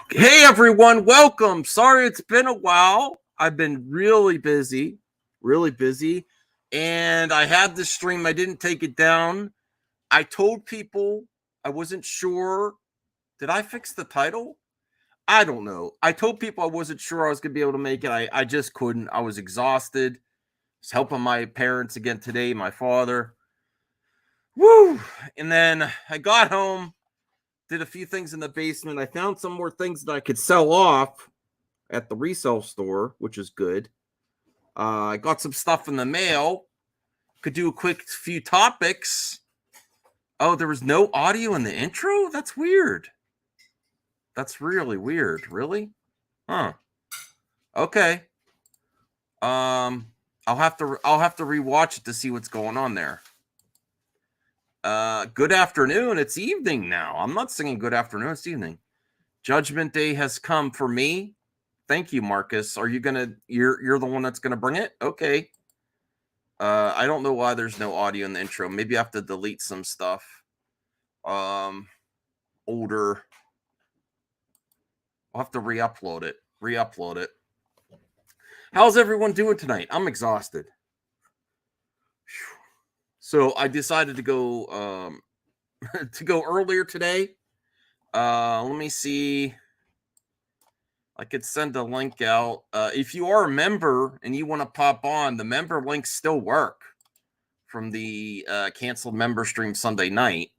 Hey everyone, welcome. Sorry it's been a while. I've been really busy, and I had this stream. I didn't take it down. I told people I wasn't sure. Did I fix the title? I don't know. I told people I wasn't sure I was going to be able to make it. I just couldn't. I was exhausted. I was helping my parents again today, my father. Woo! And then I got home, did a few things in the basement. I found some more things that I could sell off at the resale store, which is good. I got some stuff in the mail. Could do a quick few topics. Oh, there was no audio in the intro? That's weird. That's really weird. Really? Huh. Okay. I'll have to rewatch it to see what's going on there. Good afternoon. It's evening now. I'm not singing good afternoon. It's evening. Judgment Day has come for me. Thank you, Marcus. Are you gonna? You're the one that's gonna bring it? Okay. I don't know why there's no audio in the intro. Maybe I have to delete some stuff. Older. I'll have to re-upload it. How's everyone doing tonight? I'm exhausted. So I decided to go to go earlier today. Let me see. I could send a link out. If you are a member and you want to pop on, the member links still work from the canceled member stream Sunday night.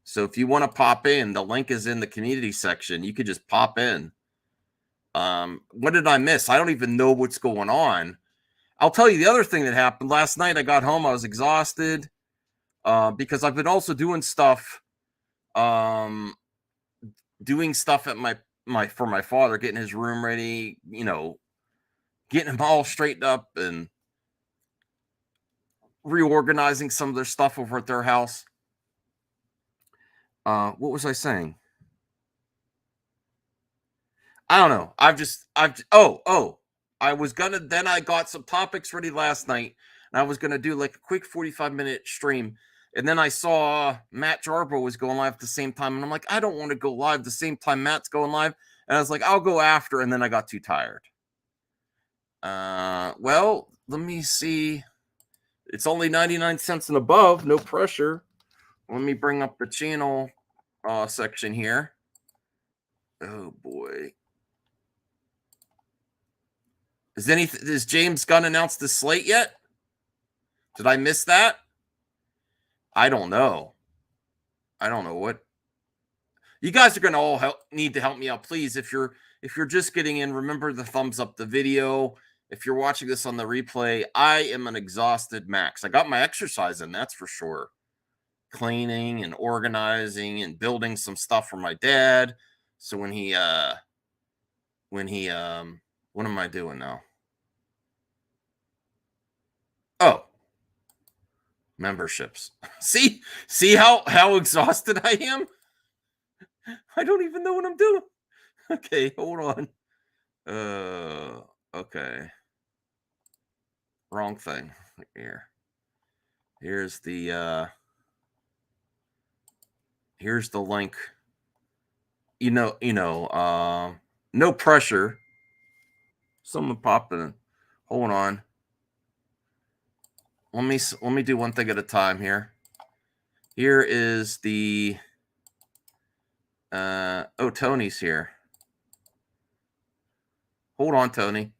So if you want to pop in, the link is in the community section. You could just pop in. What did I miss? I don't even know what's going on. I'll tell you the other thing that happened. Last night I got home. I was exhausted because I've been also doing stuff at for my father, getting his room ready, getting him all straightened up and reorganizing some of their stuff over at their house. What was I saying? I don't know. I got some topics ready last night, and I was gonna do like a quick 45-minute stream. And then I saw Matt Jarbo was going live at the same time, and I'm like, I don't want to go live the same time Matt's going live. And I was like, I'll go after, and then I got too tired. Well, let me see. It's only 99 cents and above, no pressure. Let me bring up the channel section here. Oh boy. Is James Gunn announced the slate yet? Did I miss that? I don't know. What. You guys are going to all need to help me out, please. If you're just getting in, remember to thumbs up the video. If you're watching this on the replay, I am an exhausted Max. I got my exercise in, that's for sure. Cleaning and organizing and building some stuff for my dad. So when he what am I doing now? Oh, memberships. See how exhausted I am? I don't even know what I'm doing. Okay, hold on. Okay. Wrong thing here. Here's the link. No pressure. Someone popped in. Hold on. Let me do one thing at a time here. Here is the Tony's here. Hold on, Tony.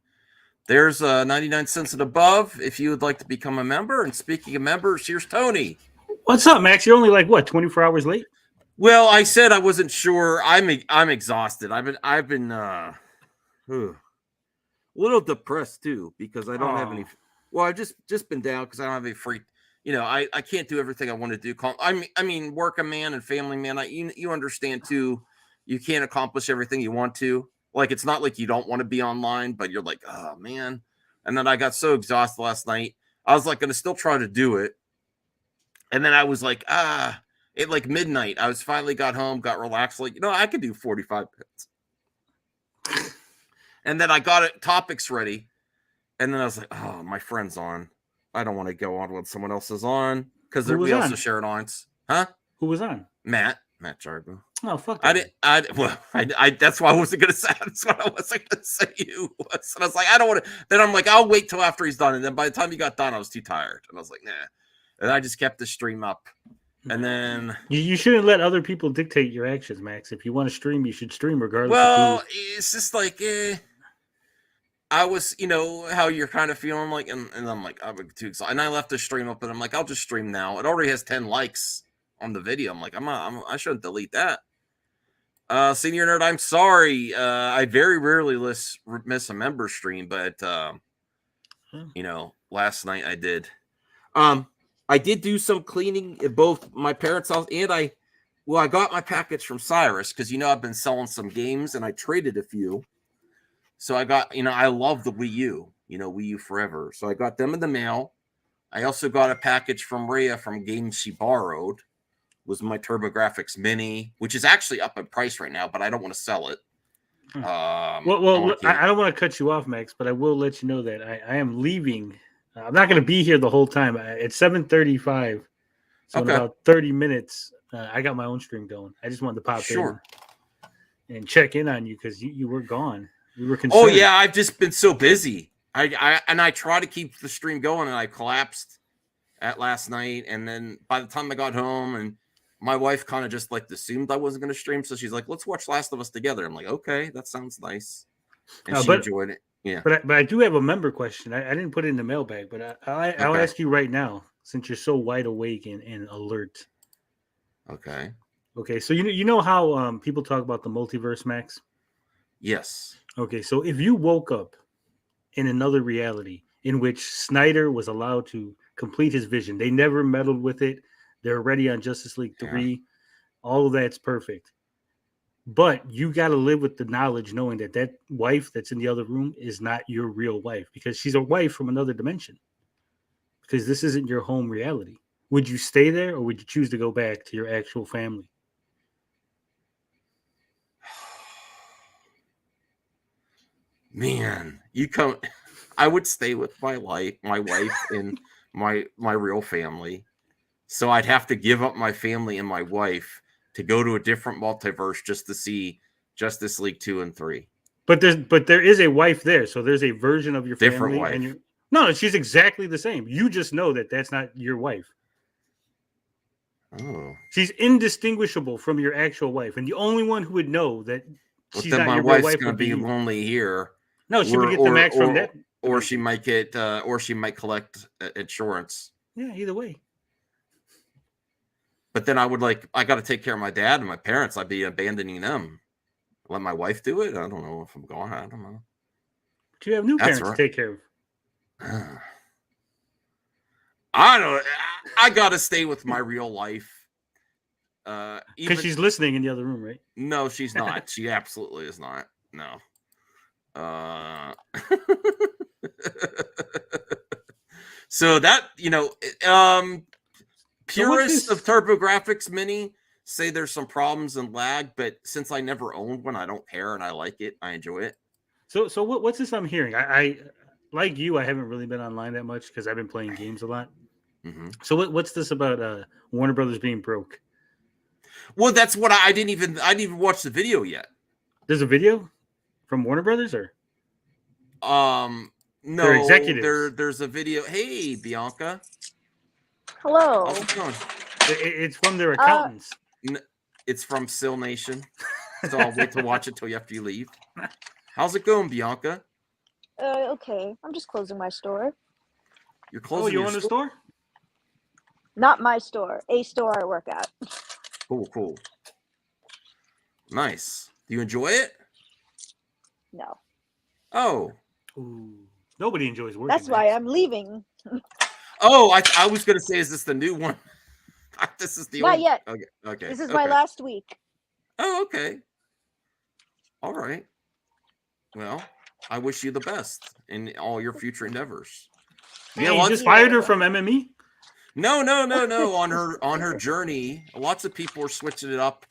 There's 99 cents and above if you would like to become a member. And speaking of members, here's Tony. What's up, Max? You're only like 24 hours late? Well, I said I wasn't sure. I'm exhausted. I've been a little depressed too because I don't have any. Well, I've just been down because I don't have any free. I can't do everything I want to do. I mean, work a man and family man. You understand too. You can't accomplish everything you want to. Like, it's not like you don't want to be online, but you're like, oh man. And then I got so exhausted last night. I was like going to still try to do it. And then I was like, at like midnight, I finally got home, got relaxed. Like, I could do 45 minutes. And then I got topics ready. And then I was like, oh, my friend's on. I don't want to go on when someone else is on because we also share an audience. Huh? Who was on? Matt. Matt Jarbo. Oh, fuck I that. didn't. I. That's why I wasn't gonna say. That's what I wasn't gonna say. You was, and I was like, I don't want to. Then I'm like, I'll wait till after he's done. And then by the time he got done, I was too tired, and I was like, nah. And I just kept the stream up. And then You shouldn't let other people dictate your actions, Max. If you want to stream, you should stream regardless well, of it's just like, I was, how you're kind of feeling like, and I'm like, I'm too excited. And I left the stream up, and I'm like, I'll just stream now. It already has 10 likes on the video. I'm like, I shouldn't delete that. Senior Nerd, I'm sorry. I very rarely miss a member stream, but last night I did. I did do some cleaning at both my parents' house and I got my package from Cyrus because I've been selling some games and I traded a few. So I got, I love the Wii U, Wii U forever. So I got them in the mail. I also got a package from Rhea from games she borrowed. Was my TurboGrafx Mini, which is actually up in price right now, but I don't want to sell it. I don't want to cut you off, Max, but I will let you know that I am leaving. I'm not going to be here the whole time. It's 7:35, so in about 30 minutes, I got my own stream going. I just wanted to pop in and check in on you because you were gone. We were concerned. Oh yeah, I've just been so busy. I try to keep the stream going, and I collapsed at last night. And then by the time I got home, and my wife kind of just like assumed I wasn't going to stream, so she's like, "Let's watch Last of Us together." I'm like, "Okay, that sounds nice," and she enjoyed it. Yeah, but I do have a member question. I didn't put it in the mailbag, but I'll ask you right now since you're so wide awake and alert. Okay. Okay, so you know how people talk about the multiverse, Max? Yes. Okay, so if you woke up in another reality in which Snyder was allowed to complete his vision, they never meddled with it. They're already on Justice League 3. Yeah. All of that's perfect. But you got to live with the knowledge knowing that wife that's in the other room is not your real wife because she's a wife from another dimension. Because this isn't your home reality. Would you stay there or would you choose to go back to your actual family? Man, I would stay with my wife and my real family. So I'd have to give up my family and my wife to go to a different multiverse just to see Justice League 2 and 3. But there is a wife there, so there's a version of your different family. Wife. And no, she's exactly the same. You just know that that's not your wife. Oh. She's indistinguishable from your actual wife, and the only one who would know that she's not your wife's real wife going to be lonely here. No, she would get the max from that, or she might get, or she might collect insurance. Yeah, either way. But then I got to take care of my dad and my parents. I'd be abandoning them. Let my wife do it. I don't know if I'm going. I don't know. But you have new parents to take care of. I don't. I got to stay with my real life. Because she's listening in the other room, right? No, she's not. She absolutely is not. No. So that purists of TurboGrafx Mini say there's some problems and lag, but since I never owned one, I don't care and I like it. I enjoy it. So what's this I'm hearing? I like you. I haven't really been online that much because I've been playing games a lot. Mm-hmm. So what's this about Warner Brothers being broke? Well, that's what I didn't even watch the video yet. There's a video from Warner Brothers or? No, there's a video. Hey, Bianca. Hello. How's it going? It's from their accountants. It's from Sill Nation. So I'll wait to watch it till after you leave. How's it going, Bianca? Okay. I'm just closing my store. You're closing you own a store? Not my store. A store I work at. Cool. Nice. Do you enjoy it? No. Oh. Ooh. Nobody enjoys working. That's why I'm leaving. Oh, I was going to say, is this the new one? This is the Not old... yet. Okay. This is my last week. Oh, okay. All right. Well, I wish you the best in all your future endeavors. Yeah, you just fired her from MME? No. On her journey, lots of people are switching it up.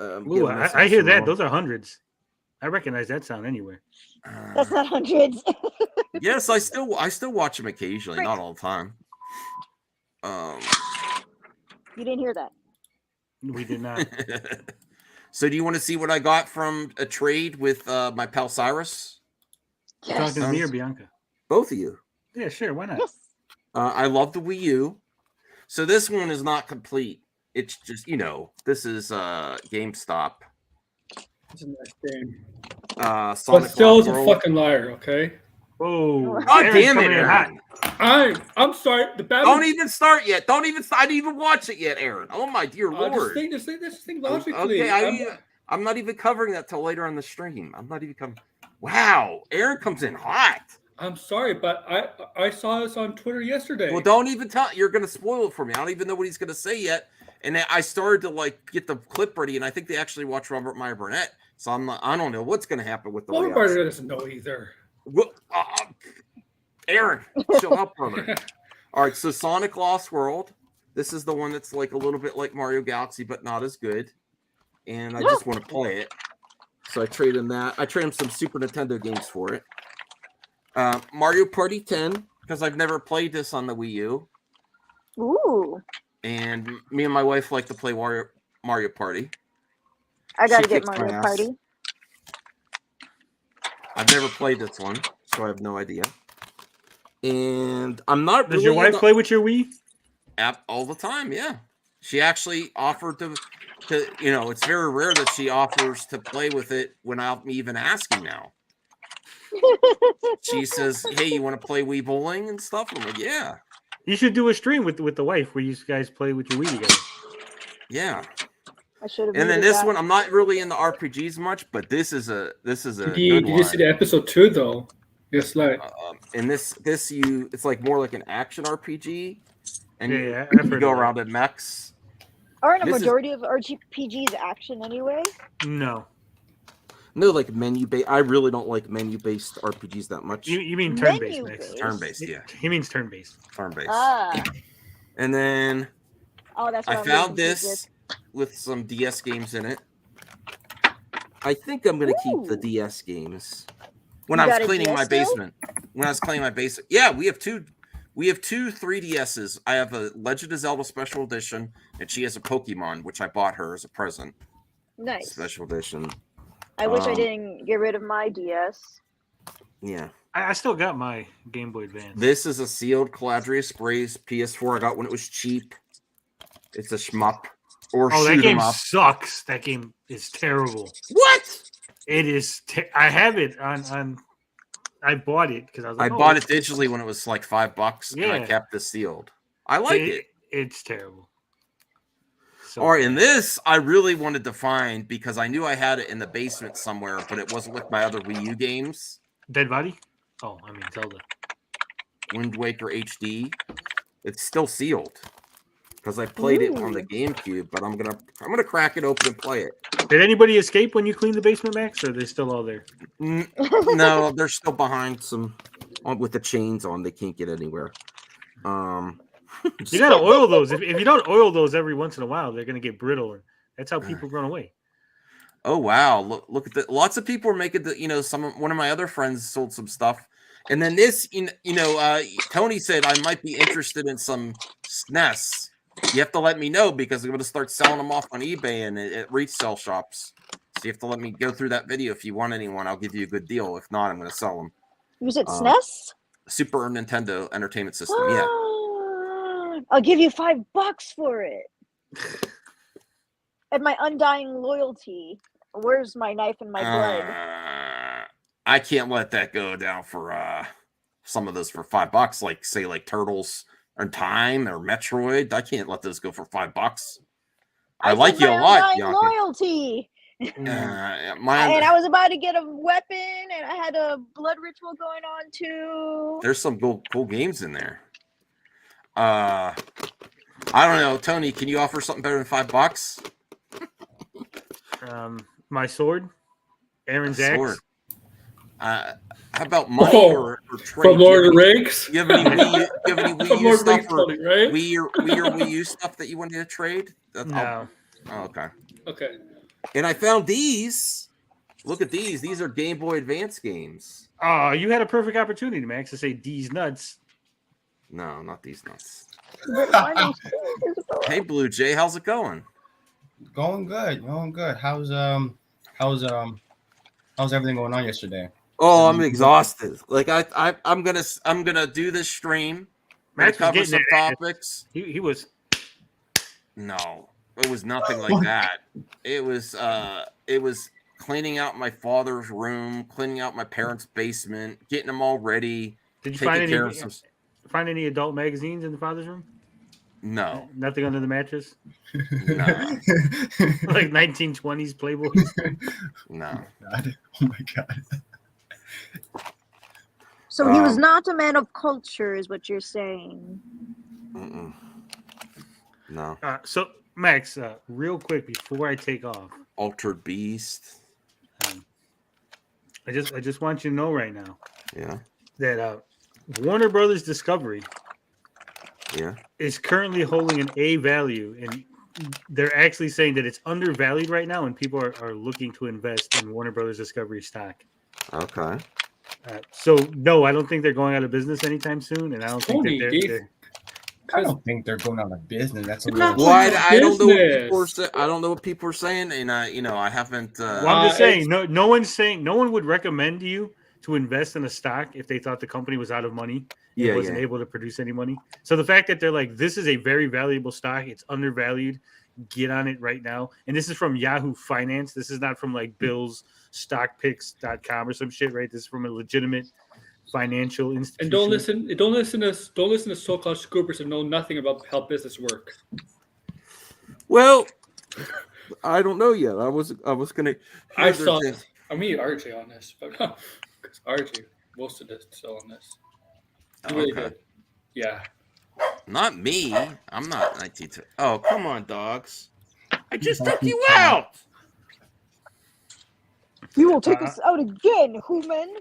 Ooh, I hear that. Those are hundreds. I recognize that sound anywhere. That's not hundreds. Yes, I still watch them occasionally, not all the time. You didn't hear that. We did not. So do you want to see what I got from a trade with my pal Cyrus? You talking to me or Bianca? Both of you. Yeah, sure. Why not? Yes. I love the Wii U. So this one is not complete. It's just, this is GameStop. It's a nice game. Sonic But still is a World. fucking liar, okay? Oh, God Aaron's damn it, coming in hot. Aaron. I'm sorry. The battle. Don't even start yet. I didn't even watch it yet, Aaron. Oh my dear Lord. Just think logically. Okay, I'm not even covering that till later on the stream. I'm not even coming. Wow, Aaron comes in hot. I'm sorry, but I saw this on Twitter yesterday. Well, don't even tell. You're gonna spoil it for me. I don't even know what he's gonna say yet. And I started to get the clip ready, and I think they actually watched Robert Meyer Burnett. So I don't know what's gonna happen with the. Robert Meyer doesn't know either. Well, Aaron, chill out, brother. All right, so Sonic Lost World. This is the one that's like a little bit like Mario Galaxy, but not as good. And I just want to play it. So I trade him that. I trade him some Super Nintendo games for it. Mario Party 10, because I've never played this on the Wii U. Ooh. And me and my wife like to play Mario Party. I gotta She get kicks my Mario ass. Party. I've never played this one, so I have no idea. And I'm not. Does your wife play with your Wii? All the time, yeah. She actually offered to. It's very rare that she offers to play with it when I'm even asking now. She says, "Hey, you want to play Wii bowling and stuff?" I'm like, "Yeah." You should do a stream with the wife where you guys play with your Wii together. Yeah. I should have. And then this one, I'm not really into RPGs much, but this is a Did good you one. see the episode 2 though? Yes, like. And it's like more like an action RPG, and Yeah, you I've heard go of that. around in mechs. Aren't a This is- majority of RPGs action anyway? No. No, like menu based. I really don't like menu based RPGs that much. You mean turn-based, Max. Menu-based? Turn based, yeah, He means turn-based. turn based. Ah. And then Oh, that's what I I'm found getting this with some DS games in it. I think I'm gonna keep the Ooh. DS games. When You I was got a cleaning DS my still? basement. When I was cleaning my basement. Yeah, we have two 3DSs. I have a Legend of Zelda Special Edition, and she has a Pokemon, which I bought her as a present. Nice. Special Edition. I wish I Um, didn't get rid of my DS. Yeah. I still got my Game Boy Advance. This is a sealed Caladria Sprays PS4 I got when it was cheap. It's a shmup. Or Oh, that shoot 'em game up. sucks. That game is terrible. What? It is. I have it on. I bought it because I was. I Like, bought it digitally when it was like $5, and I Yeah. kept this sealed. I like it. It's terrible. So All right, and this I really wanted to find because I knew I had it in the basement somewhere, but it wasn't with my other Wii U games. Dead Body. Oh, I mean Zelda. Wind Waker HD. It's still sealed because I played it on the Ooh. GameCube, but I'm gonna crack it open and play it. Did anybody escape when you cleaned the basement, Max? Or are they still all there? No, they're still behind with the chains on. They can't get anywhere. You gotta oil those. If you don't oil those every once in a while, they're gonna get brittle. That's how people run away. Oh wow! Look at that! Lots of people are making one of my other friends sold some stuff, and then this, Tony said I might be interested in some SNES. You have to let me know because I'm going to start selling them off on eBay and at resale shops. So you have to let me go through that video. If you want anyone, I'll give you a good deal. If not, I'm going to sell them. You said SNES? Super Nintendo Entertainment System. Yeah. I'll give you $5 for it. And my undying loyalty. Where's my knife and my blood? I can't let that go down for some of those for $5. Like Turtles or Time or Metroid. I can't let those go for $5. I like you a lot, Undying loyalty. and I was about to get a weapon, and I had a blood ritual going on too. There's some cool games in there. I don't know, Tony. Can you offer something better than $5? My sword, Aaron's axe. Sword. How about money or trade? From Lord of the Rings? You have any Wii From U Lord of the stuff Rings, or Tony, right? Wii U stuff that you wanted to trade? No. Okay. Okay. And I found these. Look at these. These are Game Boy Advance games. Oh, you had a perfect opportunity, Max, to say D's nuts. No, not these nuts. Hey, Blue Jay, how's it going? Going good. How's everything going on yesterday? Oh, I'm exhausted. Like I'm gonna do this stream. Gonna Max was cover getting some that ass. topics. He was. No, it was nothing like that. It was cleaning out my father's room, cleaning out my parents' basement, getting them all ready. Did you taking care of some. find any adult magazines in the father's room? No, Nothing under the mattress. nah, Like 1920s Playboy. no. Oh my god. So he was not a man of culture, is what you're saying. No. So Max, real quick before I take off, Altered Beast. I just want you to know right now. Yeah. That Warner Brothers Discovery. Yeah. Is currently holding an A value, and they're actually saying that it's undervalued right now, and people are looking to invest in Warner Brothers Discovery stock. Okay. So no, I don't think they're going out of business anytime soon, and I don't think that they're I don't think they're going out of business. That's a Not little. like I don't know what people are business. I don't know what people are saying, and I haven't. Well, I'm just saying, no one's saying, no one would recommend you to invest in a stock if they thought the company was out of money and wasn't able to produce any money. So the fact that they're like, this is a very valuable stock, it's undervalued, get on it right now. And this is from Yahoo Finance. This is not from like BillsStockPicks.com or some shit, right? This is from a legitimate financial institution. And don't listen to so-called scoopers and know nothing about how business work. Well, I don't know yet. I was gonna. I saw this. I mean RJ on this, but because RJ most of this still on this. Really good. Yeah. Not me. I'm not 19. Oh, come on, dogs. I just took you out. You will take us out again, human.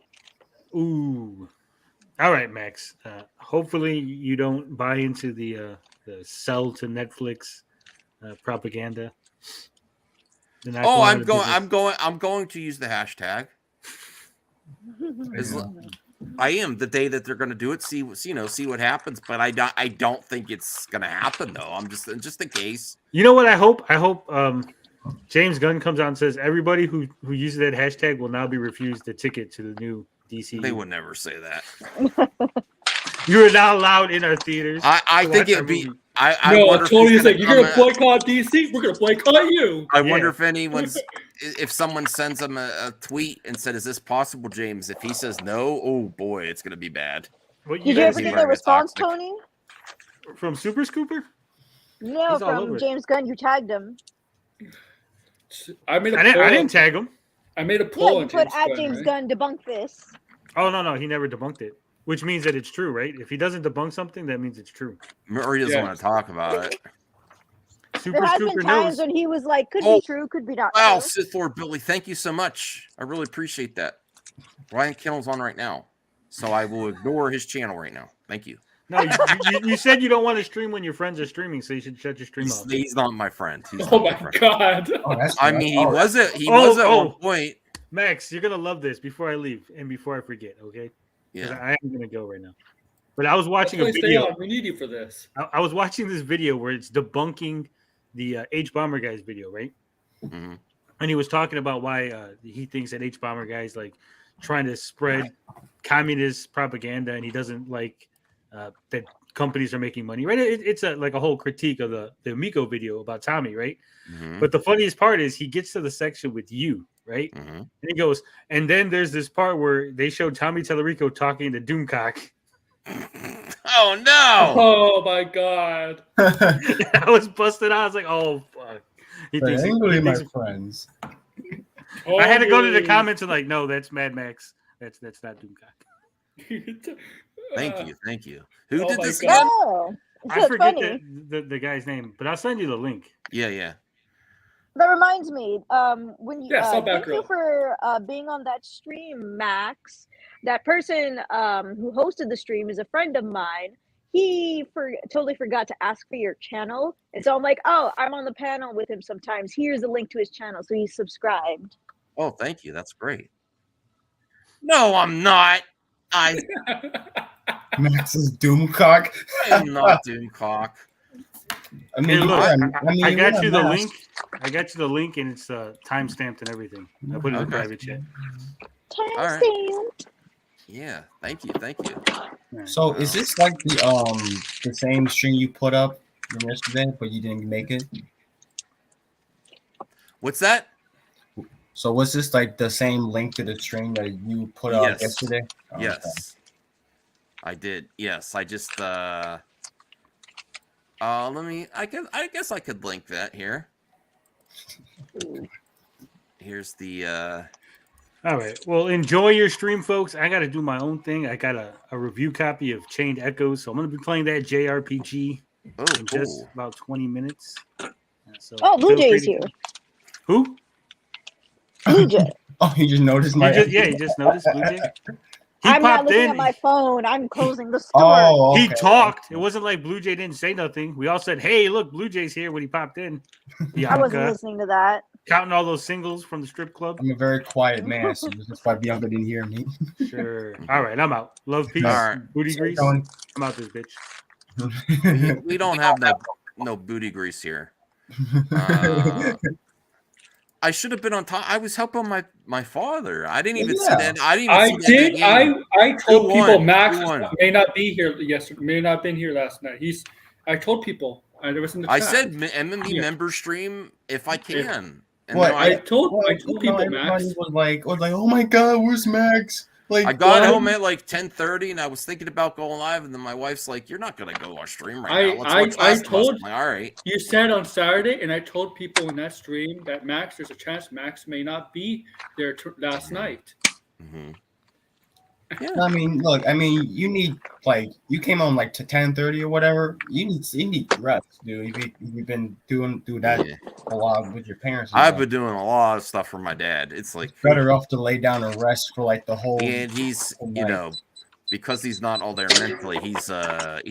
Ooh. All right, Max. Hopefully you don't buy into the sell to Netflix propaganda. Oh, I'm going to use the hashtag. I am the day that they're going to do it. See what happens. But I don't think it's going to happen though. I'm just in case. You know what? I hope James Gunn comes out and says everybody who uses that hashtag will now be refused a ticket to the new DC. They would never say that. You are not allowed in our theaters. I think it'd be. I totally like you're gonna boycott DC. We're gonna boycott you. I wonder if if someone sends him a tweet and said, "Is this possible, James?" If he says no, oh boy, it's gonna be bad. Did you ever get the response, Tony? From Super Scooper? No, from James Gunn. You tagged him. I didn't tag him. I made a poll. Yeah, you put at James Gunn debunk this. Oh no, he never debunked it. Which means that it's true, right? If he doesn't debunk something, that means it's true. Or he doesn't want to talk about it. There has been times when he was like, could be true, could be not true. Wow, Sith Lord Billy, thank you so much. I really appreciate that. Ryan Kennel's on right now, so I will ignore his channel right now. Thank you. No, you said you don't want to stream when your friends are streaming, so you should shut your stream off. He's not my friend. Oh my god! I mean, he was at one point. Max, you're gonna love this. Before I leave and before I forget, okay? Yeah, I am gonna go right now. But I was watching a video. We need you for this. I was watching this video where it's debunking the H Bomber Guy's video, right? Mm-hmm. And he was talking about why he thinks that H Bomber Guy's like trying to spread communist propaganda, and he doesn't like that companies are making money, right? It's like a whole critique of the Miko video about Tommy, right? Mm-hmm. But the funniest part is he gets to the section with you, right? Mm-hmm. And he goes, and then there's this part where they show Tommy Tallarico talking to Doomcock. Oh no! Oh my god! I was busted out. I was like, "Oh fuck!" He thinks my friends. I had to go to the comments and like, "No, that's Mad Max. That's not Doomcock." Thank you. Who did this? Oh, I forget the guy's name, but I'll send you the link. Yeah. That reminds me, when you thank you for being on that stream, Max. That person who hosted the stream is a friend of mine. He totally forgot to ask for your channel, and so I'm like, oh, I'm on the panel with him sometimes. Here's a link to his channel, so he's subscribed. Oh, thank you. That's great. No, I'm not. Max's Doomcock. I am not Doomcock. I mean, Hey, look, I got you the mask. link. I got you the link, and it's time stamped and everything. I put it in the private chat. Timestamp. Yeah, thank you. So is this like the same string you put up from yesterday, but you didn't make it? What's that? So was this like the same link to the string that you put up yesterday? Oh, yes, okay. I did. Yes, I just let me. I guess I could link that here. Here's the. All right. Well, enjoy your stream, folks. I got to do my own thing. I got a review copy of Chained Echoes, so I'm going to be playing that JRPG in just about 20 minutes. So Blue Jay's here. Who? Blue Jay. Oh, you just noticed my. You just noticed Blue Jay. I'm not looking at my phone. I'm closing the store. Oh, okay. He talked. It wasn't like Blue Jay didn't say nothing. We all said, "Hey, look, Blue Jay's here." When he popped in, I wasn't listening to that. Counting all those singles from the strip club. I'm a very quiet man, so that's why Bianca didn't hear me. Sure. All right, I'm out. Love, peace, booty grease. I'm out this bitch. We don't have no booty grease here. I should have been on top. I was helping my father. I didn't even see that. I told people Max may not be here yesterday. May not have been here last night. I told people. There was in the chat. I said MMB member stream if I can. And what I told people everybody Max was like, oh my god, where's Max? Like I got home at like 10:30 and I was thinking about going live, and then my wife's like, "You're not gonna go on stream right now." I told like, all right. You said on Saturday, and I told people in that stream that Max, there's a chance Max may not be there last night. Mm-hmm. Yeah. I mean, you need you came on like to 10:30 or whatever. You need rest, dude. You've been doing that a lot with your parents. I've been doing a lot of stuff for my dad. It's like better off to lay down and rest for like the whole. And he's because he's not all there mentally. He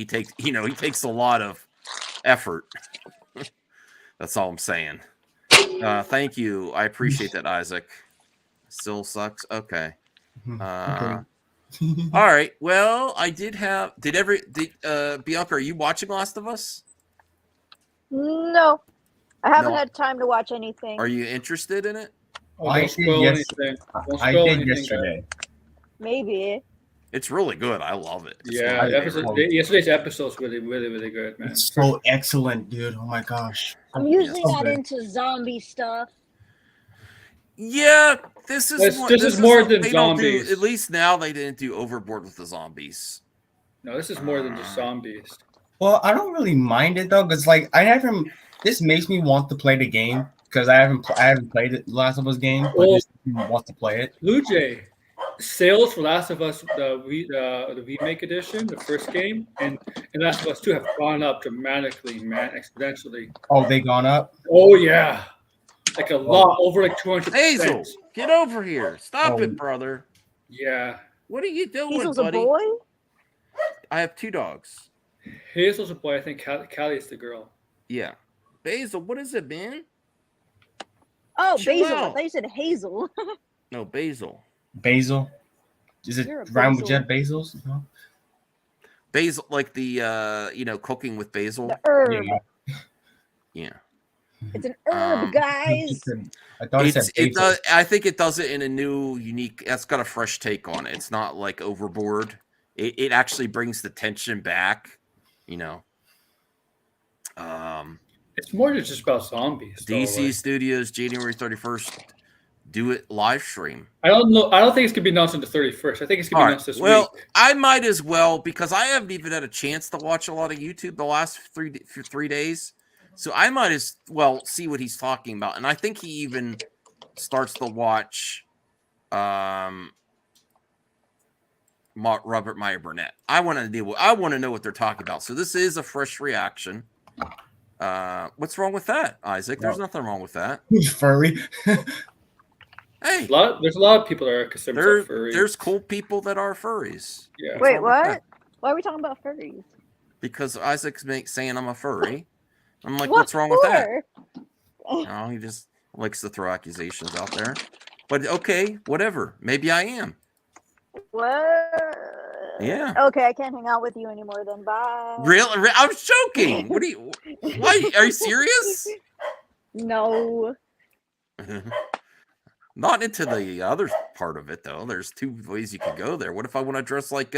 takes a lot of effort. That's all I'm saying. Thank you. I appreciate that, Isaac. Still sucks. Okay. All right. Well, I did have. Bianca, are you watching Last of Us? No, I haven't had time to watch anything. Are you interested in it? I did yesterday. Maybe. It's really good. I love it. Yesterday's episode was really, really, really good, man. It's so excellent, dude. Oh my gosh. I'm usually not into zombie stuff. Yeah, this is more than zombies. At least now they didn't do overboard with the zombies. No, this is more than just zombies. Well, I don't really mind it though, because this makes me want to play the game because I haven't played the Last of Us game, but just want to play it. Blue Jay, sales for Last of Us the remake edition, the first game, and Last of Us 2 have gone up dramatically, man, exponentially. Oh, they gone up? Oh yeah. Like a lot, over like 200%. Hazel, get over here. Stop it, brother. Yeah. What are you doing, Hazel's buddy? a boy? I have 2 dogs. Hazel's a boy. I think Callie's the girl. Yeah. Basil, what is it, man? Oh, Basil. I thought you said Hazel. No, Basil. Basil? Is it rhyme with Jeff Bezos? No? Basil, like the cooking with basil. The herb. Yeah. It's an herb, guys. I thought I think it does it in a new, unique. It's got a fresh take on it. It's not like overboard. It actually brings the tension back. It's more than just about zombies. DC Studios, January 31st. Do it live stream. I don't know. I don't think it's gonna be announced on the 31st. I think it's gonna be announced this week. Well, I might as well because I haven't even had a chance to watch a lot of YouTube the last 3 days. So I might as well see what he's talking about. And I think he even starts to watch Robert Meyer Burnett. I want to know what they're talking about. So this is a fresh reaction. What's wrong with that, Isaac? There's nothing wrong with that. Who's furry? Hey, there's a lot of people that are considered furries. There's cool people that are furries. Yeah. Wait, what? Why are we talking about furries? Because Isaac's saying I'm a furry. I'm like, what's wrong with that? No, he just likes to throw accusations out there. But okay, whatever. Maybe I am. What? Yeah. Okay, I can't hang out with you anymore then. Bye. Really? I was joking. What are you? Why? Are you serious? No. Not into the other part of it though. There's two ways you could go there. What if I want to dress like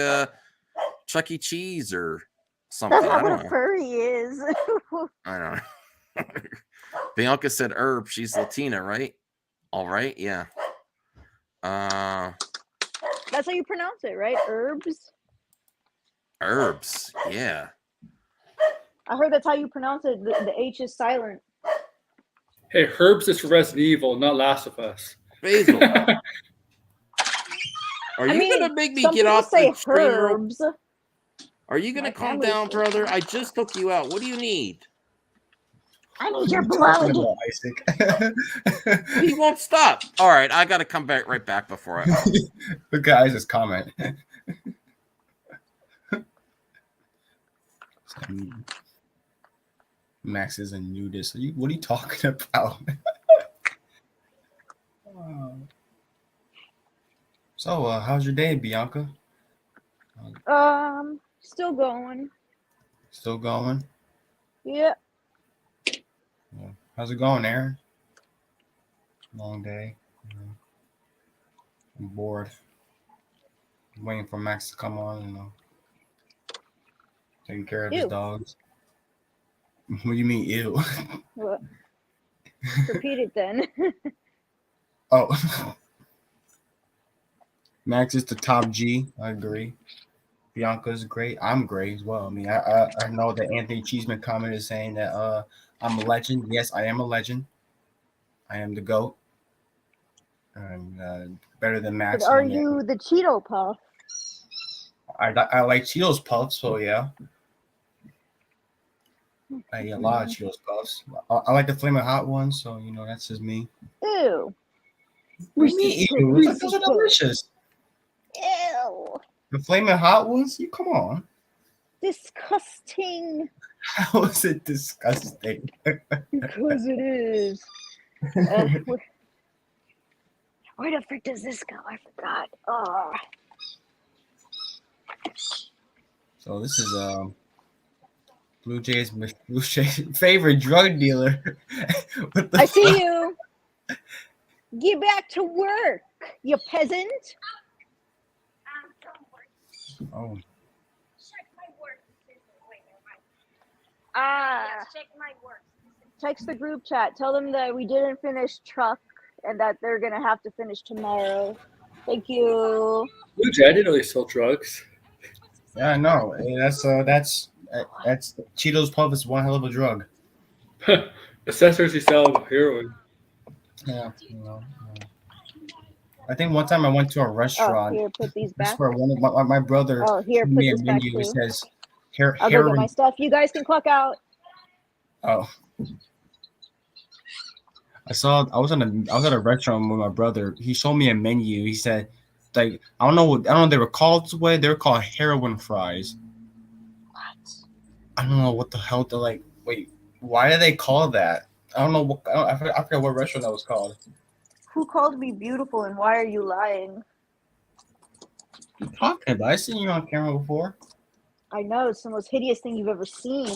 Chuck E. Cheese or something? That's I not what don't a know. furry is. I don't know. Bianca said herb. She's Latina, right? All right, yeah. That's how you pronounce it, right? Herbs. Herbs, yeah. I heard that's how you pronounce it. The H is silent. Hey, Herbs is for Resident Evil, not Last of Us. Basil. Are you gonna make me get off the stream? Herbs. Are you gonna calm down, brother? I just took you out. What do you need? I need your blood. Isaac. He won't stop. All right, I gotta come back right back before I. Look at Isaac's comment. Max is a nudist. What are you talking about? So, how's your day, Bianca? Still going. Still going? Yeah. How's it going, Aaron? Long day. I'm bored. I'm waiting for Max to come on, taking care of his dogs. What do you mean, ew? What? Repeat it then. Oh. Max is the top G. I agree. Bianca's great. I'm great as well. I mean, I know that Anthony Cheeseman comment is saying that I'm a legend. Yes, I am a legend. I am the GOAT. And better than Max. But are you the Cheeto Puff? I like Cheetos Puffs, so yeah. I eat a lot of Cheetos Puffs. I like the Flamin' Hot ones, so that's just me. Ew. What do you mean, ew? Those are delicious. Ew. The Flamin' Hot ones? You come on. Disgusting. How is it disgusting? Because it is. Where the frick does this go? I forgot. Oh. So this is Blue Jay's favorite drug dealer. I see you. Get back to work, you peasant. Oh. Check my work. Check my work. Text the group chat. Tell them that we didn't finish truck and that they're gonna have to finish tomorrow. Thank you. Blue Jay, I didn't know they sold drugs. Yeah, I know. That's Cheetos Puff is one hell of a drug. Accessories, you sell heroin. Yeah, I think one time I went to a restaurant. Oh, here, put these back. Where one of my brother here, put me a menu. It says I'll go get my stuff. You guys can clock out. Oh. I was at a restaurant with my brother. He showed me a menu. He said, like, I don't know if they were called this way. They were called heroin fries. What? I don't know what the hell they're like. Wait, why do they call that? I don't know. I forgot what restaurant that was called. Who called me beautiful and why are you lying? What are you talking about? I've seen you on camera before. I know. It's the most hideous thing you've ever seen.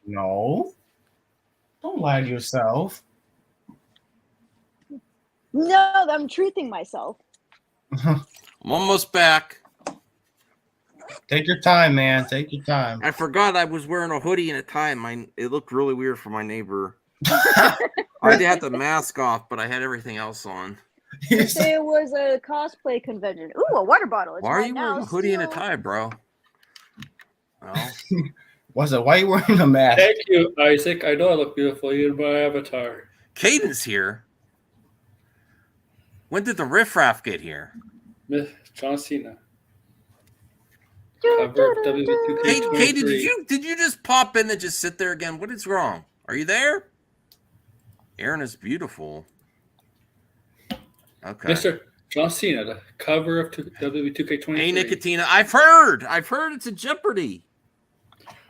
No. Don't lie to yourself. No, I'm truthing myself. I'm almost back. Take your time, man. Take your time. I forgot I was wearing a hoodie and a tie. It looked really weird for my neighbor. I did have the mask off, but I had everything else on. It was a cosplay convention. Ooh, a water bottle. Why are you wearing a hoodie and a tie, bro? Well. Why are you wearing a mask? Thank you, Isaac. I know I look beautiful. You're my avatar. Caden's here. When did the riffraff get here? John Cena. Cover of WB2K23. Caden, did you just pop in and just sit there again? What is wrong? Are you there? Aaron is beautiful. Okay. Mr. John Cena, the cover of WB2K23. Hey, Nicotina, I've heard it's a Jeopardy.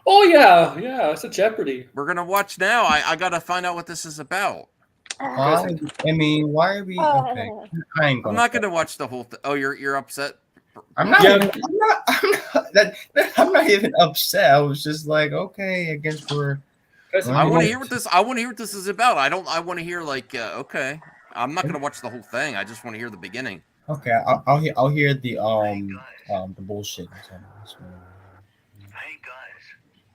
Oh, yeah, it's a Jeopardy. We're going to watch now. I got to find out what this is about. I mean, why are we? Okay. I'm not going to watch the whole thing. Oh, you're upset? I'm not. Yeah. I'm not even upset. I was just like, okay, I guess we're. I want to hear what this. I want to hear what this is about. I want to hear okay. I'm not gonna watch the whole thing. I just want to hear the beginning. Okay, I'll hear the bullshit. Hey guys.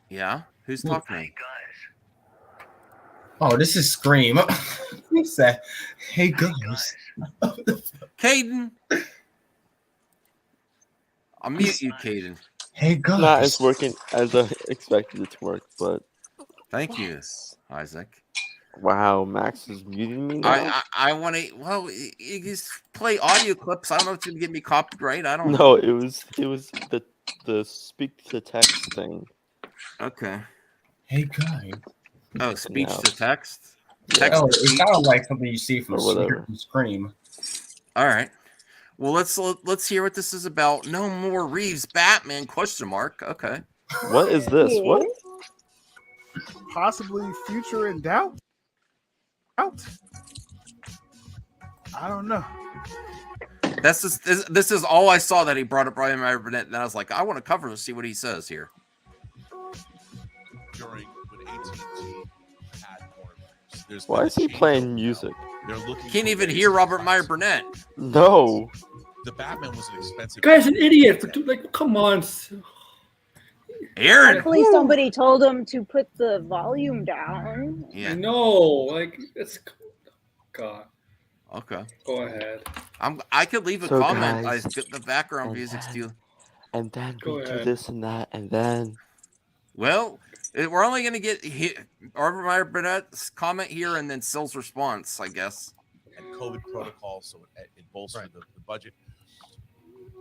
Yeah, who's talking? Hey guys. Oh, this is Scream. He said, "Hey guys." Caden. I'll mute you, Caden. Hey guys. Not as working as I expected it to work, but thank you, Isaac. Wow, Max is muting me now. I want to. Well, you just play audio clips. I don't know if it's gonna get me copyright. I don't know. No, it was the speak to text thing. Okay. Hey guys. Oh, speech to text. Yeah. Oh, it sounds like something you see from Scream. All right. Well, let's hear what this is about. No more Reeves Batman ? Okay. What is this? What? Possibly future in doubt. I don't know. This is all I saw that he brought up Brian Meyer Burnett, and I was like, I want to cover to see what he says here. During when AT&T had Warner, why is he playing music? They're looking. Can't even hear Robert Meyer Burnett. No. The Batman was an expensive. Guy's an idiot. Like, come on. Aaron. Hopefully somebody told him to put the volume down. Yeah. No, like it's. God. Okay. Go ahead. I could leave a So comment. guys, The background music's still. And then Go we do ahead. this and that, and then. Well, we're only going to get Robert Meyer Burnett's comment here, and then Sill's response, I guess. And COVID protocol, so it bolstered the budget.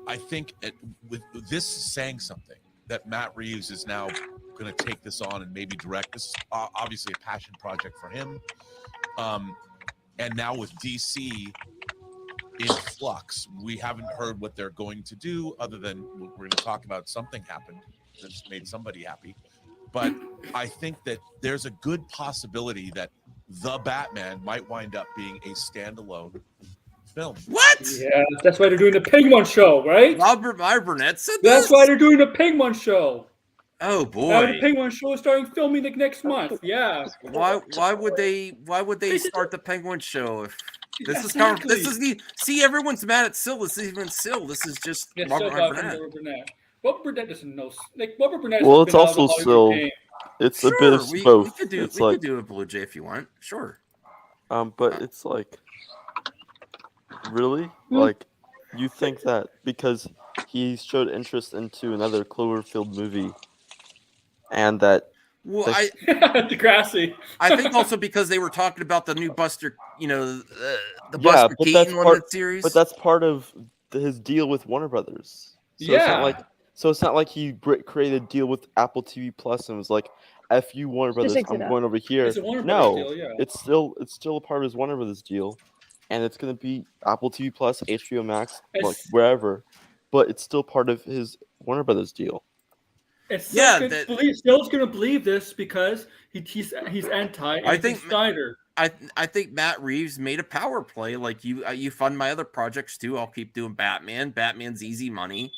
I think with this saying something that Matt Reeves is now going to take this on and maybe direct. This is obviously a passion project for him. And now with DC in flux, we haven't heard what they're going to do other than we're going to talk about something happened that's made somebody happy. But I think that there's a good possibility that The Batman might wind up being a standalone film. What? Yeah, that's why they're doing the Penguin show, right? Robert Meyer Burnett said That's this? why they're doing the Penguin show. Oh boy! Now the Penguin show is starting filming like next month. Yeah. Why would they start the Penguin show if this Exactly. is see everyone's mad at Sill. This isn't even Sill. This is just Yeah, Robert Meyer Robert Burnett. Robert Burnett doesn't know. Like Robert Burnett. Well, it's also still. It's a bit of both. We could do it's we could do a Blue Jay if you want. Sure. But it's like, really, like, you think that because he showed interest into another Cloverfield movie, and that. Well, Degrassi. I think also because they were talking about the new Buster, the Buster Keaton one in the series. But that's part of his deal with Warner Brothers. So it's not like he created a deal with Apple TV Plus and was like, "F you, Warner Brothers, I'm going over here." It's a Warner No, Brothers deal, yeah. it's still a part of his Warner Brothers deal, and it's gonna be Apple TV Plus, HBO Max, like wherever, but it's still part of his Warner Brothers deal. Still's gonna believe this because he's anti. I think Snyder. I think Matt Reeves made a power play. Like you fund my other projects too. I'll keep doing Batman. Batman's easy money.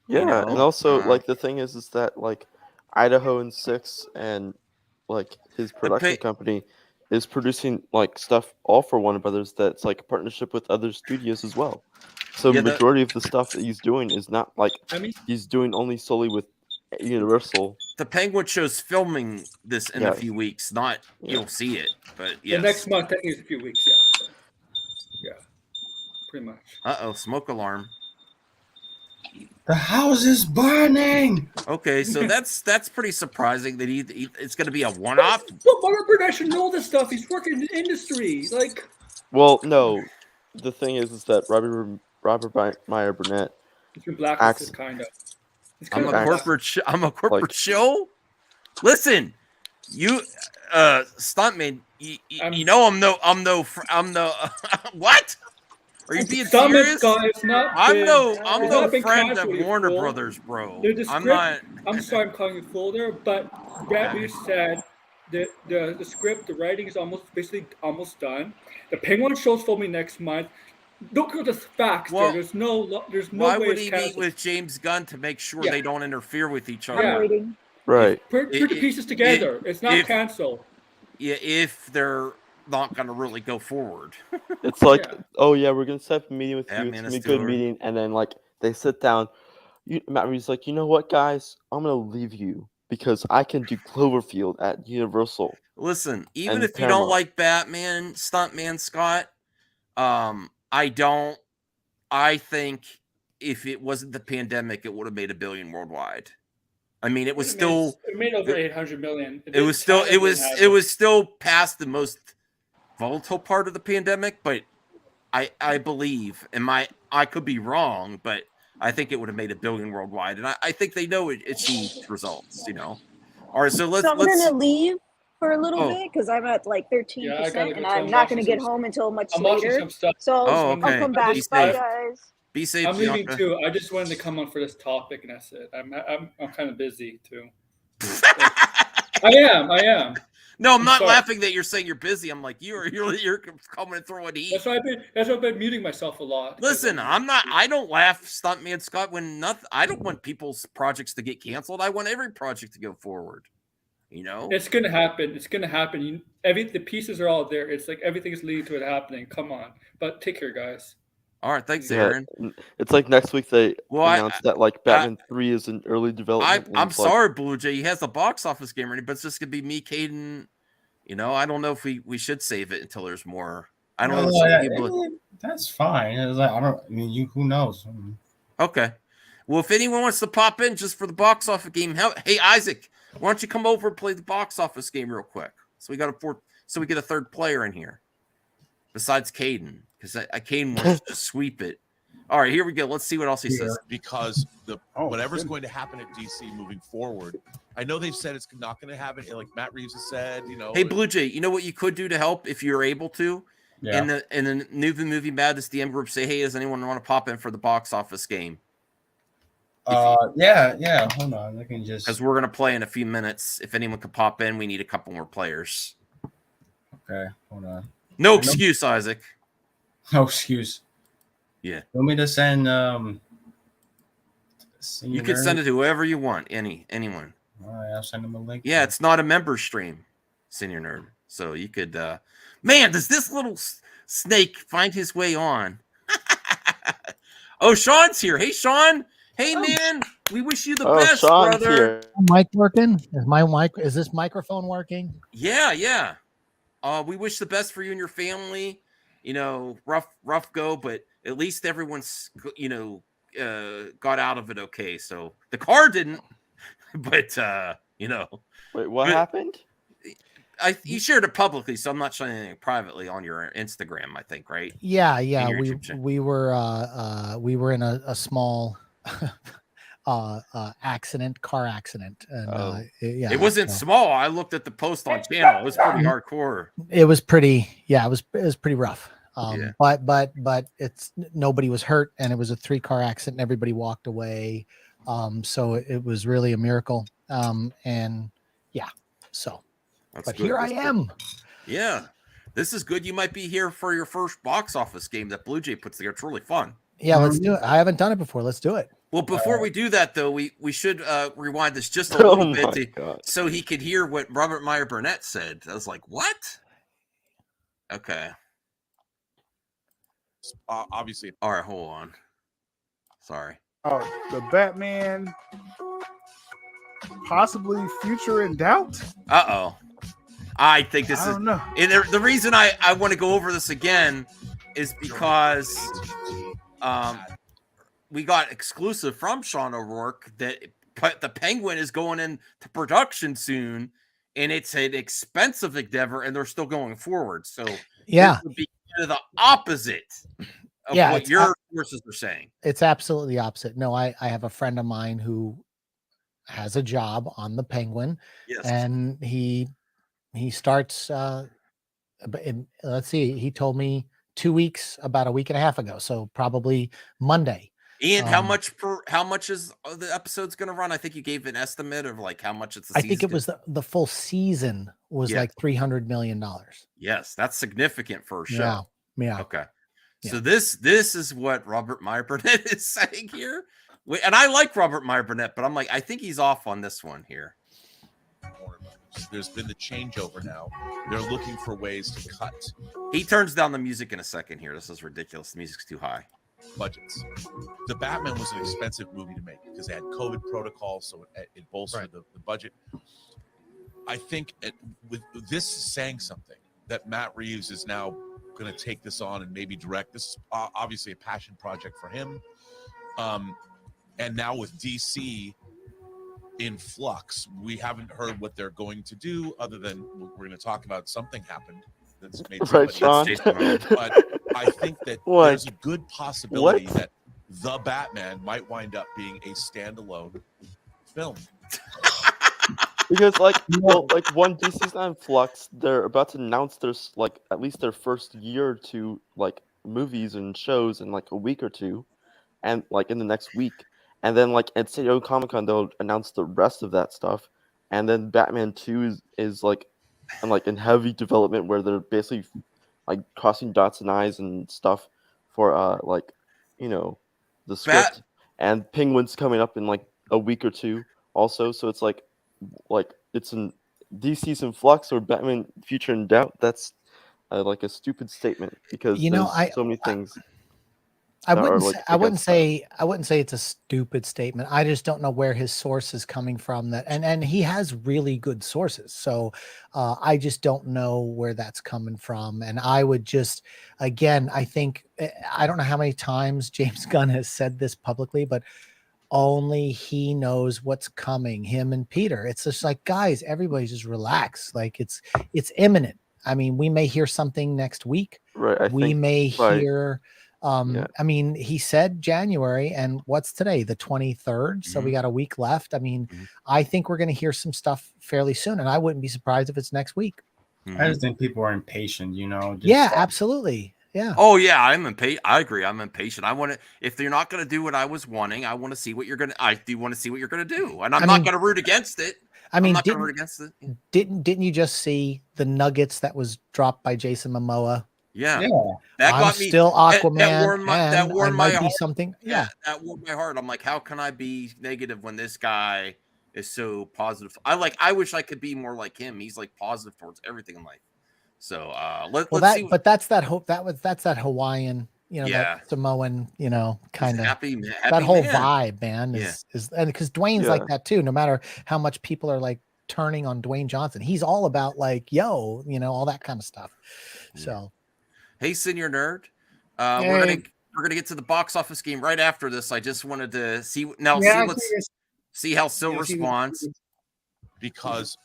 Yeah, and also like the thing is that like Idaho and 6 and like his production company is producing like stuff all for Warner Brothers that's like a partnership with other studios as well. So the majority of the stuff that he's doing is not like he's doing only solely with Universal. The Penguin show's filming this in a few weeks. Not you'll see it, but yes. The next month, that is a few weeks. Yeah, pretty much. Smoke alarm. The house is burning. Okay, so that's pretty surprising that it's going to be a one-off. But Robert Burnett should know this stuff. He's working in the industry. Like, well, no, the thing is that Robert Meyer Burnett. He's been blacklisted, kind of. I'm a corporate show. Listen, you stuntman. You know I'm no what? Are you being serious? I'm no friend of Warner Brothers, bro. I'm not. I'm sorry, I'm calling you full there, but Bradley said that the script, the writing is basically almost done. The Penguin show's filming next month. Don't go to facts. Well, There's no why way would it's he meet canceled. with James Gunn to make sure Yeah. they don't interfere with each other? I'm waiting. Right. Put the pieces together. It's not canceled. Yeah, if they're not going to really go forward. It's like, oh yeah, we're gonna set up a meeting with you. It's Man, gonna be a it's good too meeting, and then like they sit down. Matt Reeves like, you know what, guys, I'm gonna leave you because I can do Cloverfield at Universal. Listen, even And if you don't like Batman, Stuntman Scott, I think if it wasn't the pandemic, it would have made $1 billion worldwide. I mean, it made over 800 million. It was still past the most volatile part of the pandemic, but I believe, and I could be wrong, but I think it would have made $1 billion worldwide, and I think they know it achieved results. All right, so I'm gonna leave for a little bit because I'm at like 13%, and I'm not gonna get home until much later. So I'll come back. Bye, guys. Be safe. I'm leaving too. I just wanted to come on for this topic, and that's it. I'm kind of busy too. I am. No, I'm not laughing that you're saying you're busy. I'm like you're coming and throwing heat. That's why I've been muting myself a lot. Listen, I don't laugh, Stuntman Scott, when nothing. I don't want people's projects to get canceled. I want every project to go forward. It's gonna happen. It's gonna happen. The pieces are all there. It's like everything is leading to it happening. Come on, but take care, guys. All right, thanks, Aaron. It's like next week they announced that like Batman 3 is in early development. I'm sorry, Blue Jay. He has the box office game ready, but it's just gonna be me, Caden. I don't know if we should save it until there's more. I don't know. That's fine. Who knows? Okay. Well, if anyone wants to pop in just for the box office game, hey Isaac, why don't you come over and play the box office game real quick? So we get a third player in here besides Caden, because Caden wants to sweep it. All right, here we go. Let's see what else he says. Because whatever's going to happen at DC moving forward, I know they've said it's not going to happen. Like Matt Reeves has said, Hey, Blue Jay, you know what you could do to help if you're able to? Yeah. In the Movie Madness DM group, say, hey, does anyone want to pop in for the box office game? Yeah. Hold on, I can just, because we're gonna play in a few minutes. If anyone could pop in, we need a couple more players. Okay, hold on. No excuse, Isaac. No excuse. Yeah. You want me to send? You can send it to whoever you want. Anyone. All right, I'll send them a link. Yeah, it's not a member stream, Senior Nerd. So you could. Man, does this little snake find his way on? Oh, Sean's here. Hey, Sean. Hey, man. We wish you the best, Sean's brother. Here. Mic working? Is this microphone working? Yeah. We wish the best for you and your family. Rough go, but at least everyone's got out of it okay. So the car didn't, but Wait, what happened? You shared it publicly, so I'm not showing anything privately on your Instagram, I think, right? Yeah. We were in a small car accident, and it wasn't small. I looked at the post on channel. It was pretty hardcore. It was pretty rough. But it's nobody was hurt, and it was a 3-car accident, and everybody walked away. So it was really a miracle. But here I am. Yeah, this is good. You might be here for your first box office game that Blue Jay puts together. It's really fun. Yeah, let's do it. I haven't done it before. Let's do it. Well, before we do that, though, we should rewind this just a little bit so he could hear what Robert Meyer Burnett said. I was like, what? Okay. Obviously. All right, hold on. Sorry. Oh, the Batman possibly future in doubt? Uh-oh. I think this I don't know. And the reason I want to go over this again is because we got exclusive from Sean O'Rourke that the Penguin is going into production soon, and it's an expensive endeavor, and they're still going forward. So yeah, it would be the opposite of what your sources are saying. It's absolutely opposite. No, I have a friend of mine who has a job on the Penguin, and he starts. Let's see, he told me 2 weeks, about a week and a half ago, so probably Monday. Ian, how much is the episode's going to run? I think you gave an estimate of like how much it's. I think it was the full season was like $300 million. Yes, that's significant for a show. Yeah. Okay, So this is what Robert Meyer Burnett is saying here. And I like Robert Meyer Burnett, but I'm like, I think he's off on this one here. There's been the changeover now. They're looking for ways to cut. He turns down the music in a second here. This is ridiculous. The music's too high. Budgets. The Batman was an expensive movie to make because they had COVID protocols, so it bolstered the budget. I think with this saying something that Matt Reeves is now going to take this on and maybe direct. This is obviously a passion project for him. And now with DC in flux, we haven't heard what they're going to do other than we're going to talk about something happened that's made somebody but I think that there's a good possibility that The Batman might wind up being a standalone film. Because when DC's not in flux, they're about to announce there's like at least their first year or two like movies and shows in like a week or two, and like in the next week, and then like at San Diego Comic-Con they'll announce the rest of that stuff, and then Batman 2 is like in heavy development where they're basically like crossing dots and I's and stuff for the script, and Penguin's coming up in like a week or two also, so it's like it's in DC's in flux or Batman Future in Doubt. That's like a stupid statement because there's so many things. I wouldn't say it's a stupid statement. I just don't know where his source is coming from. That and he has really good sources. So I just don't know where that's coming from. And I would just, again, I think I don't know how many times James Gunn has said this publicly, but only he knows what's coming. Him and Peter. It's just like, guys, everybody just relax. Like it's imminent. I mean, we may hear something next week. Right. We may hear. I mean, he said January, and what's today? The 23rd. So we got a week left. I mean, I think we're going to hear some stuff fairly soon, and I wouldn't be surprised if it's next week. I just think people are impatient, Absolutely. Yeah. Oh yeah, I'm impatient. I agree. I'm impatient. I want to. If you're not going to do what I was wanting, I want to see what you're going to. I do want to see what you're going to do, and I'm not going to root against it. I'm not going to root against it. Didn't you just see the nuggets that was dropped by Jason Momoa? Yeah. That got me still Aquaman. That warmed my heart. Something. Yeah, that warmed my heart. I'm like, how can I be negative when this guy is so positive? I wish I could be more like him. He's like positive towards everything in life. So let's see. But that's that hope. That's that Hawaiian, that Samoan, kind of happy that whole man. vibe, man. Is and because Dwayne's like that too. No matter how much people are like turning on Dwayne Johnson, he's all about like, all that kind of stuff. So, hey, Senior Nerd, we're gonna get to the box office game right after this. I just wanted to see let's see how Sil responds. Because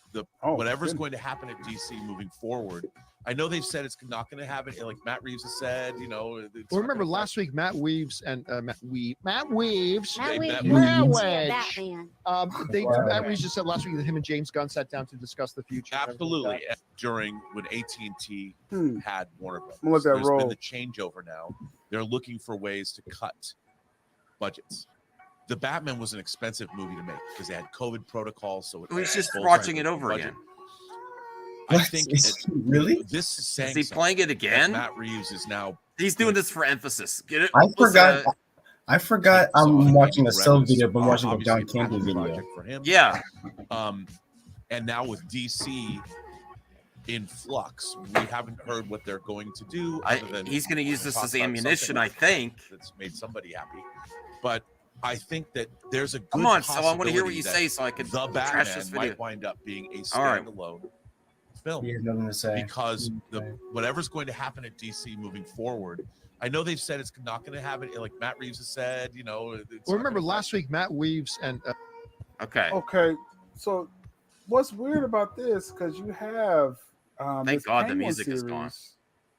whatever's going to happen at DC moving forward, I know they've said it's not going to happen. Like Matt Reeves has said, Well, remember last week, Matt Reeves and Matt Reeves. Matt Reeves just said last week that him and James Gunn sat down to discuss the future. Absolutely. During when AT&T had Warner Brothers, let that there's roll. been the changeover now. They're looking for ways to cut budgets. The Batman was an expensive movie to make because they had COVID protocols. So he's just watching it over again. I think really this is saying. Is he playing it again? Matt Reeves is now. He's doing this for emphasis. Get it? I forgot. I'm watching a Sil video, but I'm watching a John Campbell video. For him. Yeah. And now with DC in flux, we haven't heard what they're going to do. He's going to use this as ammunition, I think. That's made somebody happy, but. I think that there's a good Come on, so I want to hear what you say so I can The trash this Batman video. might wind up being a standalone film. He has nothing to say. Because whatever's going to happen at DC moving forward, I know they've said it's not going to happen. Like Matt Reeves has said, Well, remember last week, Matt Reeves and. Okay. So what's weird about this? Because you have. Thank God the music is gone.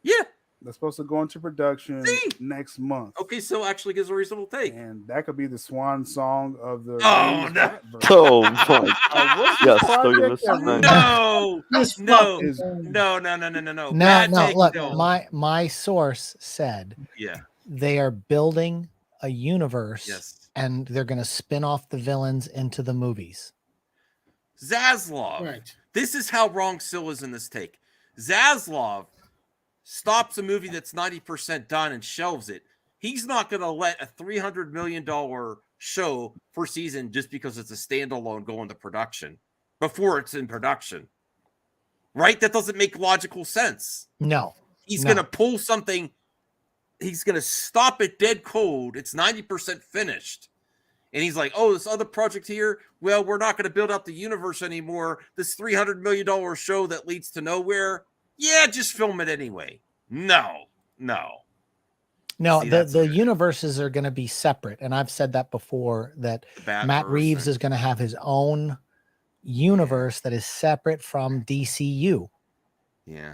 Yeah. That's supposed to go into production next month. Okay, so actually gives a reasonable take. And that could be the swan song of the no. Oh my yes, No, look, my source said they are building a universe and they're gonna spin off the villains into the movies. Zaslav. Right. This is how wrong Sil is in this take. Zaslav stops a movie that's 90% done and shelves it, he's not going to let a $300 million show for season just because it's a standalone go into production before it's in production. Right? That doesn't make logical sense. No. He's going to pull something. He's going to stop it dead cold. It's 90% finished. And he's like, oh, this other project here, well, we're not going to build out the universe anymore. This $300 million show that leads to nowhere. Yeah, just film it anyway. No. See, the universes are going to be separate. And I've said that before, that Matt Reeves is going to have his own universe that is separate from DCU. Yeah.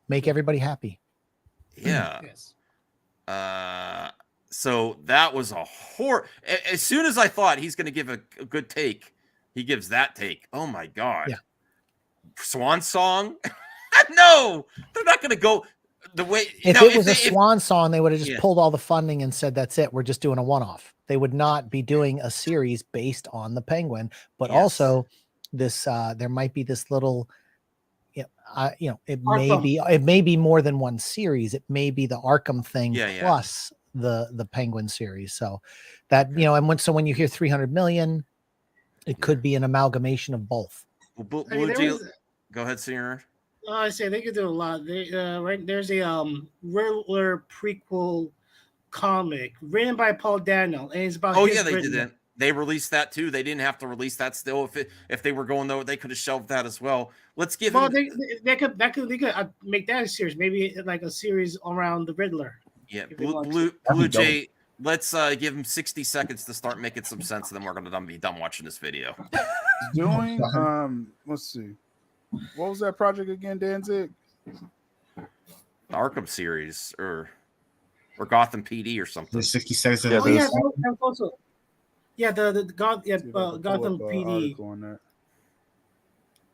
Make everybody happy. Yeah. Yes. So that was a horror. As soon as I thought he's going to give a good take, he gives that take. Oh my God. Yeah. Swan song. No, they're not going to go the way. If it was a swan song, they would have just pulled all the funding and said, that's it. We're just doing a one-off. They would not be doing a series based on the Penguin, but also this, there might be this little, it may be more than one series. It may be the Arkham thing plus the Penguin series. So that, and when you hear 300 million, it could be an amalgamation of both. Go ahead, Senior. I say they could do a lot. Right there's a Riddler prequel comic written by Paul Dano, and it's about. Oh yeah, they did that. They released that too. They didn't have to release that still. If they were going though, they could have shelved that as well. Let's give. Well, they could make that a series. Maybe like a series around the Riddler. Yeah, Blue Jay. Let's give him 60 seconds to start making some sense, and then we're gonna be done watching this video. Doing let's see. What was that project again, Danzig? The Arkham series or Gotham PD or something. The 60 seconds. Yeah, that was also. Yeah, the Gotham PD.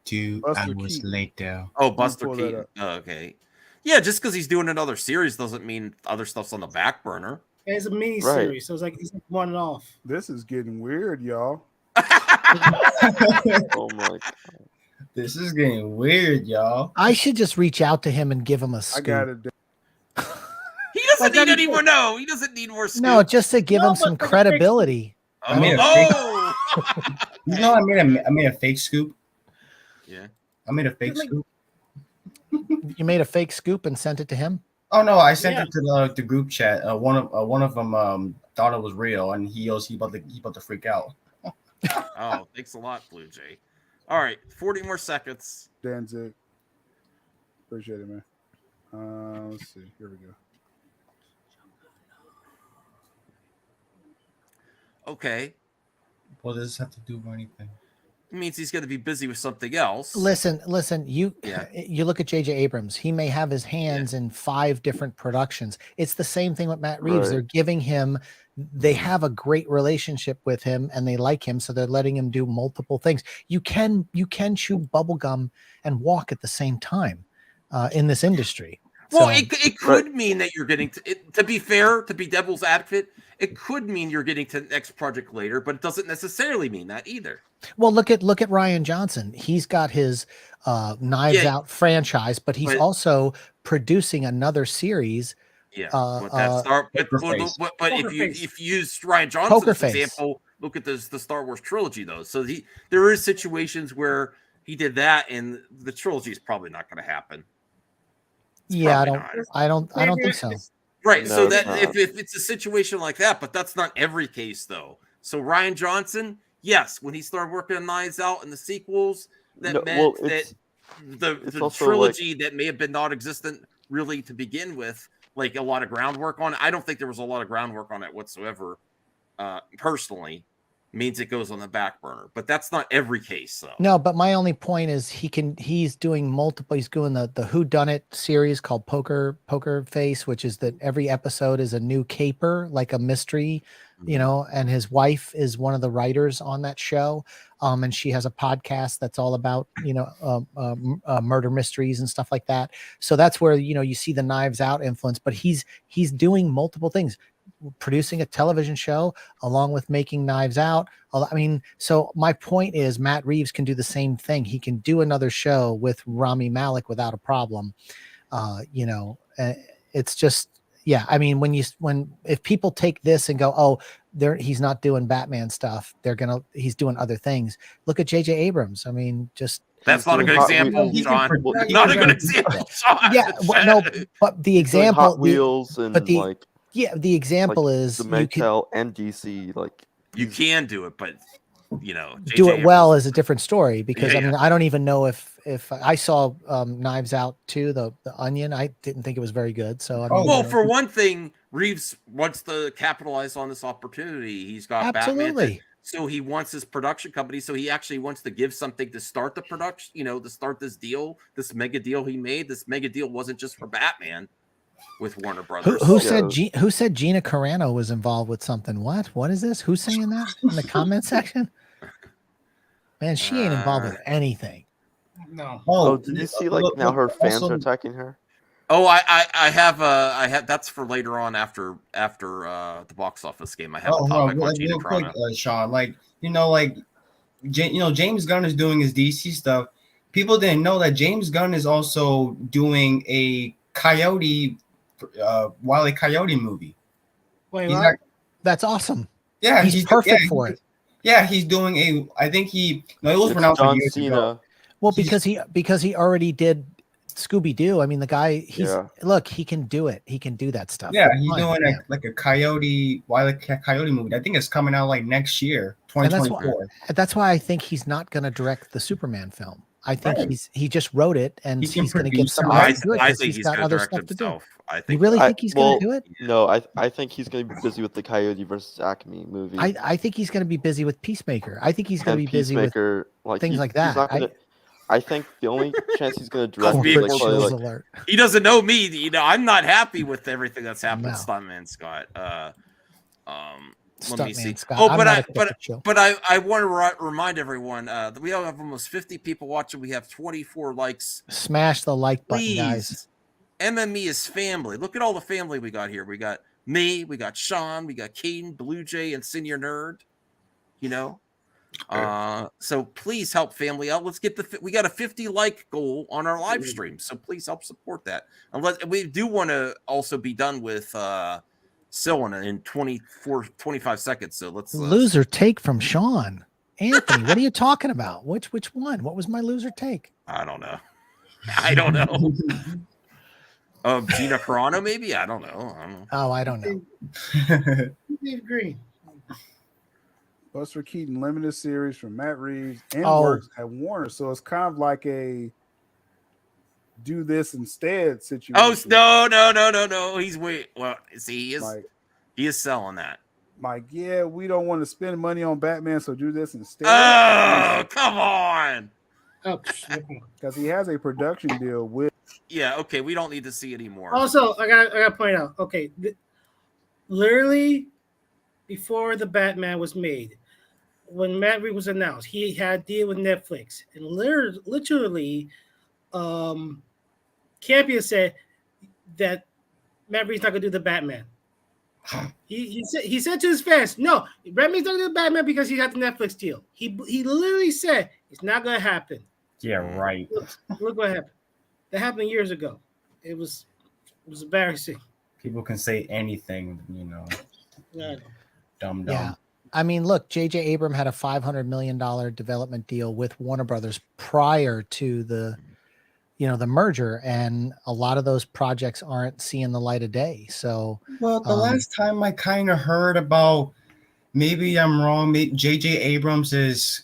Dude, I was late there. Oh, Buster Keaton. Oh, okay. Yeah, just because he's doing another series doesn't mean other stuff's on the back burner. Yeah, it's a mini series, so it's like one off. This is getting weird, y'all. Oh my God. This is getting weird, y'all. I should just reach out to him and give him a scoop. I got it. He doesn't need any more. No, he doesn't need more scoop. No, just to give him some credibility. I made a fake scoop. Yeah. I made a fake scoop. You made a fake scoop and sent it to him? Oh no, I sent it to the group chat. One of them thought it was real, and he about to freak out. Oh, thanks a lot, Blue Jay. All right, 40 more seconds. Danzig. Appreciate it, man. Let's see. Here we go. Okay. What does this have to do with anything? It means he's going to be busy with something else. Listen. You look at J.J. Abrams. He may have his hands in 5 different productions. It's the same thing with Matt Reeves. Right. They're giving him. They have a great relationship with him and they like him, so they're letting him do multiple things. You can chew bubblegum and walk at the same time in this industry. Well, so, it could mean that you're getting to be fair, to be devil's advocate, it could mean you're getting to the next project later, but it doesn't necessarily mean that either. Well, look at Rian Johnson. He's got his Knives Out franchise, but he's also producing another series. Yeah, but if you use Rian Johnson as an example, look at the Star Wars trilogy, though. So there is situations where he did that, and the trilogy is probably not going to happen. I don't think so. Right. No, so that if it's a situation like that, but that's not every case, though. So Rian Johnson, yes, when he started working on Knives Out and the sequels, that meant that the trilogy that may have been non-existent really to begin with. Like a lot of groundwork on it. I don't think there was a lot of groundwork on it whatsoever. Personally, means it goes on the back burner, but that's not every case, though. No, but my only point is he's doing multiple. He's doing the Who Done It series called Poker Face, which is that every episode is a new caper, like a mystery, and his wife is one of the writers on that show. And she has a podcast that's all about, murder mysteries and stuff like that. So that's where, you see the Knives Out influence, but he's doing multiple things, producing a television show along with making Knives Out. I mean, so my point is Matt Reeves can do the same thing. He can do another show with Rami Malek without a problem. You know, it's just, yeah. I mean, if people take this and go, oh, he's not doing Batman stuff, he's doing other things. Look at J.J. Abrams. I mean, just that's not a good example, Sean. Not a good example, Sean. Yeah, no, but the example, Hot Wheels and the example is the Mattel and DC, like you can do it, but you know, do it well is a different story, because I mean, I don't even know if I saw Knives Out too, the Onion. I didn't think it was very good. So I mean, well, for one thing, Reeves wants to capitalize on this opportunity. He's got Batman, so he wants his production company. So he actually wants to give something to start the production. You know, to start this deal, this mega deal he made. This mega deal wasn't just for Batman with Warner Brothers. Who said Gina Carano was involved with something? What is this? Who's saying that in the comment section? Man, she ain't involved with anything. No. Oh, did you see now her fans are attacking her? Oh, I have that's for later on after the box office game. I have a topic on Gina Carano. Quick, Sean, James Gunn is doing his DC stuff. People didn't know that James Gunn is also doing a Wile E. Coyote movie. Wait, what? That's awesome. Yeah, he's perfect for it. Yeah, he's doing it was pronounced John years Cena. ago. Well, because he already did Scooby Doo. I mean, the guy, he can do it. He can do that stuff. Yeah, he's doing a Wile E. Coyote movie. I think it's coming out like next year, 2024. That's why I think he's not going to direct the Superman film. I think he just wrote it, and he's going to get somebody to do it because he's got other stuff to do. You really think he's going to do it? No, I think he's going to be busy with the Coyote versus Acme movie. I think he's going to be busy with Peacemaker. I think he's going to be busy with things like that. I think the only chance he's going to direct he doesn't know me. You know, I'm not happy with everything that's happened to Stuntman Scott. Let me see. Scott. Oh, but I want to remind everyone that we have almost 50 people watching. We have 24 likes. Smash the like button, guys. MME is family. Look at all the family we got here. We got me, we got Sean, we got Caden, Blue Jay, and Senior Nerd. You know, so please help family out. Let's get we got a 50 like goal on our live stream, so please help support that. Unless we do want to also be done with Silena in 25 seconds. So let's loser take from Sean. Anthony, what are you talking about? Which one? What was my loser take? I don't know. Gina Carano, maybe? I don't know. Oh, I don't know. Steve Green. Buster Keaton limited series from Matt Reeves and works at Warner. So it's kind of like a do this instead situation. Oh no. He's he is selling that. Like, yeah, we don't want to spend money on Batman, so do this instead. Oh, come on. Because he has a production deal with. Yeah, okay, we don't need to see anymore. Also, I got to point out, okay, literally before the Batman was made, when Matt Reeves was announced, he had a deal with Netflix, and literally, Campion said that Matt Reeves not gonna do the Batman. He said to his fans, "No, Matt Reeves not gonna do the Batman because he got the Netflix deal." He literally said it's not gonna happen. Yeah, right. Look what happened. That happened years ago. It was embarrassing. People can say anything, you know. Dumb. Yeah. I mean, look, J.J. Abrams had a $500 million development deal with Warner Brothers prior to the merger, and a lot of those projects aren't seeing the light of day. So, well, the last time I kind of heard about, maybe I'm wrong, J.J. Abrams is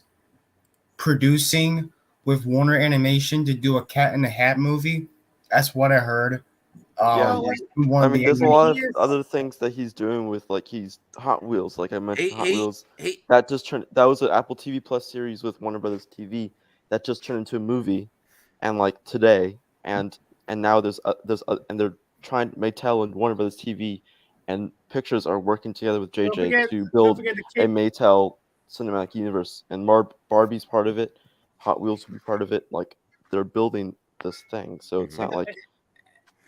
producing with Warner Animation to do a Cat in the Hat movie. That's what I heard. I mean, there's a lot of other things that he's doing with, like, he's Hot Wheels, like I mentioned. Hot Wheels that was an Apple TV Plus series with Warner Brothers TV that just turned into a movie, and like today, and now there's and they're trying, Mattel and Warner Brothers TV and Pictures are working together with JJ to build a Mattel cinematic universe, and Barbie's part of it, Hot Wheels will be part of it. Like, they're building this thing, so it's not like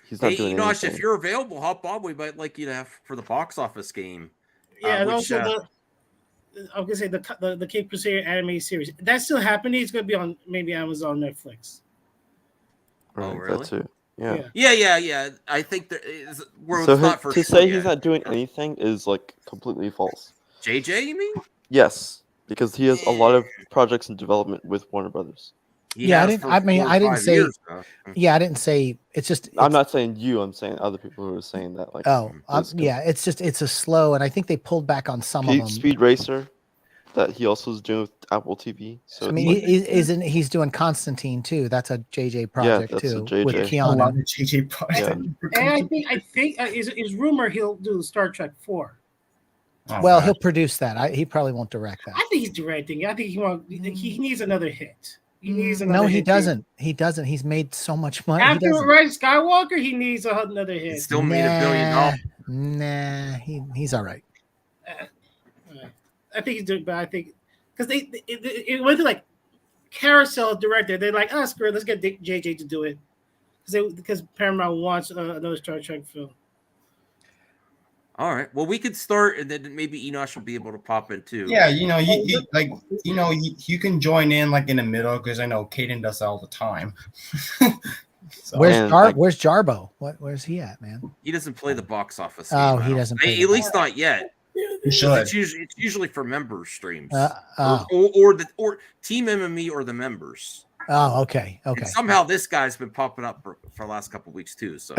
he's not doing anything. If you're available, hop on. We might like you to have for the box office game. Yeah, and also I was gonna say the Cape Crusader animated series that's still happening. It's gonna be on maybe Amazon, Netflix. Oh, really? That too. Yeah. I think there is. To say he's not doing anything is like completely false. JJ, you mean? Yes, because he has a lot of projects in development with Warner Brothers. I didn't say. Yeah, I didn't say. It's just. I'm not saying you. I'm saying other people who are saying that. Like, it's a slow, and I think they pulled back on some of them. Speed Racer, that he also is doing with Apple TV. So I mean, he's doing Constantine too. That's a JJ project too with Keanu. A lot of JJ project. And I think is rumor he'll do Star Trek 4. Well, he'll produce that. He probably won't direct that. I think he's directing. I think he needs another hit. He needs another. No, hit he doesn't. He doesn't. He's made so much money. After Rise Skywalker, he needs another hit. He still made $1 billion. Nah, he's all right. I think he's doing, but I think because it went to like Carousel director. They're like, screw it, let's get JJ to do it because Paramount wants another Star Trek film. All right. Well, we could start, and then maybe Enosh will be able to pop in too. Yeah, you can join in like in the middle because I know Caden does that all the time. So, where's Jarbo? Where's he at, man? He doesn't play the box office. Oh, he doesn't. At least not yet. He should. It's usually for member streams, or Team MME or the members. Oh, okay. And somehow this guy's been popping up for the last couple of weeks too. So,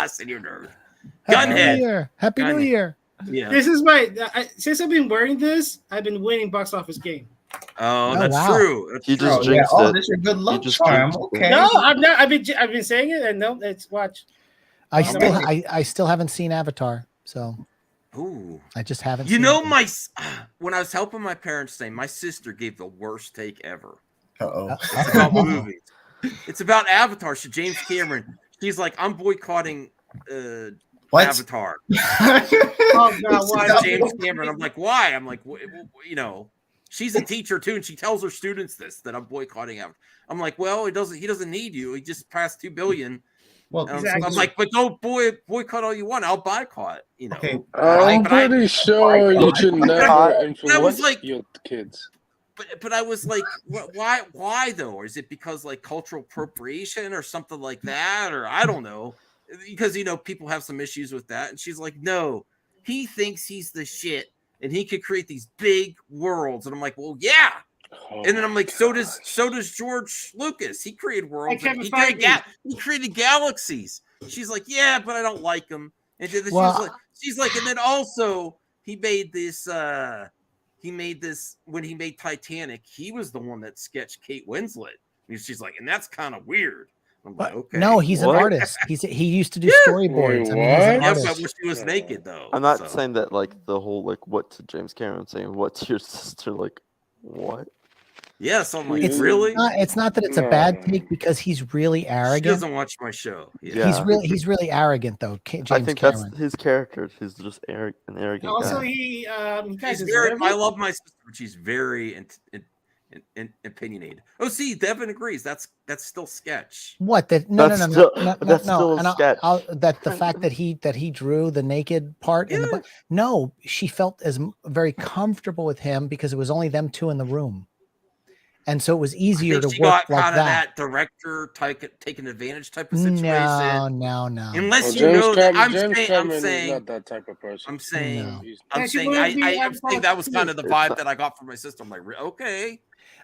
senior nerd. Happy New Year. Yeah. This is since I've been wearing this, I've been winning box office game. Oh, that's true. You just jinxed it. This is a good luck charm. Okay. No, I'm not. I've been saying it, and no, it's watch. I still haven't seen Avatar, so. Ooh. I just haven't. When I was helping my parents say, my sister gave the worst take ever. It's about movies. It's about Avatar. So James Cameron. She's like, I'm boycotting. Avatar. Oh God, why James Cameron? I'm like, why? I'm like, she's a teacher too, and she tells her students that I'm boycotting Avatar. I'm like, well, he doesn't need you. He just passed $2 billion. Well, exactly. I'm like, but go boycott all you want. I'll boycott. Okay. I'm pretty sure you should never influence your kids. But I was like, why though? Or is it because like cultural appropriation or something like that? Or I don't know. Because people have some issues with that, and she's like, no, he thinks he's the shit, and he could create these big worlds, and I'm like, well, yeah, and then I'm like, so does George Lucas. He created worlds, he created galaxies. She's like, yeah, but I don't like him, and then she's like, and then also he made this when he made Titanic, he was the one that sketched Kate Winslet, and she's like, and that's kind of weird. I'm like, okay. No, he's an artist. He used to do storyboards. Wait, I mean, but she was naked though. I'm not saying that like the whole like what to James Cameron. I'm saying what to your sister. Like what? Yes, I'm like, really? It's not that it's a bad take because he's really arrogant. She doesn't watch my show. Yeah. He's really arrogant though. James I think Cameron. that's his character. He's just an arrogant also, guy. I love my sister, but she's very opinionated. Oh, see, Devin agrees. That's still sketch. What? That no. That's still a sketch. That the fact that he drew the naked part in the book. No, she felt very comfortable with him because it was only them two in the room, and so it was easier to work like that director taking advantage type of situation. No. Unless I'm saying not that type of person. I'm saying that was kind of the vibe that I got from my sister. I'm like, okay.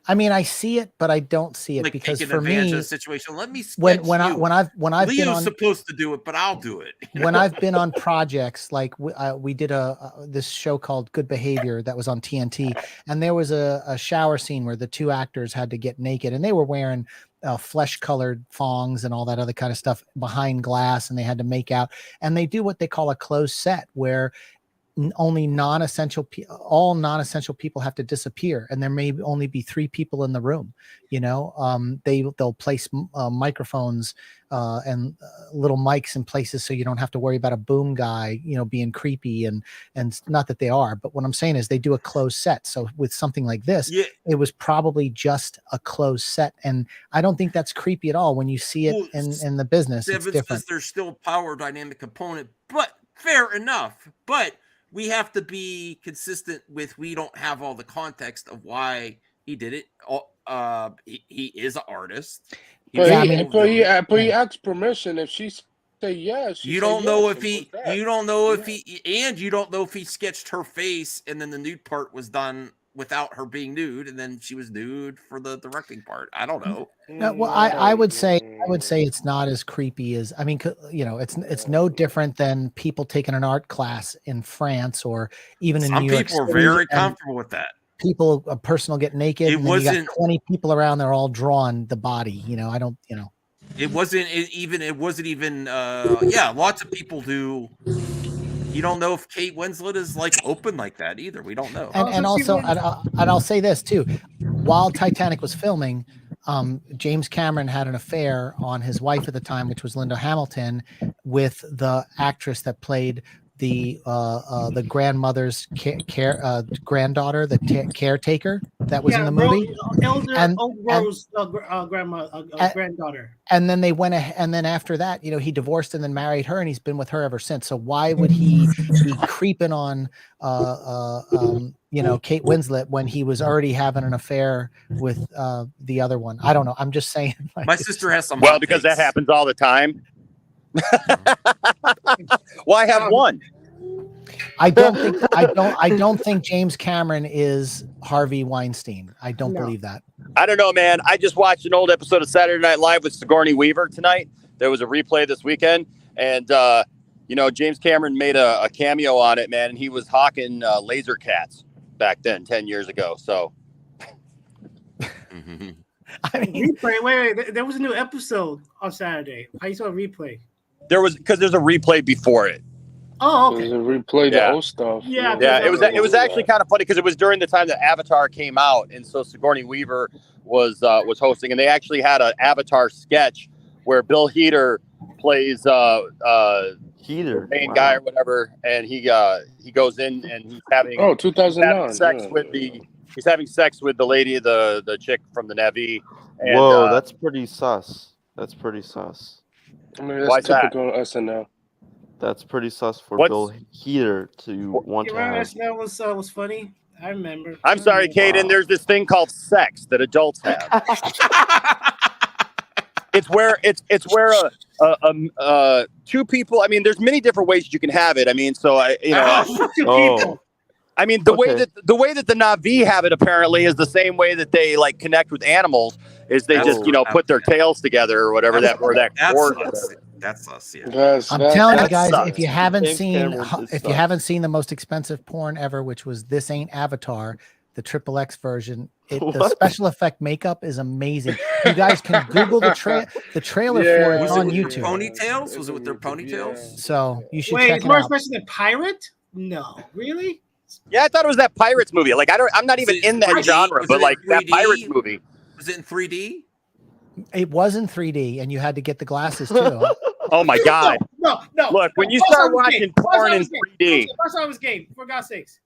I mean, I see it, but I don't see it like because taking for advantage me, of the situation. Let me when I've Leo's been on, supposed to do it, but I'll do it. When I've been on projects like we did this show called Good Behavior that was on TNT, and there was a shower scene where the two actors had to get naked, and they were wearing flesh-colored thongs and all that other kind of stuff behind glass, and they had to make out, and they do what they call a closed set where only all non-essential people have to disappear, and there may only be 3 people in the room. They'll place microphones and little mics in places so you don't have to worry about a boom guy being creepy, and not that they are, but what I'm saying is they do a closed set. So with something like this, it was probably just a closed set, and I don't think that's creepy at all when you see it in the business. It's different. There's still a power dynamic component, but fair enough. But we have to be consistent with, we don't have all the context of why he did it. He is an artist. But he asked permission. If she say yes, you don't know if he and you don't know if he sketched her face and then the nude part was done without her being nude and then she was nude for the directing part. I don't know. No, well, I would say it's not as creepy as, I mean, it's no different than people taking an art class in France or even in New York City. Some people are very comfortable with that. People, a person will get naked and then you got 20 people around, they're all drawing the body. It wasn't even lots of people do. You don't know if Kate Winslet is like open like that either. We don't know. And also, I'll say this too. While Titanic was filming, James Cameron had an affair on his wife at the time, which was Linda Hamilton, with the actress that played the grandmother's granddaughter, the caretaker that was in the movie, granddaughter. And then they went and then after that, he divorced and then married her, and he's been with her ever since. So why would he be creeping on Kate Winslet when he was already having an affair with the other one? I don't know. I'm just saying. My sister has some. Well, because that happens all the time. Why have one? I don't think James Cameron is Harvey Weinstein. I don't believe that. I don't know, man. I just watched an old episode of Saturday Night Live with Sigourney Weaver tonight. There was a replay this weekend, and James Cameron made a cameo on it, man, and he was hawking laser cats back then, 10 years ago. So I mean, replay. Wait. There was a new episode on Saturday. How you saw a replay? there's a replay before it. Oh, okay. There's a replay the old stuff. Yeah. It was actually kind of funny because it was during the time that Avatar came out, and so Sigourney Weaver was hosting, and they actually had an Avatar sketch where Bill Hader plays Heater, main guy or whatever, and he goes in and he's having 2009 he's having sex with the lady, the chick from the Navy. And, whoa, that's pretty sus. That's pretty sus. I mean, that's typical SNL. That's pretty sus for Bill Hader to want to have. SNL was funny. I remember. I'm sorry, Kaden. There's this thing called sex that adults have. It's where two people. I mean, there's many different ways you can have it. I mean, so people. I mean, the way that the Na'vi have it apparently is the same way that they like connect with animals. Is they just put their tails together or whatever that's us. Yeah. I'm telling you guys, if you haven't seen the most expensive porn ever, which was This Ain't Avatar, the XXX version, the special effect makeup is amazing. You guys can Google the trailer for it on YouTube. Ponytails? Was it with their ponytails? So you should check it out. It's more special than Pirate? No, really? Yeah, I thought it was that Pirates movie. Like I'm not even in that genre, but like that Pirates movie. Was it in 3D? It was in 3D, and you had to get the glasses too. Oh my God! No. Look, when you start watching porn in 3D, first I was game. For God's sakes.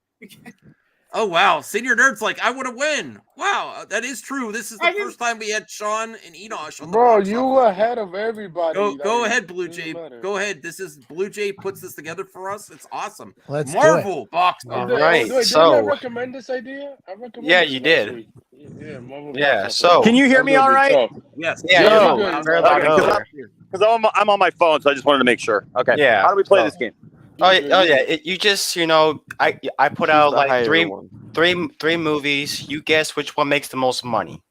Oh wow, Senior Nerd's like, I would have win. Wow, that is true. This is the first time we had Sean and Enosh on the Bro, you ahead of everybody. Go ahead, Blue Jay. Go ahead. This is Blue Jay puts this together for us. It's awesome. Let's Marvel box. All right. Did I recommend this idea? Yeah, you did. Yeah. So can you hear me all right? Yes. Yeah. Because I'm on my phone, so I just wanted to make sure. Okay. Yeah. How do we play this game? Oh yeah. You just I put out like three movies. You guess which one makes the most money.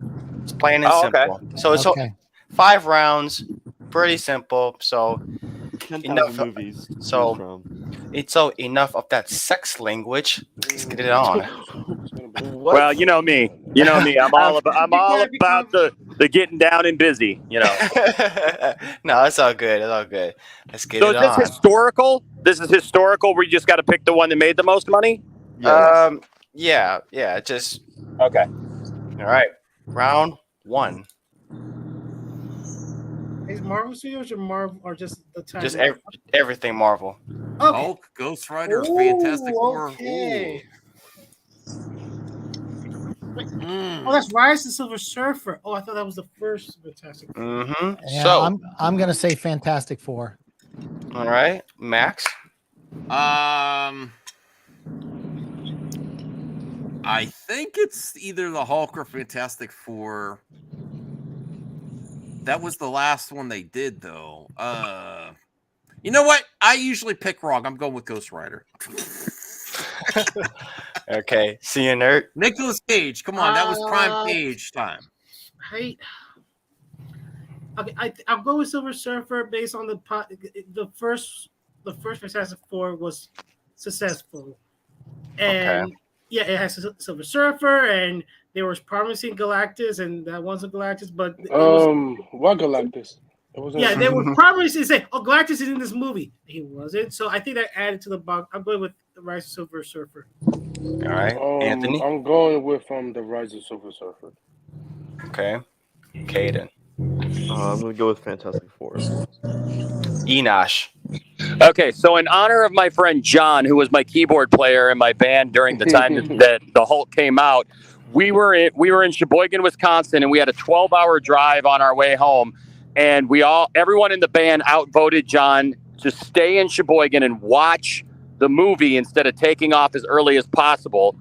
It's plain and simple. Okay. So it's 5 rounds, pretty simple. So enough movies. So it's enough of that sex language. Let's get it on. Well, you know me. I'm all about the getting down and busy. No, it's all good. It's all good. Let's get it on. So is this historical? This is historical. Where you just got to pick the one that made the most money. Yes. Yeah. Just okay. All right. Round 1. Is Marvel Studios or just the time? Just everything Marvel. Okay. Hulk, Ghost Rider, Fantastic Four. Okay. Oh, that's Rise of the Silver Surfer. Oh, I thought that was the first Fantastic Four. Mm-hmm. Yeah, So I'm gonna say Fantastic Four. All right, Max. I think it's either the Hulk or Fantastic Four. That was the last one they did, though. You know what? I usually pick wrong. I'm going with Ghost Rider. Okay, see you, nerd. Nicolas Cage. Come on, that was prime Cage time. I'll go with Silver Surfer based on the first Fantastic Four was successful, and yeah, it has Silver Surfer, and there was promising Galactus, and that wasn't Galactus, but what Galactus? Yeah, they were promising to say, "Oh, Galactus is in this movie." He wasn't, so I think that added to the box. I'm going with the Rise of Silver Surfer. All right, Anthony. I'm going with the Rise of Silver Surfer. Okay, Caden. I'm gonna go with Fantastic Four. Enosh. Okay, so in honor of my friend John, who was my keyboard player in my band during the time that the Hulk came out, we were in Sheboygan, Wisconsin, and we had a 12-hour drive on our way home, and everyone in the band outvoted John to stay in Sheboygan and watch the movie instead of taking off as early as possible.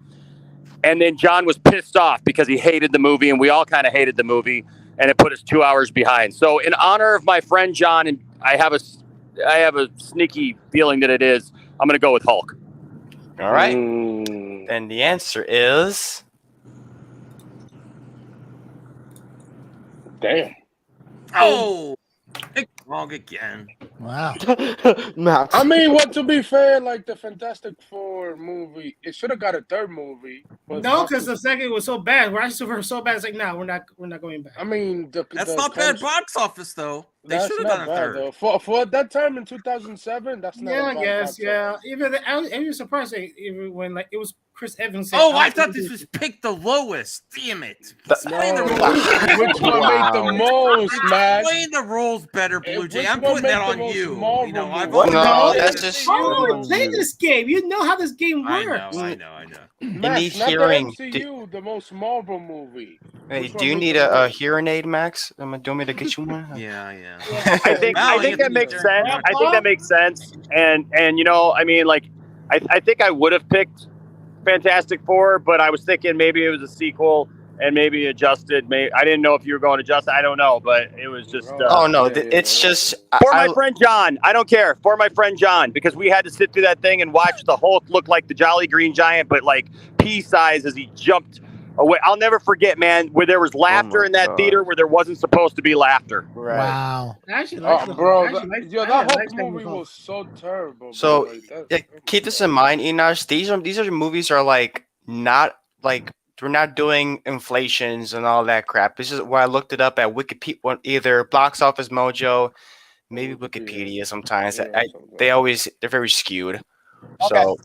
And then John was pissed off because he hated the movie, and we all kind of hated the movie, and it put us 2 hours behind. So in honor of my friend John, and I have a sneaky feeling that it is, I'm going to go with Hulk. All right. And the answer is... Damn. Oh, wrong again. Wow. Max. I mean, to be fair, like the Fantastic Four movie, it should have got a third movie. No, because the second was so bad. Rise of Silver was so bad. It's like, we're not going back. I mean, that's not bad box office though. They should have done a third. Though. For that time in 2007, that's not. Yeah, a I bad guess. box Yeah, office. even I was surprised even when like it was Chris Evans. I thought this was pick the lowest. Damn it! Explain the rules. Which one made the most, man? Explain the rules better, Blue Jay. I'm one putting that made the on most you. Marvel You know, movie? I've No, that's just you play this game. You know how this game I works. know. Max, need not hearing. the MCU, the most Marvel movie. Hey, Which do one you made need the a most? hearing aid, Max? Do you want me to get you one? Yeah. I think that makes sense. I think that makes sense. And you know, I mean, like, I think I would have picked Fantastic Four, but I was thinking maybe it was a sequel and maybe adjusted. I didn't know if you were going to adjust. I don't know, but it was just. It's just for my friend John. I don't care. For my friend John, because we had to sit through that thing and watch the Hulk look like the Jolly Green Giant, but like pea size as he jumped away. I'll never forget, man, where there was laughter in that theater where there wasn't supposed to be laughter. Right. Wow. I actually like that Hulk movie was so terrible. So bro. Like, keep this in mind, Enosh. These are movies are like not like we're not doing inflations and all that crap. This is where I looked it up at Wikipedia, either Box Office Mojo, maybe Wikipedia. Sometimes they're very skewed. Okay. So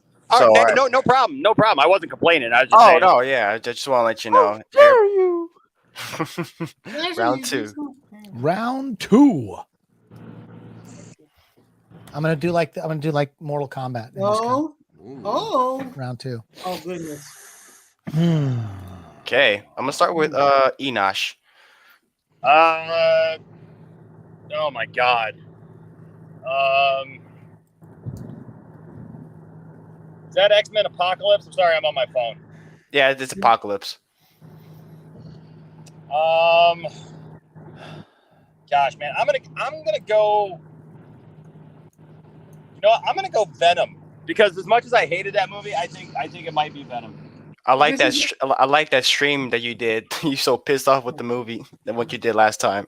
no problem. I wasn't complaining. I was just saying. no, yeah. I just want to let you know. Dare you? Round two. Round two. I'm gonna do like Mortal Kombat. Round two. Oh goodness. Okay, I'm gonna start with Enosh. Oh my God. Is that X-Men Apocalypse? I'm sorry, I'm on my phone. Yeah, it's Apocalypse. Gosh, man, I'm gonna go. You know what? I'm gonna go Venom because as much as I hated that movie, I think it might be Venom. I like that. I like that stream that you did. You so pissed off with the movie than what you did last time.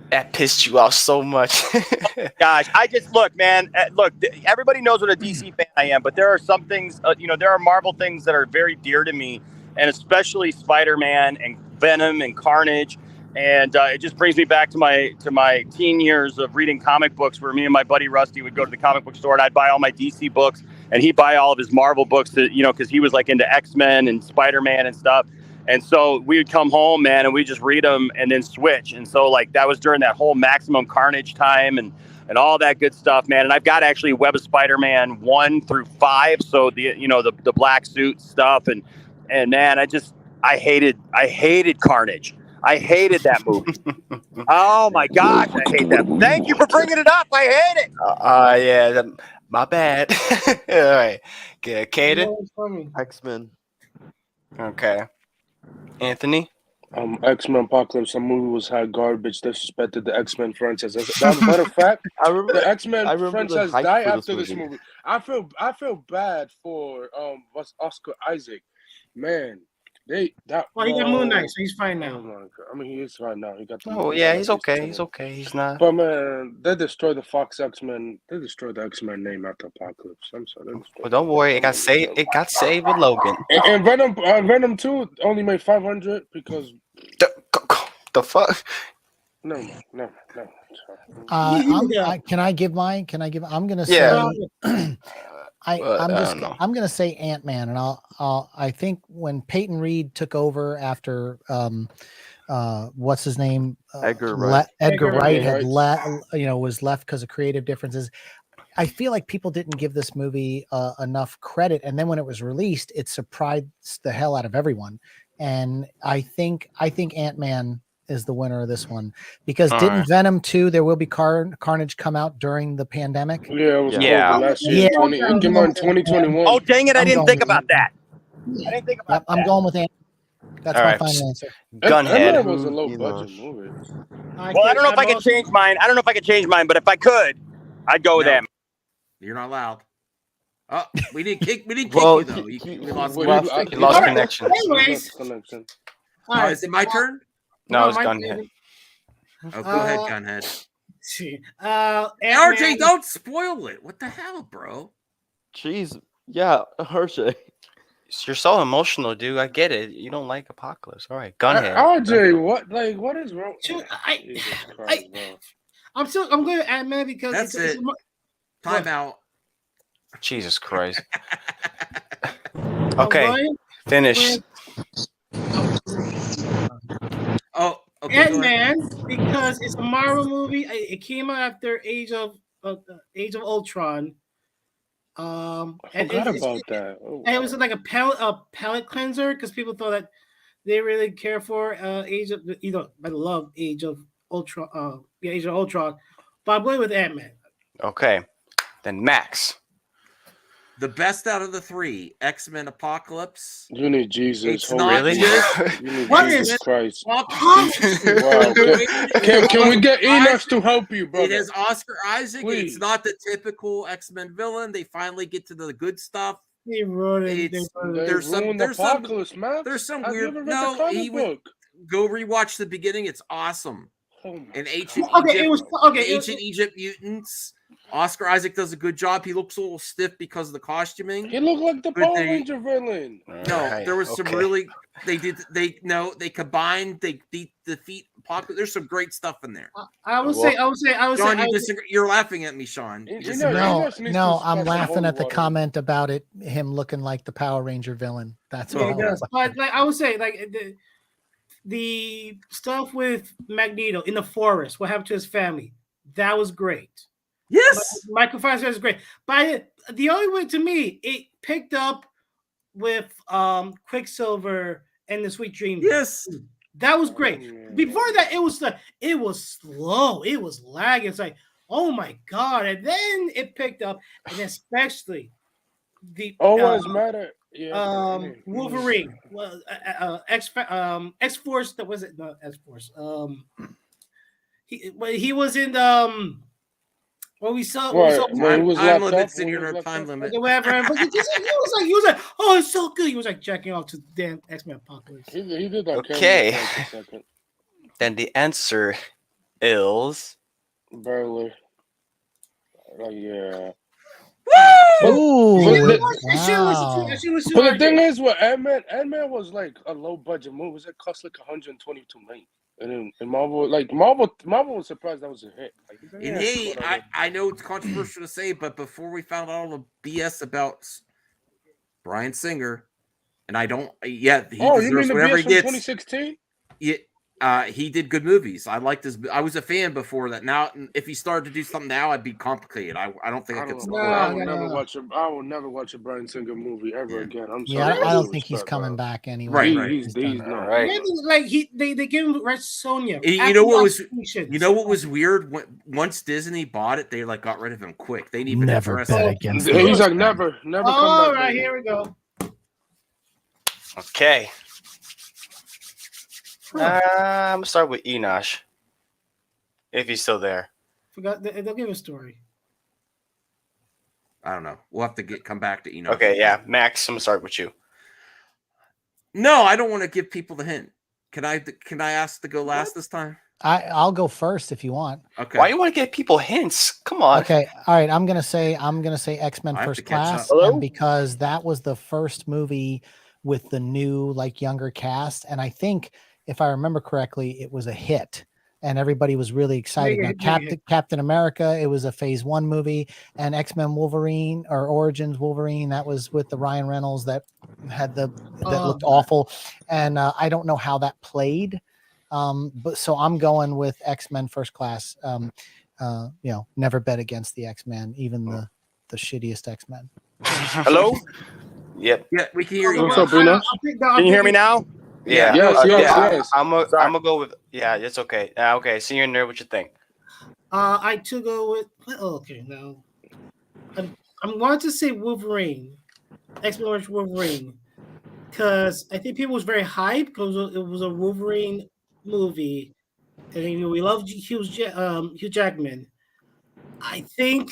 That pissed you off so much. Gosh, I just look, man. Look, everybody knows what a DC fan I am, but there are some things. There are Marvel things that are very dear to me, and especially Spider-Man and Venom and Carnage. And it just brings me back to my teen years of reading comic books, where me and my buddy Rusty would go to the comic book store, and I'd buy all my DC books, and he'd buy all of his Marvel books, because he was like into X-Men and Spider-Man and stuff. And so we would come home, man, and we just read them and then switch. And so like that was during that whole Maximum Carnage time and all that good stuff, man. And I've got actually Web of Spider-Man 1 through 5, so the black suit stuff, and man, I hated Carnage. I hated that movie. Oh my gosh, I hate that. Thank you for bringing it up. I hate it. Yeah, my bad. All right, good. Caden. X-Men. Okay. Anthony. X-Men Apocalypse, some movie was hot garbage, disrespected the X-Men franchise. As a matter of fact, the X-Men franchise died after this movie. I feel bad for Oscar Isaac. Man, he got Moon Knight, so he's fine now. Oh my God. I mean, he is fine now. He got he's okay. He's okay. He's not. But man, they destroyed the Fox X-Men. They destroyed the X-Men name after Apocalypse. I'm sorry. Well, don't worry. It got saved. It got saved with Logan. And Venom 2 only made 500 because the fuck. No. Can I give mine? I'm gonna say. I'm gonna say Ant-Man, and I think when Peyton Reed took over after what's his name, Edgar Wright. Edgar Wright had was left because of creative differences. I feel like people didn't give this movie enough credit, and then when it was released, it surprised the hell out of everyone. And I think Ant-Man is the winner of this one because didn't Venom 2 There Will Be Carnage come out during the pandemic? Yeah, it was last year. It came out in 2021. Oh, dang it. I didn't think about that. I didn't think about that. I'm going with Ant. That's my final answer. Gunhead was a low budget movie. Well, I don't know if I can change mine. But if I could, I'd go with them. You're not allowed. Oh, we didn't kick you though. We lost connection. Anyways. Is it my turn? No, it's Gunhead. Oh, go ahead, Gunhead. RJ, don't spoil it. What the hell, bro? Jeez. Yeah, Hershey. You're so emotional, dude. I get it. You don't like Apocalypse. All right, Gunhead. RJ, what is wrong? I'm going to Ant-Man because that's it. Time out. Jesus Christ. Okay, finish. Oh, okay. Ant-Man because it's a Marvel movie. It came out after Age of Ultron. I forgot about that. And it was like a palate cleanser because people thought that they really care for Age of I love Age of Ultron. Age of Ultron. But I'm going with Ant-Man. Okay, then Max. The best out of the three, X-Men Apocalypse. You need Jesus. It's not just what Jesus Christ. Wow. Can we get Enoch to help you, brother? It is Oscar Isaac. Please. It's not the typical X-Men villain. They finally get to the good stuff. They wrote it. There's some weird. No, book. Go rewatch the beginning. It's awesome. In ancient Egypt mutants. Oscar Isaac does a good job. He looks a little stiff because of the costuming. He looked like the Power Ranger villain. No, there was some really. They combined. They defeat Apocalypse. There's some great stuff in there. I would say. Sean, you disagree. You're laughing at me, Sean. No, I'm laughing at the comment about him looking like the Power Ranger villain. That's what. It does. But I would say the stuff with Magneto in the forest. What happened to his family? That was great. Yes, Michael Fassbender is great. But the only way to me, it picked up with Quicksilver and the Sweet Dream. Yes, that was great. Before that, it was slow. It was lagging. It's like, oh my god! And then it picked up, and especially the matter. Wolverine, X Force. That was it. No, X Force. He was in Well, we saw. Time limits in your time limit. Whatever. But he was like, oh, it's so good. He was like jacking off to the damn X-Men Apocalypse. He did that. Okay. Then the answer is barely. Yeah. Woo! But the thing is, what Ant-Man was like a low budget movie. It cost like $122 million. And Marvel was surprised that was a hit. And hey, I know it's controversial to say, but before we found out all the BS about Bryan Singer, and I don't, he deserves whatever he gets. 2016? Yeah, he did good movies. I liked his. I was a fan before that. Now, if he started to do something now, I'd be complicated. I don't think I could. I will never watch a Bryan Singer movie ever again. I'm sorry. I don't think he's coming back anyway. Right. He's not. Right. Like they gave him Red Sonja. You know what was weird? Once Disney bought it, they got rid of him quick. They didn't even never bet against. He's like never come back. All right, here we go. okay. I'm gonna start with Enosh, if he's still there. Forgot. They'll give a story. I don't know. We'll have to come back to Enoch. Okay, yeah, Max. I'm gonna start with you. No, I don't want to give people the hint. Can I ask to go last this time? I'll go first if you want. Okay. Why you want to give people hints? Come on. Okay. All right. I'm gonna say X-Men First Class, and because that was the first movie with the new younger cast, and I think if I remember correctly, it was a hit. And everybody was really excited. Now, Captain America, it was a Phase 1 movie, and X-Men Wolverine or Origins Wolverine, that was with the Ryan Reynolds that had looked awful, and I don't know how that played, but so I'm going with X-Men First Class. Never bet against the X-Men, even the shittiest X-Men. Hello. Yep. Yeah, we can hear you. What's up, Bruno? Can you hear me now? Yeah. Yes. I'm gonna go with it's okay. Okay, Senior Nerd, what you think? I to go with okay now. I'm going to say Wolverine, X-Men Wolverine, because I think people was very hyped because it was a Wolverine movie, and we love Hugh Jackman. I think,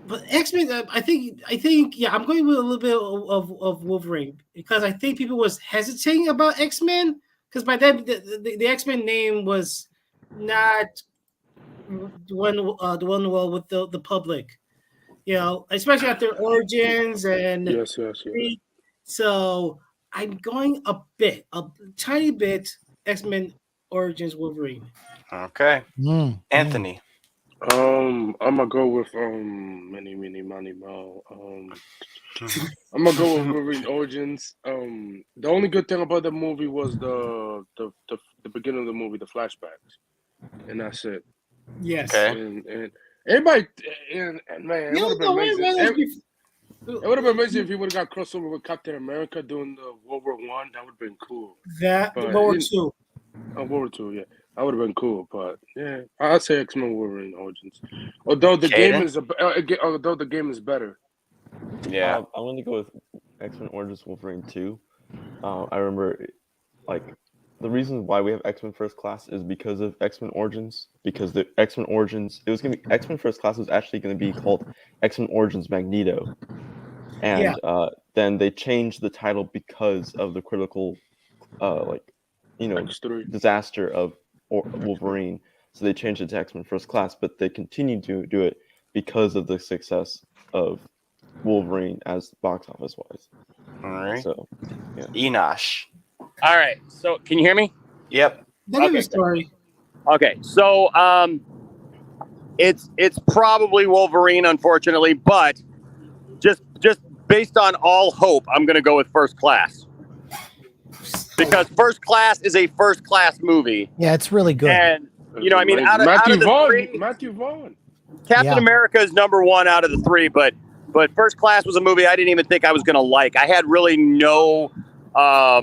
but X-Men, I think, yeah, I'm going with a little bit of Wolverine because I think people was hesitating about X-Men because by then the X-Men name was not the one well with the public, especially after Origins and yes. So I'm going a tiny bit X-Men Origins Wolverine. Okay, Anthony. I'm gonna go with many mo. I'm gonna go with Wolverine Origins. The only good thing about the movie was the beginning of the movie, the flashbacks, and that's it. Yes. Okay. And everybody, and man, it would have been amazing. It would have been amazing if he would have got crossover with Captain America doing the World War I. That would have been cool. World War II. World War II, yeah. That would have been cool, but yeah, I'd say X-Men Wolverine Origins. Although the game is better. Yeah, I'm gonna go with X-Men Origins Wolverine 2. I remember, the reason why we have X-Men First Class is because of X-Men Origins. Because the X-Men Origins, it was gonna be X-Men First Class was actually gonna be called X-Men Origins Magneto, and then they changed the title because of the critical, disaster of Wolverine. So they changed it to X-Men First Class, but they continued to do it because of the success of Wolverine as box office wise. All right. So, yeah. Enosh. All right. So, can you hear me? Yep. Okay. Story. Okay. So, it's probably Wolverine, unfortunately, but just based on all hope, I'm going to go with First Class. Because First Class is a first-class movie. Yeah, it's really good. And, out of the three, Matthew Vaughn. Captain America is number one out of the three, but First Class was a movie I didn't even think I was going to like. I had really no, I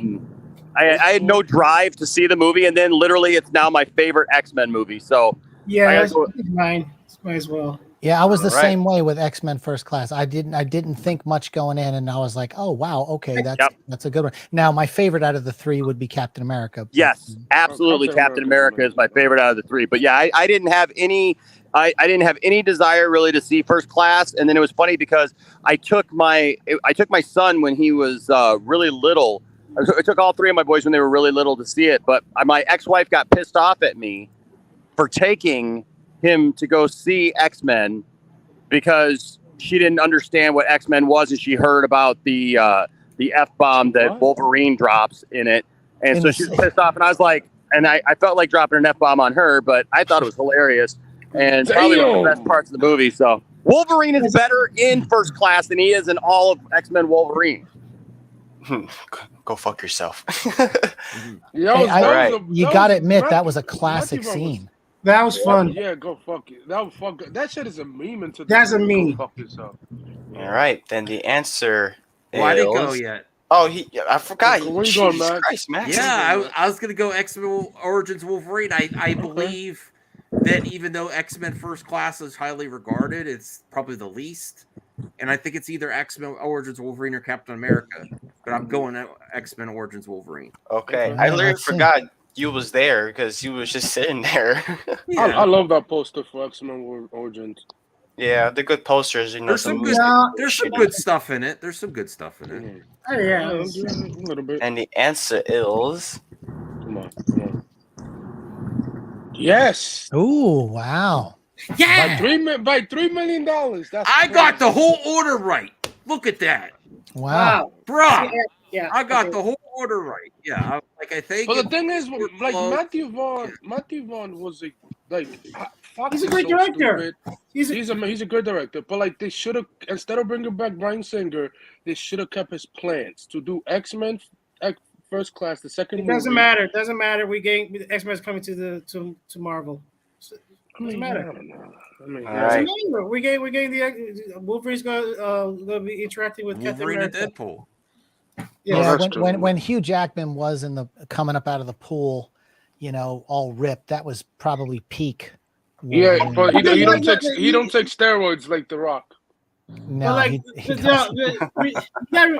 had no drive to see the movie, and then literally it's now my favorite X-Men movie. So yeah, that's mine. It's mine as well. Yeah, I was the same way with X-Men First Class. I didn't think much going in, and I was like, oh wow, okay, that's a good one. Now my favorite out of the three would be Captain America. Yes, absolutely, Captain America is my favorite out of the three. But yeah, I didn't have any. I didn't have any desire really to see First Class, and then it was funny because I took my son when he was really little. I took all three of my boys when they were really little to see it, but my ex-wife got pissed off at me for taking him to go see X-Men because she didn't understand what X-Men was, and she heard about the F-bomb that Wolverine drops in it, and so she was pissed off, and I was like, and I felt like dropping an F-bomb on her, but I thought it was hilarious and probably one of the best parts of the movie. So Wolverine is better in First Class than he is in all of X-Men Wolverine. Go fuck yourself. You got to admit that was a classic scene. That was fun. Yeah, go fuck it. That was fun. That shit is a meme into the That's a meme. Go fuck yourself. All right, then the answer is... Why didn't go yet? Oh, I forgot. Where you going, Max? Christ, Max. Yeah, I was gonna go X-Men Origins Wolverine. I believe that even though X-Men First Class is highly regarded, it's probably the least. And I think it's either X-Men Origins Wolverine or Captain America. but I'm going to X-Men Origins Wolverine. Okay, I literally forgot you was there because you was just sitting there. I love that poster for X-Men Origins. Yeah, the good posters. You know, There's some good stuff in it. There's some good stuff in it. Oh, yeah, a little bit. And the answer is. Come on. Yes. Ooh, wow. Yeah. By $3 million. That's I got the whole order right. Look at that. Wow. Bro. Yeah. I got the whole order right. Yeah. I think. But the thing is, like Matthew Vaughn was Fox He's a great director. He's a good director. But like they should have, instead of bringing back Bryan Singer, they should have kept his plans to do X-Men First Class, the second movie. It doesn't matter. It doesn't matter. X-Men's coming to Marvel. It doesn't matter. We're getting the Wolverine's gonna be interacting with Wolverine and Deadpool. Yeah, when Hugh Jackman was coming up out of the pool, all ripped, that was probably peak. Yeah, but he don't take steroids like The Rock. No, you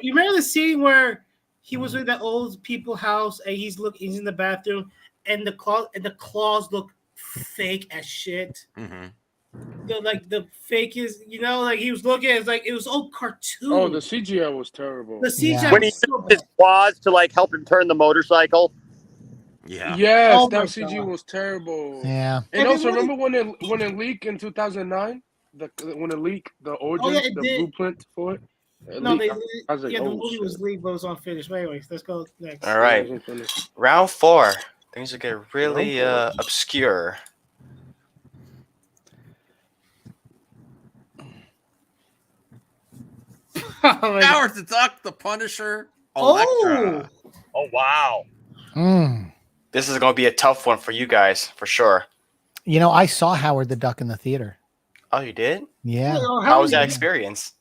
remember the scene where he was in that old people house and he's in the bathroom and the claws look fake as shit. Mm-hmm. The fake is, like he was looking, it was old cartoon. Oh, the CGI was terrible. The CGI when he used his claws to help him turn the motorcycle. Yeah. Yes, that CG was terrible. Yeah. And also, remember when it leaked in 2009? When it leaked the origin, blueprint for it. The movie was leaked, but it was unfinished. But anyways, let's go next. All right, round 4. Things will get really obscure. Howard the Duck, the Punisher, Elektra. Oh wow. This is going to be a tough one for you guys, for sure. I saw Howard the Duck in the theater. Oh, you did? Yeah. How was that experience?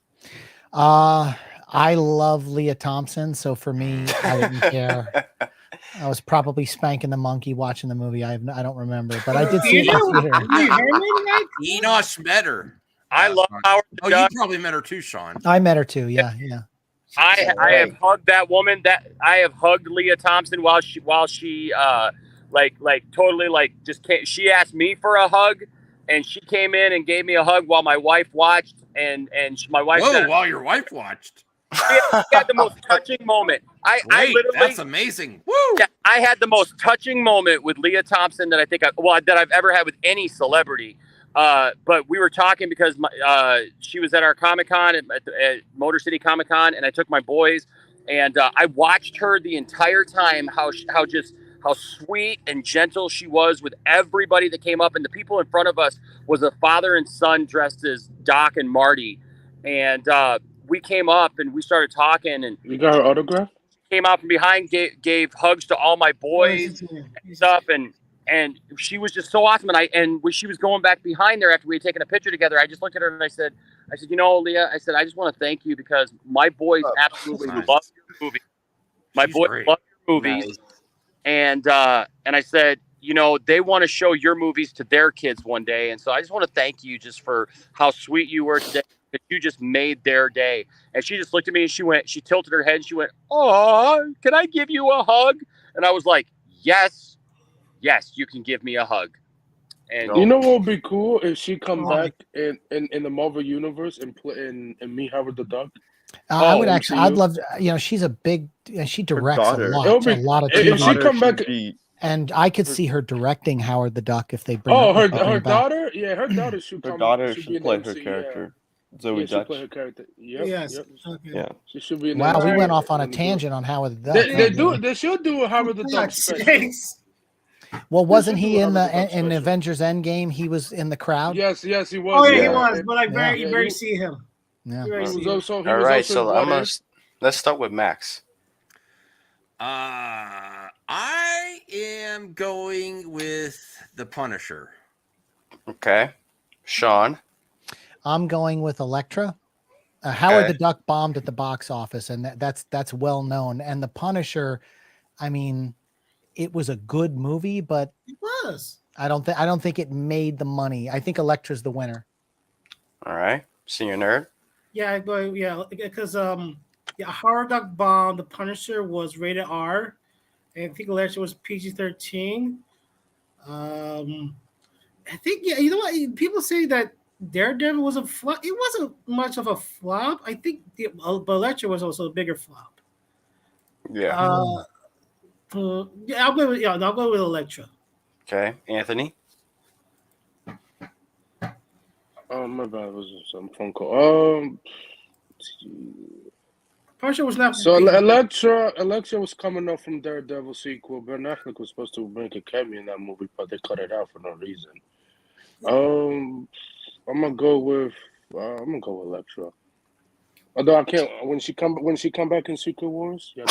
I love Leah Thompson, so for me, I didn't care. I was probably spanking the monkey watching the movie. I don't remember, but I did see it in the theater. Enosh met her. I love Howard the Duck. You probably met her too, Sean. I met her too. Yeah. I have hugged that woman. I have hugged Leah Thompson while she totally just came. She asked me for a hug, and she came in and gave me a hug while my wife watched. My wife. While your wife watched. She had the most touching moment. I literally. That's amazing. Woo! Yeah, I had the most touching moment with Leah Thompson that I've ever had with any celebrity. But we were talking because she was at our Comic-Con at Motor City Comic-Con, and I took my boys, and I watched her the entire time, how sweet and gentle she was with everybody that came up, and the people in front of us was a father and son dressed as Doc and Marty, and we came up and we started talking, and you got her autograph? Came out from behind, gave hugs to all my boys and stuff, and she was just so awesome. And when she was going back behind there after we had taken a picture together, I just looked at her and I said, Leah, I said, I just want to thank you because my boys absolutely love your movie. My boys love your movies. Nice. And I said, they want to show your movies to their kids one day. And so I just want to thank you just for how sweet you were today. That you just made their day. And she just looked at me and she tilted her head and she went, "Oh, can I give you a hug?" And I was like, yes, you can give me a hug. And you know what would be cool if she come back in the Marvel universe and play in Me Howard the Duck. I would actually. I'd love. She's a big. She directs a lot of TV. If she come back, and I could see her directing Howard the Duck if they bring. Her daughter. Yeah, her daughter should come. Her daughter should play her character. Zoe Dutch. Play her character. Yep, yes. Yep. Okay. Yeah. She should be. In wow, we went off on a tangent on Howard the Duck. They should do a Howard the Duck special. Well, wasn't he in Avengers Endgame? He was in the crowd. Yes, he was. Oh yeah, he was. But I very see him. Yeah. All right, so let's start with Max. I am going with the Punisher. Okay, Sean. I'm going with Elektra. Howard the Duck bombed at the box office, and that's well known. And the Punisher, I mean, it was a good movie, but it was. I don't think it made the money. I think Elektra's the winner. All right, Senior Nerd. Yeah, because Yeah, Howard Duck Bomb. The Punisher was rated R, and I think Electra was PG-13. I think you know what? People say that Daredevil was a flop. It wasn't much of a flop. I think but Electra was also a bigger flop. Yeah. Yeah, I'll go with Electra. Okay, Anthony. Oh my bad, it was some phone call. Punisher was not. So Electra was coming up from Daredevil sequel. Ben Affleck was supposed to make a cameo in that movie, but they cut it out for no reason. I'm gonna go with Electra. Although I can't when she come back in Secret Wars. Yeah,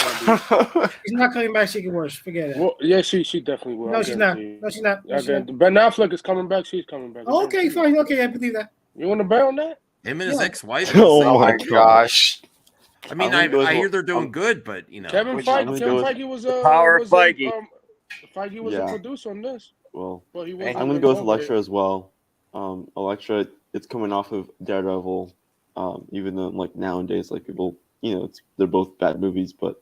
she's not coming back. Secret Wars, forget it. Well, yeah, she definitely will. No, she's not. No, she's not. No, she's not. Ben Affleck is coming back. She's coming back. Okay, fine. Okay, I believe that. You want to bet on that? Him and his ex-wife. Oh my gosh! I mean, I hear they're doing good, but you know, Kevin Feige was power of Feige. Feige was a producer on this. Well, but I'm gonna go with Electra as well. Electra, it's coming off of Daredevil. Even though like nowadays, like people, they're both bad movies, but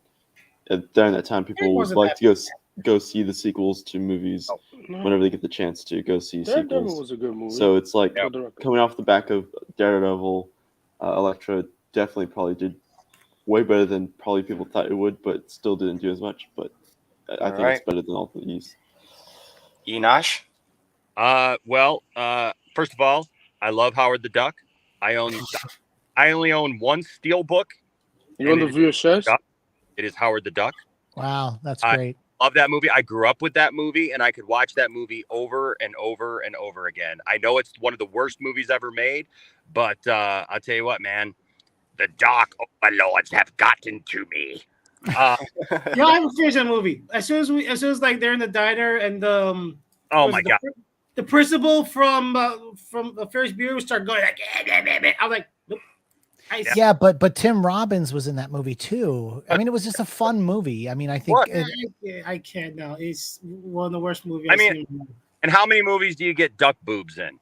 during that time, people would like to go see the sequels to movies whenever they get the chance to go see Daredevil sequels. was a good movie. So it's like coming off the back of Daredevil, Electra definitely probably did way better than probably people thought it would, but still didn't do as much. But I think it's better than all of these. Enosh? First of all, I love Howard the Duck. I only own one steel book. You own the VHS? It is Howard the Duck. Wow, that's great. I love that movie. I grew up with that movie, and I could watch that movie over and over and over again. I know it's one of the worst movies ever made, but I'll tell you what, man. The dark overlords have gotten to me. Yeah, I haven't finished that movie. As soon as like they're in the diner and oh my god, the principal from the Ferris Bueller start going like, I'm like, nope. Yeah, but Tim Robbins was in that movie too. I mean, it was just a fun movie. I mean, I think I can't now. It's one of the worst movies. I mean, and how many movies do you get duck boobs in?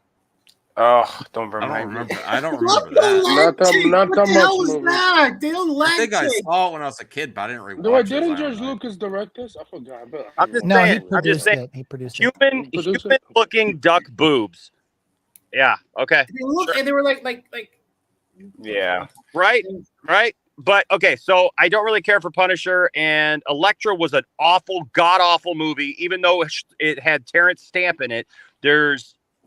Oh, don't remind me. I don't remember that. Not that much was movie. that? They don't like I think I it. saw it when I was a kid, but I didn't rewatch No, it. didn't George Lucas direct this? I forgot. I'm just saying. He produced it. Human looking duck boobs. Yeah. Okay. They look and they were like. Yeah. Right. But okay, so I don't really care for Punisher, and Elektra was an god awful movie, even though it had Terrence Stamp in it.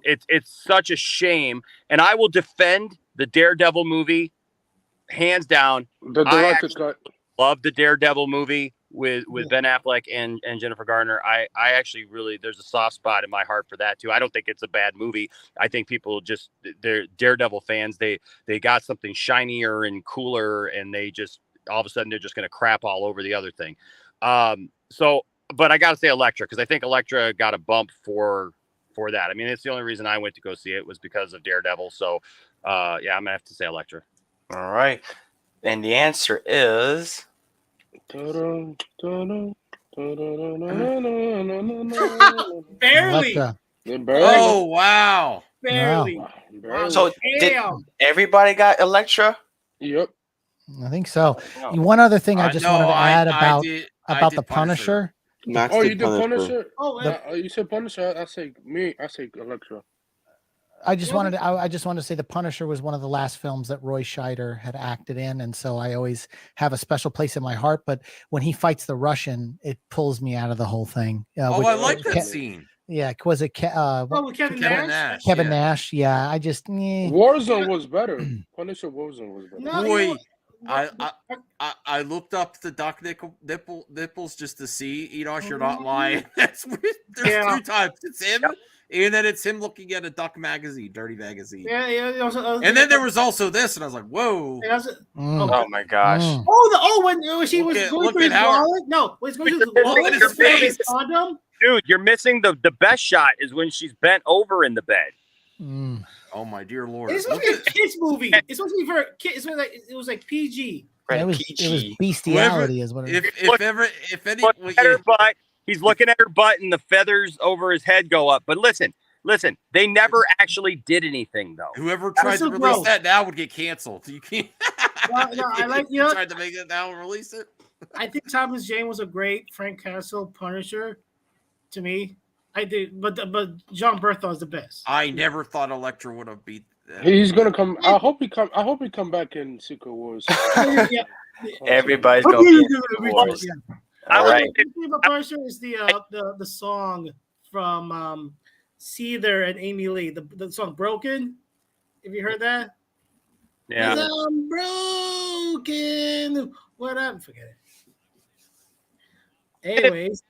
It's such a shame, and I will defend the Daredevil movie hands down. The director's cut. Love the Daredevil movie with Ben Affleck and Jennifer Garner. I actually really, there's a soft spot in my heart for that too. I don't think it's a bad movie. I think people they're Daredevil fans. They got something shinier and cooler, and they just all of a sudden they're just going to crap all over the other thing. But I got to say Elektra, because I think Elektra got a bump for that. I mean, it's the only reason I went to go see it was because of Daredevil. So, yeah, I'm gonna have to say Elektra. All right, and the answer is Barely. Oh wow! Barely. Wow. So did everybody got Elektra? Yep. I think so. One other thing I just wanted to add about the Punisher. Max you did Punisher? You said Punisher. I say Elektra. I just wanted to say the Punisher was one of the last films that Roy Scheider had acted in, and so I always have a special place in my heart. But when he fights the Russian, it pulls me out of the whole thing. I like that scene. Yeah, was it Kevin Nash? Kevin Nash. Yeah, I just Warzone was better. Punisher Warzone was better. Boy, I looked up the Doc Nipples just to see. Enosh, you're not lying. There's 3 times. It's him, and then it's him looking at a Duck magazine, dirty magazine. Yeah. And then there was also this, and I was like, "Whoa!" Oh my gosh! When she was going through his wallet. No, when going through his wallet, his face. Condom. Dude, you're missing the best shot is when she's bent over in the bed. Oh my dear Lord! It's supposed to be a kids movie. It's supposed to be for kids. It was like PG. It was bestiality, is what it is. Look at her butt. He's looking at her butt, and the feathers over his head go up. But listen, Listen, they never actually did anything though. Whoever tried to release that now would get canceled. You can't. No, I like you tried to make it now and release it. I think Thomas Jane was a great Frank Castle Punisher. To me, I did, but John Bertha is the best. I never thought Elektra would have beat. He's gonna come. I hope he come back in Secret Wars. Everybody's gonna be in Wars. All right. The Punisher is the song from Seether and Amy Lee. The song "Broken." Have you heard that? Yeah. I'm broken. What up? Forget it. Anyways,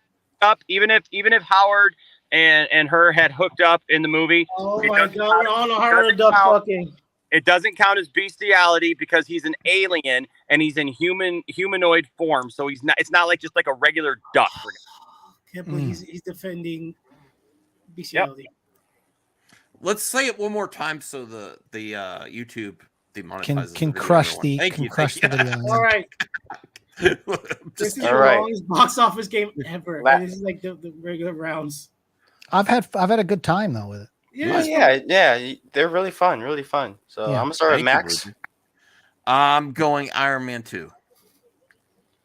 even if Howard and her had hooked up in the movie. Oh my God! We all know Howard Duck fucking. It doesn't count as bestiality because he's an alien and he's in humanoid form, so he's not. It's not like just like a regular duck. Can't believe he's defending bestiality. Yep. Let's say it one more time so the YouTube demonetizes can the crush video. the video. All right. This is the longest box office game ever. This is like the regular rounds. I've had a good time though with it. Yeah. They're really fun. So I'm gonna start with Max. I'm going Iron Man 2.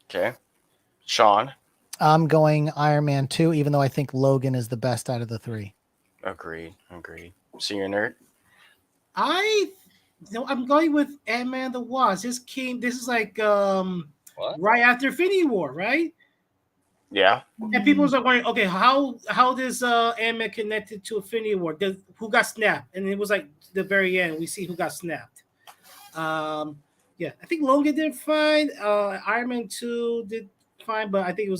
Okay. Sean. I'm going Iron Man 2, even though I think Logan is the best out of the three. Agreed. Senior nerd. I'm going with Ant-Man the Wasp. This is like right after Infinity War, right? Yeah. And people are wondering, okay, how does Ant-Man connected to Infinity War? Who got snapped? And it was like the very end, we see who got snapped. Yeah, I think Logan did fine. Iron Man 2 did fine, but I think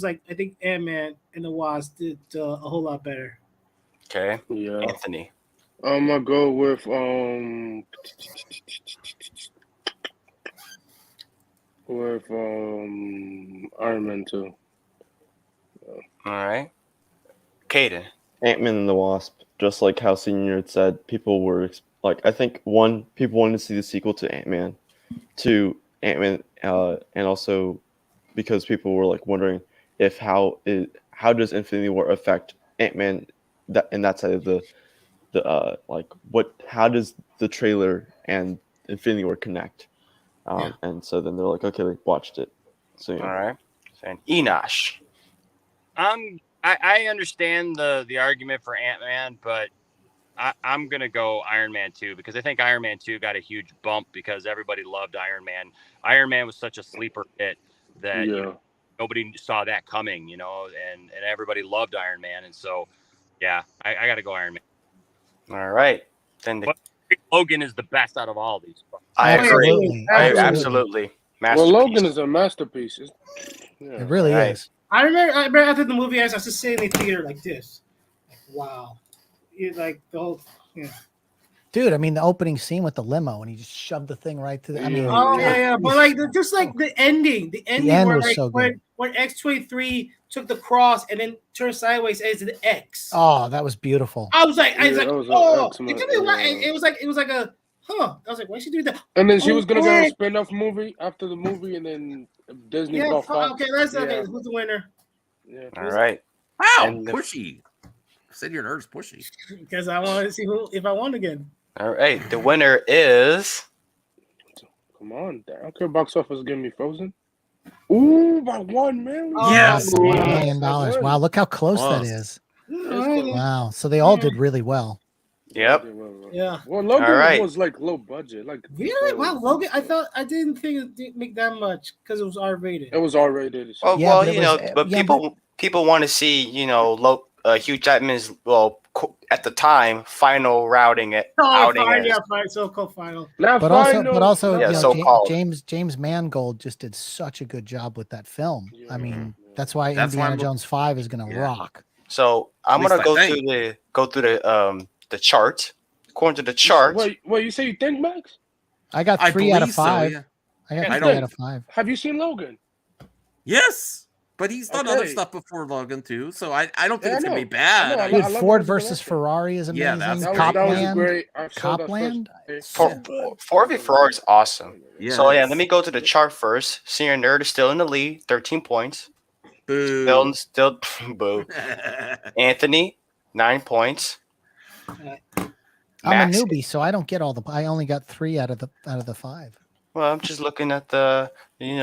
Ant-Man and the Wasp did a whole lot better. Okay. Yeah. Anthony. I'm gonna go with Iron Man 2. All right. Caden. Ant-Man and the Wasp. Just like how Senior had said, people were like, I think people wanted to see the sequel to Ant-Man, and also because people were like wondering if how does Infinity War affect Ant-Man that side of the how does the trailer and Infinity War connect? And so then they're like, okay, we watched it. So yeah. All right. And Enosh. I understand the argument for Ant-Man, but I'm gonna go Iron Man 2 because I think Iron Man 2 got a huge bump because everybody loved Iron Man. Iron Man was such a sleeper hit that nobody saw that coming, and everybody loved Iron Man, and so yeah, I gotta go Iron Man. All right. Then Logan is the best out of all these. I agree. Absolutely. Well, Logan is a masterpiece. It really is. I remember after the movie, I was just sitting in the theater like this. Like, wow. Like the whole, Dude, I mean, the opening scene with the limo and he just shoved the thing right to the. I mean, but like just like the ending, end where was like so good. when X-23 took the cross and then turned sideways as the X. Oh, that was beautiful. I was like, it was like a I was like, why should she do that? And then she was gonna get a spin-off movie after the movie, and then Disney bought Fox. Okay, that's okay. Who's the winner? Yeah. All right. Wow, pushy. Said your nerd's pushy. Because I want to see if I won again. All right. The winner is. Come on, I don't care. Box office giving me Frozen. Ooh, by $1 million. Yes, $1 million. Wow, look how close that is. Wow. So they all did really well. Yep. Yeah. Well, Logan was like low budget. Like really? Wow, Logan. I didn't think it didn't make that much because it was R-rated. It was R-rated. Well, people want to see, Hugh Jackman's at the time final outing. So-called final. But also, James Mangold just did such a good job with that film. I mean, that's why Indiana Jones 5 is going to rock. So I'm gonna go through the chart. According to the chart. Wait, you say you think, Max? I got 3 out of 5. So, yeah. I got 3 out of 5. Have you seen Logan? Yes, but he's done other stuff before Logan too, so I don't think it's gonna be bad. Dude, Ford versus Ferrari is amazing. Yeah, Copland, great. Copland. Ford v Ferrari is awesome. Yes. So let me go to the chart first. Senior Nerd is still in the lead, 13 points. Boo. Still boo. Anthony, 9 points. I'm a newbie, so I don't get all the. I only got 3 out of the 5. Well, I'm just looking at the. You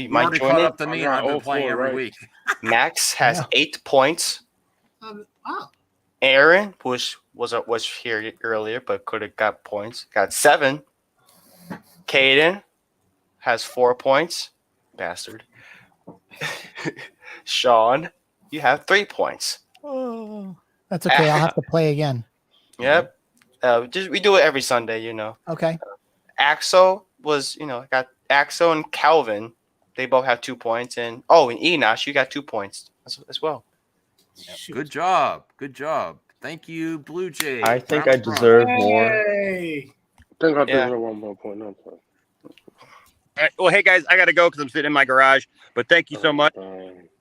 might already join caught it. up to me. I've been playing every week. Max has 8 points. Wow. Aaron was here earlier, but could have got points. Got 7. Caden has 4 points. Bastard. Sean, you have 3 points. Oh, that's okay. I'll have to play again. Yep. We do it every Sunday, Okay. Axel got Axel and Calvin. They both have 2 points, and Enosh, you got 2 points as well. Good job. Good job. Thank you, Blue Jay. I think I deserve more. Hey. I think I deserve 1 more point. No point. All right. Well, hey guys, I gotta go because I'm sitting in my garage. But thank you so much.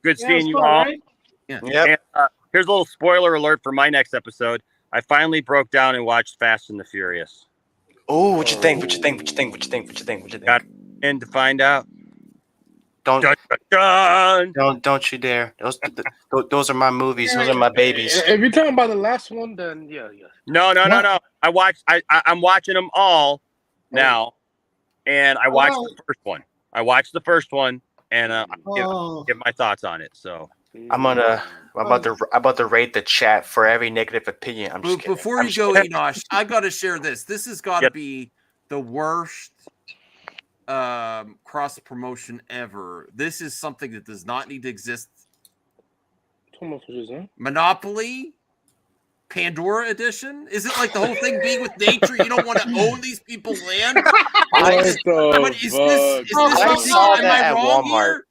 Good seeing you all. Right? Yeah. Yep. And, here's a little spoiler alert for my next episode. I finally broke down and watched Fast and the Furious. Oh, what you think? What you think? Got in to find out. Don't dun, dun, dun. Don't you dare. Those are my movies. Those are my babies. If you're talking about the last one, then yeah. No. I'm watching them all now, and I watched the first one. And I'll give my thoughts on it. So I'm about to rate the chat for every negative opinion. I'm just kidding. Before you go, Enosh, I got to share this. This has got to be the worst cross promotion ever. This is something that does not need to exist. Monopoly Pandora edition? Is it like the whole thing being with nature? You don't want to own these people's land? I saw that at Walmart.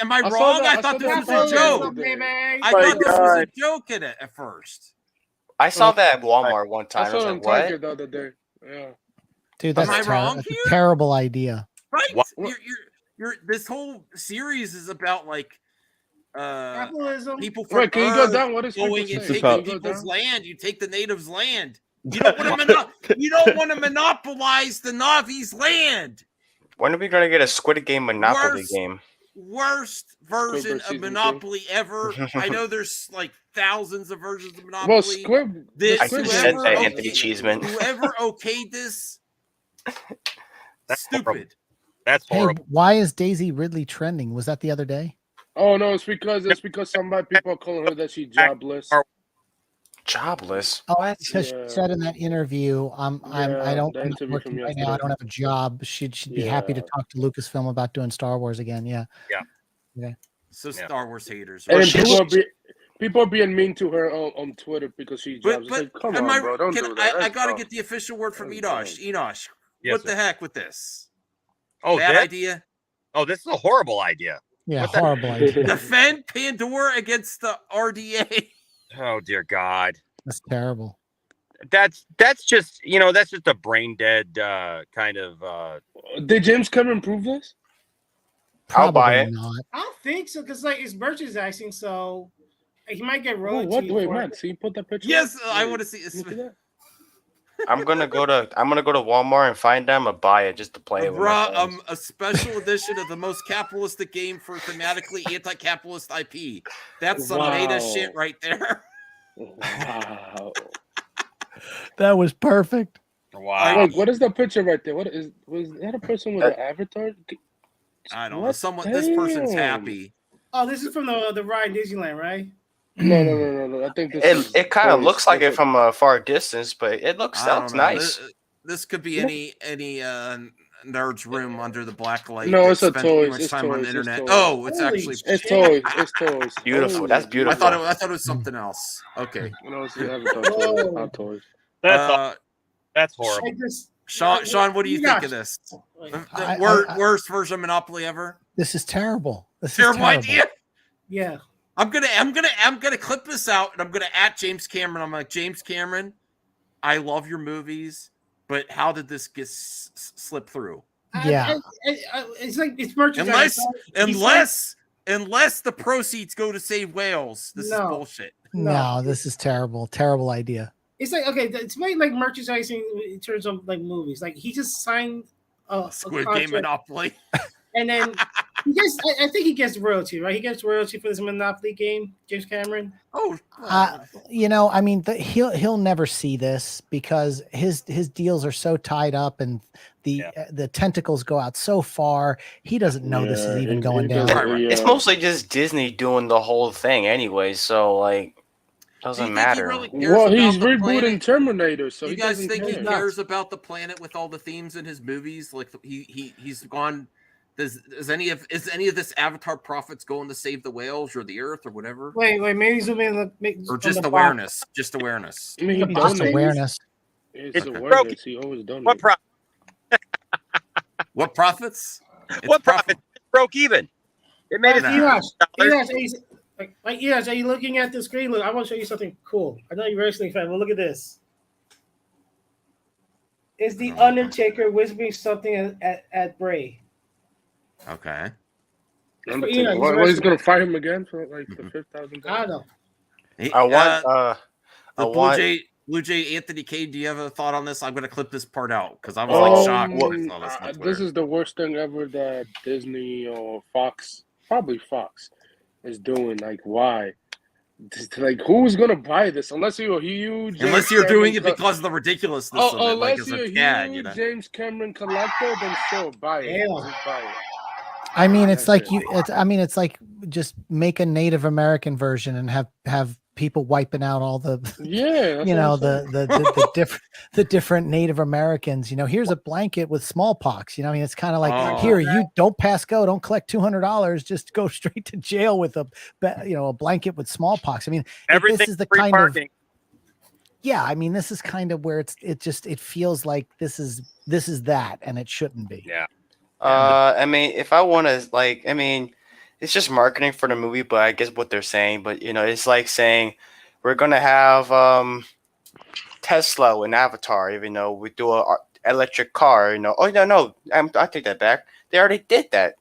Am I wrong? I thought this was a joke. I thought this was a joke at first. I saw that at Walmart one time. I was like, what? The other day. Yeah. Dude, that's that's a terrible idea. Right? You're this whole series is about like people from Earth can you go down? What is going and taking people's land. You take the natives' land. You don't want to monopolize the Navi's land. When are we gonna get a Squid Game Monopoly game? Worst version of Monopoly ever. I know there's like thousands of versions of Monopoly. I said that, Anthony Cheeseman. Whoever okayed this, stupid. Horrible. That's horrible. Hey, why is Daisy Ridley trending? Was that the other day? Oh no, it's because somebody people are calling her that she's jobless. Jobless? Oh, because she said in that interview, I'm not working right now. I don't have a job. She'd be happy to talk to Lucasfilm about doing Star Wars again. Yeah. Okay. So Star Wars haters. And people are being mean to her on Twitter because she's jobless. Like, come on, bro, don't do that. I gotta get the official word from Enosh. Enosh, yes, what the heck with this? Oh, bad idea. Oh, this is a horrible idea. Yeah, horrible idea. Defend Pandora against the RDA. Oh dear God, that's terrible. That's just a brain dead kind of. Did James Cameron prove this? I'll buy it. Not. I don't think so because it's merchandising, so he might get royalty. Wait, Matt, see, put that picture. Yes, I want to see. I'm gonna go to Walmart and find them and buy it just to play it with my friends. A special edition of the most capitalistic game for thematically anti-capitalist IP. That's some meta shit right there. Wow. That was perfect. Wow. Look, what is the picture right there? Was that a person with an avatar? I don't know. This person's happy. Oh, this is from the ride in Disneyland, right? No. I think it kind of looks like it from a far distance, but it looks nice. This could be any nerd's room under the black light. No, it's a toy. Much time on the internet. Oh, it's actually toys. It's toys. Beautiful. That's beautiful. I thought it was something else. Okay. No, it's the avatar not toys. That's horrible. Sean, what do you think of this? Worst version of Monopoly ever. This is terrible. Terrible idea. Yeah. I'm gonna clip this out and I'm gonna at James Cameron. I'm like, James Cameron, I love your movies, but how did this get slip through? Yeah. It's like it's merchandise. Unless the proceeds go to save whales, this is bullshit. No, this is terrible. Terrible idea. It's like, okay, it's like merchandising in terms of like movies. Like he just signed a Squid Game Monopoly, and then I think he gets royalty, right? He gets royalty for this Monopoly game, James Cameron. Oh, I mean, he'll never see this because his deals are so tied up and the tentacles go out so far. He doesn't know this is even going down. It's mostly just Disney doing the whole thing anyway, so like doesn't matter. Well, he's rebooting Terminator, so you guys think he cares about the planet with all the themes in his movies? Like he's gone. Is any of this Avatar profits going to save the whales or the Earth or whatever? Wait, maybe zoom in. Or just awareness. Just awareness. I mean, just awareness. It's awareness. He always done what profit? What profits? What profit? Broke even. It made it. Yes, are you looking at the screen? Look, I want to show you something cool. I know you're a wrestling fan, but look at this. It's the Undertaker whispering something at Bray. Okay. What, he's gonna fight him again for like the 5,000? I don't know. Blue Jay Anthony Cade, do you have a thought on this? I'm gonna clip this part out because I was like shocked. When I saw this is the worst thing ever that Disney or Fox, probably Fox, is doing. Like, why? Like, who's gonna buy this? Unless you're a huge. Unless you're doing it because of the ridiculousness of it. Like, Unless you're a huge James Cameron collector, then sure, buy it. Just buy it. I mean, it's like it's like just make a Native American version and have people wiping out all the the different Native Americans. You know, here's a blanket with smallpox. You know, I mean, it's kind of like here, you don't pass go, don't collect $200, just go straight to jail with a blanket with smallpox. I mean, this is the kind of I mean, this is kind of where it feels like this is that, and it shouldn't be. Yeah. I mean, if I want to, like, I mean, it's just marketing for the movie, but I guess what they're saying, but you know, it's like saying we're gonna have Tesla in Avatar, even though we do a electric car. You know, I take that back. They already did that.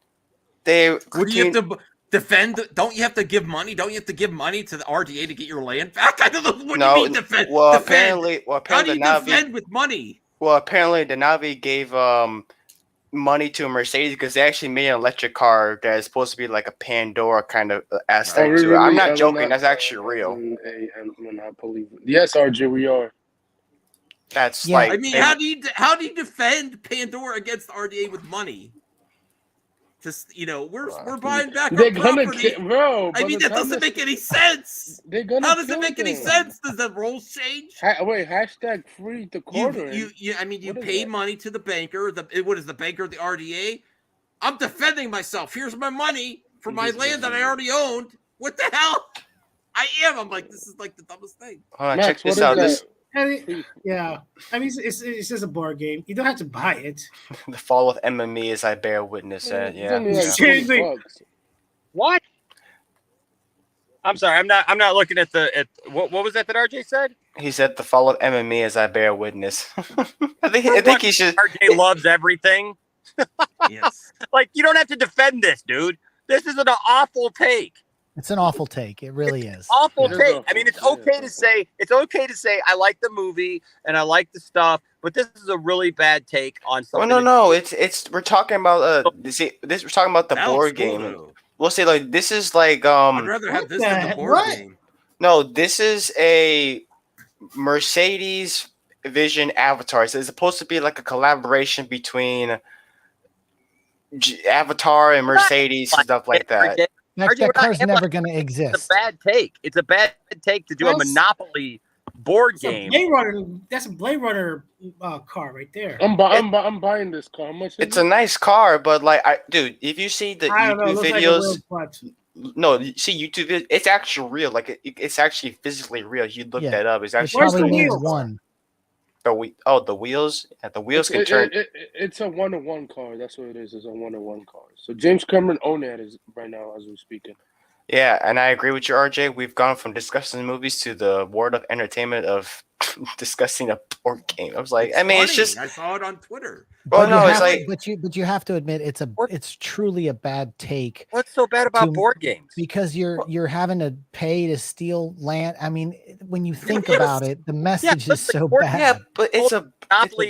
Would you have to defend? Don't you have to give money? Don't you have to give money to the RDA to get your land back? I don't know. What do you mean defend? Well, defend? apparently, how do you defend with money? Well, apparently, the Navi gave money to a Mercedes because they actually made an electric car that is supposed to be like a Pandora kind of aspect to it. I'm not joking. That's actually real. Yes, RJ, we are. That's like. I mean, how do you defend Pandora against RDA with money? Just we're buying back our property. Bro. I mean, that doesn't make any sense. How does it make any sense? Does the rules change? Wait, hashtag free the quarter. You pay money to the banker. What is the banker? The RDA. I'm defending myself. Here's my money for my land that I already owned. What the hell? I'm like, this is like the dumbest thing. Check this out. I mean, it's just a board game. You don't have to buy it. The fall of MME, as I bear witness. Seriously. What? I'm sorry. I'm not looking at what was that RJ said? He said the fall of MME, as I bear witness. I think he should. RJ loves everything. Yes. Like, you don't have to defend this, dude. This is an awful take. It's an awful take. It really is. Awful take. I mean, it's okay to say I like the movie and I like the stuff, but this is a really bad take on something. No. It's we're talking about we're talking about the board game. We'll say like this is like I'd rather have this than the board game. No, this is a Mercedes Vision Avatar. So it's supposed to be like a collaboration between Avatar and Mercedes and stuff like that. That car's never going to exist. It's a bad take. It's a bad take to do a Monopoly board game. That's a Blade Runner car right there. I'm buying this car. How much? It's a nice car, but like, dude, if you see the YouTube videos, see YouTube videos, it's actually real. Like, it's actually physically real. You look that up. It's actually probably needs one. The wheels. Yeah, the wheels can turn. It's a 1-to-1 car. That's what it is. It's a 1-to-1 car. So James Cameron owns it right now as we're speaking. Yeah, and I agree with you, RJ. We've gone from discussing movies to the world of entertainment of discussing a board game. I was like, it's just. I saw it on Twitter. Well, no, it's like, but you have to admit it's truly a bad take. What's so bad about board games? Because you're having to pay to steal land. I mean, when you think about it, the message is so bad. Yeah, but it's a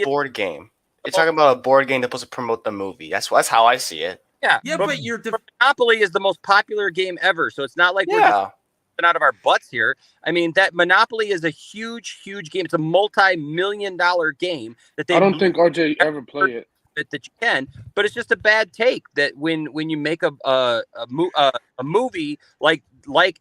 board game. You're talking about a board game that's supposed to promote the movie. That's how I see it. Yeah, but Monopoly is the most popular game ever, so it's not like we're just out of our butts here. I mean, that Monopoly is a huge game. It's a multi-million-dollar game that they. I don't think RJ ever play it. That you can, but it's just a bad take that when you make a movie like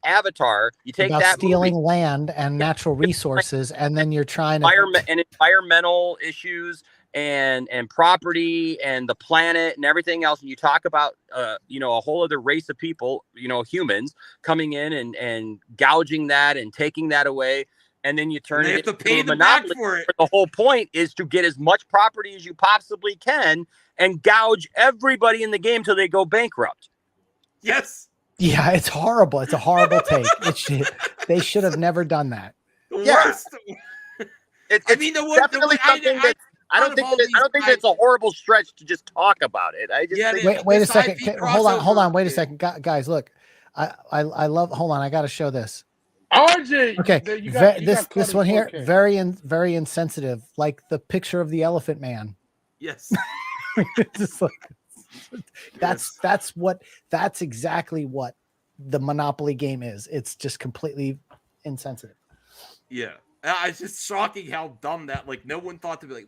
Avatar, you take about that stealing movie, land and natural resources, and then you're trying to environmental issues and property and the planet and everything else, and you talk about a whole other race of people, humans coming in and gouging that and taking that away. And then you turn it into a monopoly. For it. The whole point is to get as much property as you possibly can and gouge everybody in the game till they go bankrupt. Yes. Yeah, it's horrible. It's a horrible take. They should have never done that. Worst. I mean, definitely something that I don't think it's a horrible stretch to just talk about it. I just wait a second. Hold on. Wait a second, guys. Look, I love. Hold on. I got to show this. RJ. Okay, this one here, very insensitive, like the picture of the Elephant Man. Yes. Just like, that's exactly what the Monopoly game is. It's just completely insensitive. Yeah. It's just shocking how dumb that, like, no one thought to be like,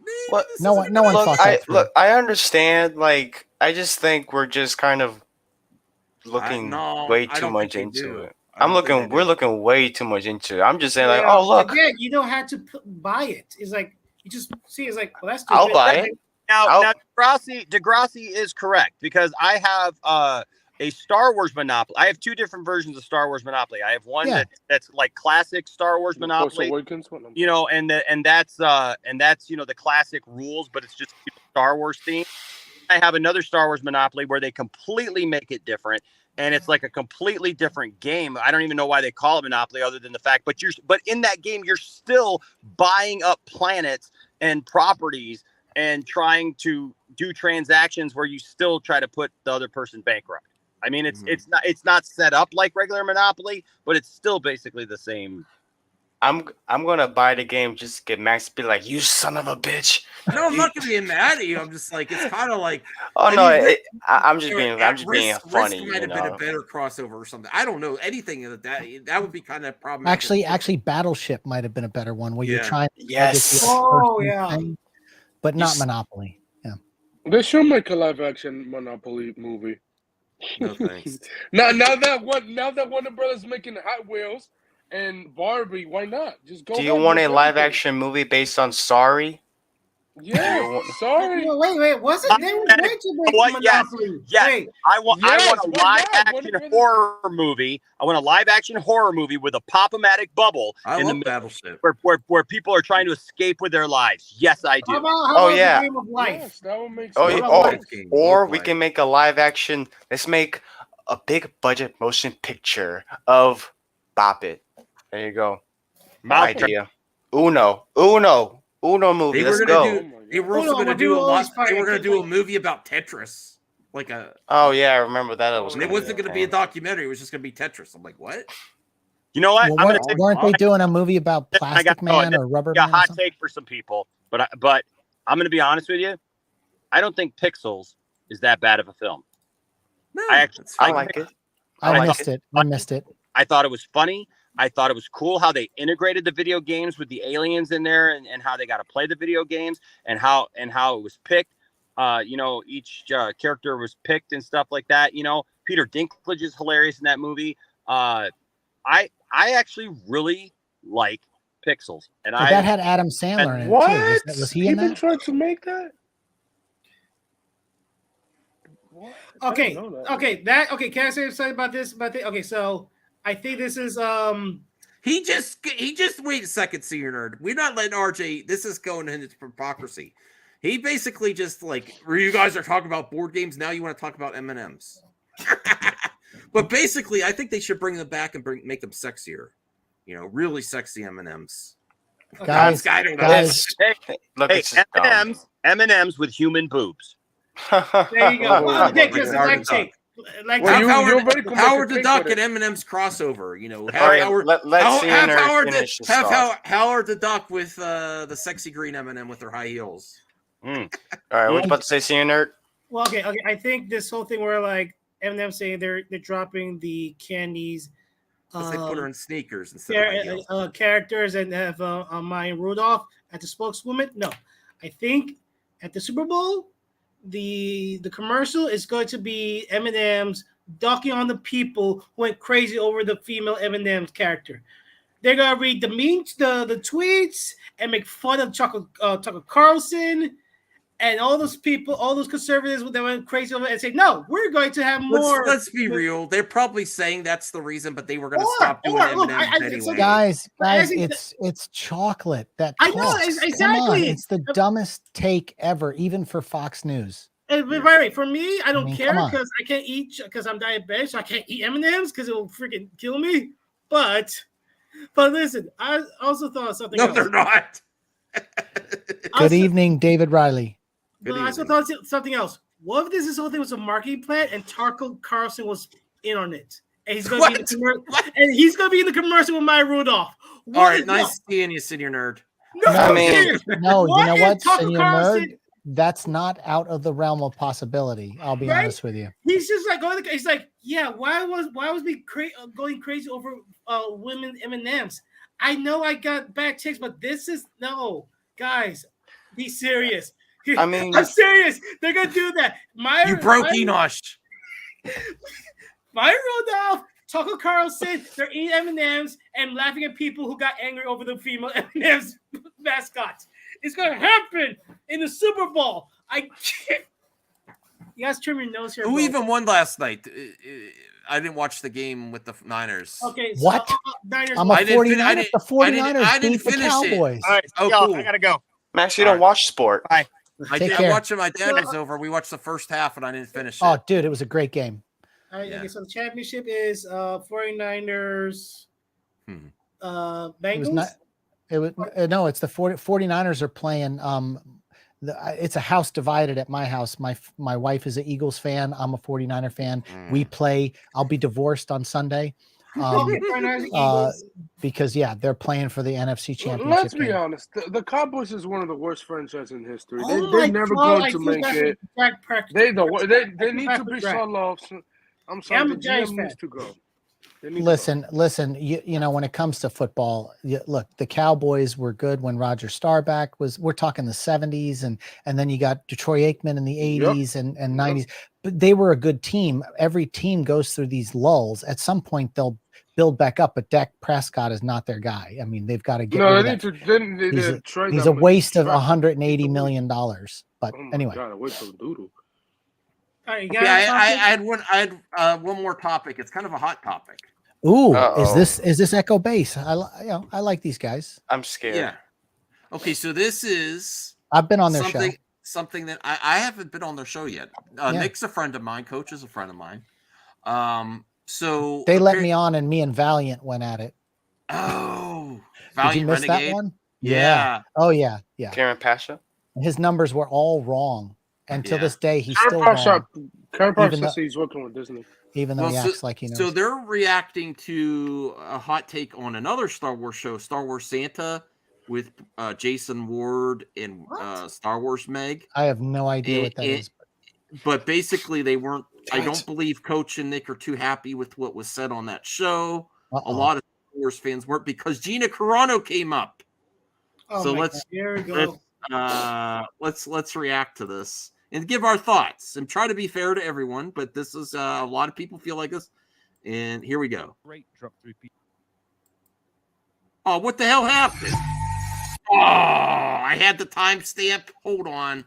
no one thought that. Look, I understand. Like, I just think we're just kind of looking way too much into it. We're looking way too much into it. I'm just saying, like, oh, look. Again, you don't have to buy it. It's like, you just see, it's like, well, that's I'll buy it. Now Degrassi is correct, because I have a Star Wars Monopoly. I have two different versions of Star Wars Monopoly. I have one that's like classic Star Wars Monopoly, and that's the classic rules, but it's just Star Wars themed. I have another Star Wars Monopoly where they completely make it different. And it's like a completely different game. I don't even know why they call it Monopoly, other than the fact. But in that game, you're still buying up planets and properties and trying to do transactions where you still try to put the other person bankrupt. I mean, it's not set up like regular Monopoly, but it's still basically the same. I'm gonna buy the game just to get Max to be like, "You son of a bitch." No, I'm not gonna be mad at you. I'm just like, it's kind of like. I'm just being funny. Risk might have been a better crossover or something. I don't know anything that would be kind of problematic. Actually, Battleship might have been a better one where you're trying. Thing, but not Monopoly. Yeah. They should make a live action Monopoly movie. No thanks. now that Warner Brothers making Hot Wheels and Barbie, why not? Just go. Do you want a live action movie based on Sorry? Yeah, Sorry. Wait. Wasn't they were going to make Monopoly? Yes. I want a live action horror movie. I want a live action horror movie with a pop-o-matic bubble in the Battleship where people are trying to escape with their lives. Yes, I do. How about the Game of Life? Yes, that would make sense. Or we can make a live action. Let's make a big budget motion picture of Bop It. There you go. My idea. Uno movie. Let's go. They were also going to do a lot. They were going to do a movie about Tetris, like a. Oh yeah, I remember that. It wasn't going to be a documentary. It was just going to be Tetris. I'm like, what? You know what? Weren't they doing a movie about Plastic Man or Rubber Man? A hot take for some people, but I'm going to be honest with you. I don't think Pixels is that bad of a film. No, I like it. I missed it. I thought it was funny. I thought it was cool how they integrated the video games with the aliens in there, and how they got to play the video games, and how it was picked. Each character was picked and stuff like that. Peter Dinklage is hilarious in that movie. I actually really like Pixels, and that had Adam Sandler in it. What? Too. Was he in that? Tried to make that? What? Okay. Can I say something about this? Okay, so. I think this is He just wait a second, Senior Nerd. We're not letting RJ. This is going into hypocrisy. He basically just like, where you guys are talking about board games, now you want to talk about M&Ms. But basically, I think they should bring them back and make them sexier. Really sexy M&Ms. Guys. M&Ms with human boobs. There you go. Howard the Duck and M&M's crossover. Howard the Duck with the sexy green M&M with their high heels. All right, what you about to say, Senior Nerd? Well, okay. I think this whole thing where like Eminem saying they're dropping the candies. Because they put her in sneakers instead of high heels. Characters and have Maya Rudolph as the spokeswoman. No, I think at the Super Bowl, the commercial is going to be Eminem's ducking on the people who went crazy over the female Eminem's character. They're gonna read the memes, the tweets, and make fun of Tucker Carlson and all those people, all those conservatives that went crazy over it and say, no, we're going to have more. Let's be real. They're probably saying that's the reason, but they were going to stop doing Eminem anyway. Guys, it's chocolate that talks. I know, exactly. Come on, it's the dumbest take ever, even for Fox News. Right. For me, I don't care because I can't eat because I'm diabetic, so I can't eat M&Ms because it will freaking kill me. But listen, I also thought of something else. No, they're not. Good evening, David Riley. But I also thought something else. What if this whole thing was a marketing plan and Tucker Carlson was in on it? And he's going to be in the commercial. And he's going to be in the commercial with Maya Rudolph. All right, nice seeing you, senior nerd. No, you know what, senior nerd? That's not out of the realm of possibility. I'll be honest with you. He's just like going. He's like, yeah. Why was we going crazy over women M&Ms? I know I got bad takes, but this is no, guys. Be serious. I mean, I'm serious. They're gonna do that. You broke Enosh. Maya Rudolph, Tucker Carlson, they're eating M&Ms and laughing at people who got angry over the female M&Ms mascots. It's gonna happen in the Super Bowl. I can't. You guys trim your nose here. Who even won last night? I didn't watch the game with the Niners. Okay, so, what? Niners. I'm a 49er. The 49ers beat the Cowboys. All right, cool. I gotta go. Max, you don't watch sport. Bye. I watched it. My dad was over. We watched the first half, and I didn't finish it. Oh, dude, it was a great game. All right, okay, so the championship is 49ers. Bengals. It's the 49ers are playing. It's a house divided at my house. My wife is an Eagles fan. I'm a 49er fan. We play. I'll be divorced on Sunday. Because they're playing for the NFC Championship. Let's be honest. The Cowboys is one of the worst franchises in history. They're never going to make it. They need to be sold off. I'm sorry. The GM needs to go. Listen. You know, when it comes to football, look, the Cowboys were good when Roger Staubach was. We're talking the 70s, and then you got Detroit Aikman in the 80s and 90s. But they were a good team. Every team goes through these lulls. At some point, they'll build back up. But Dak Prescott is not their guy. I mean, they've got to get. No, they need to. He's a waste of $180 million. But anyway. God, I wait for doodle. I had one more topic. It's kind of a hot topic. Ooh, is this Echo Base? I like these guys. I'm scared. Yeah. Okay, so this is. I've been on their show. Something that I haven't been on their show yet. Nick's a friend of mine. Coach is a friend of mine. So they let me on, and me and Valiant went at it. Oh, Valiant did you miss Renegade? That one? Yeah. Oh yeah. Karen Pasha. His numbers were all wrong, and to this day he's still wrong. Karen Pasha says he's working with Disney. Even though he acts like he knows. So they're reacting to a hot take on another Star Wars show, Star Wars Santa, with Jason Ward and Star Wars Meg. I have no idea what that is. But basically, they weren't. I don't believe Coach and Nick are too happy with what was said on that show. A lot of Star Wars fans weren't because Gina Carano came up. Oh so here we go. Let's react to this and give our thoughts and try to be fair to everyone. But this is a lot of people feel like this, and here we go. Oh, what the hell happened? Oh, I had the timestamp. Hold on.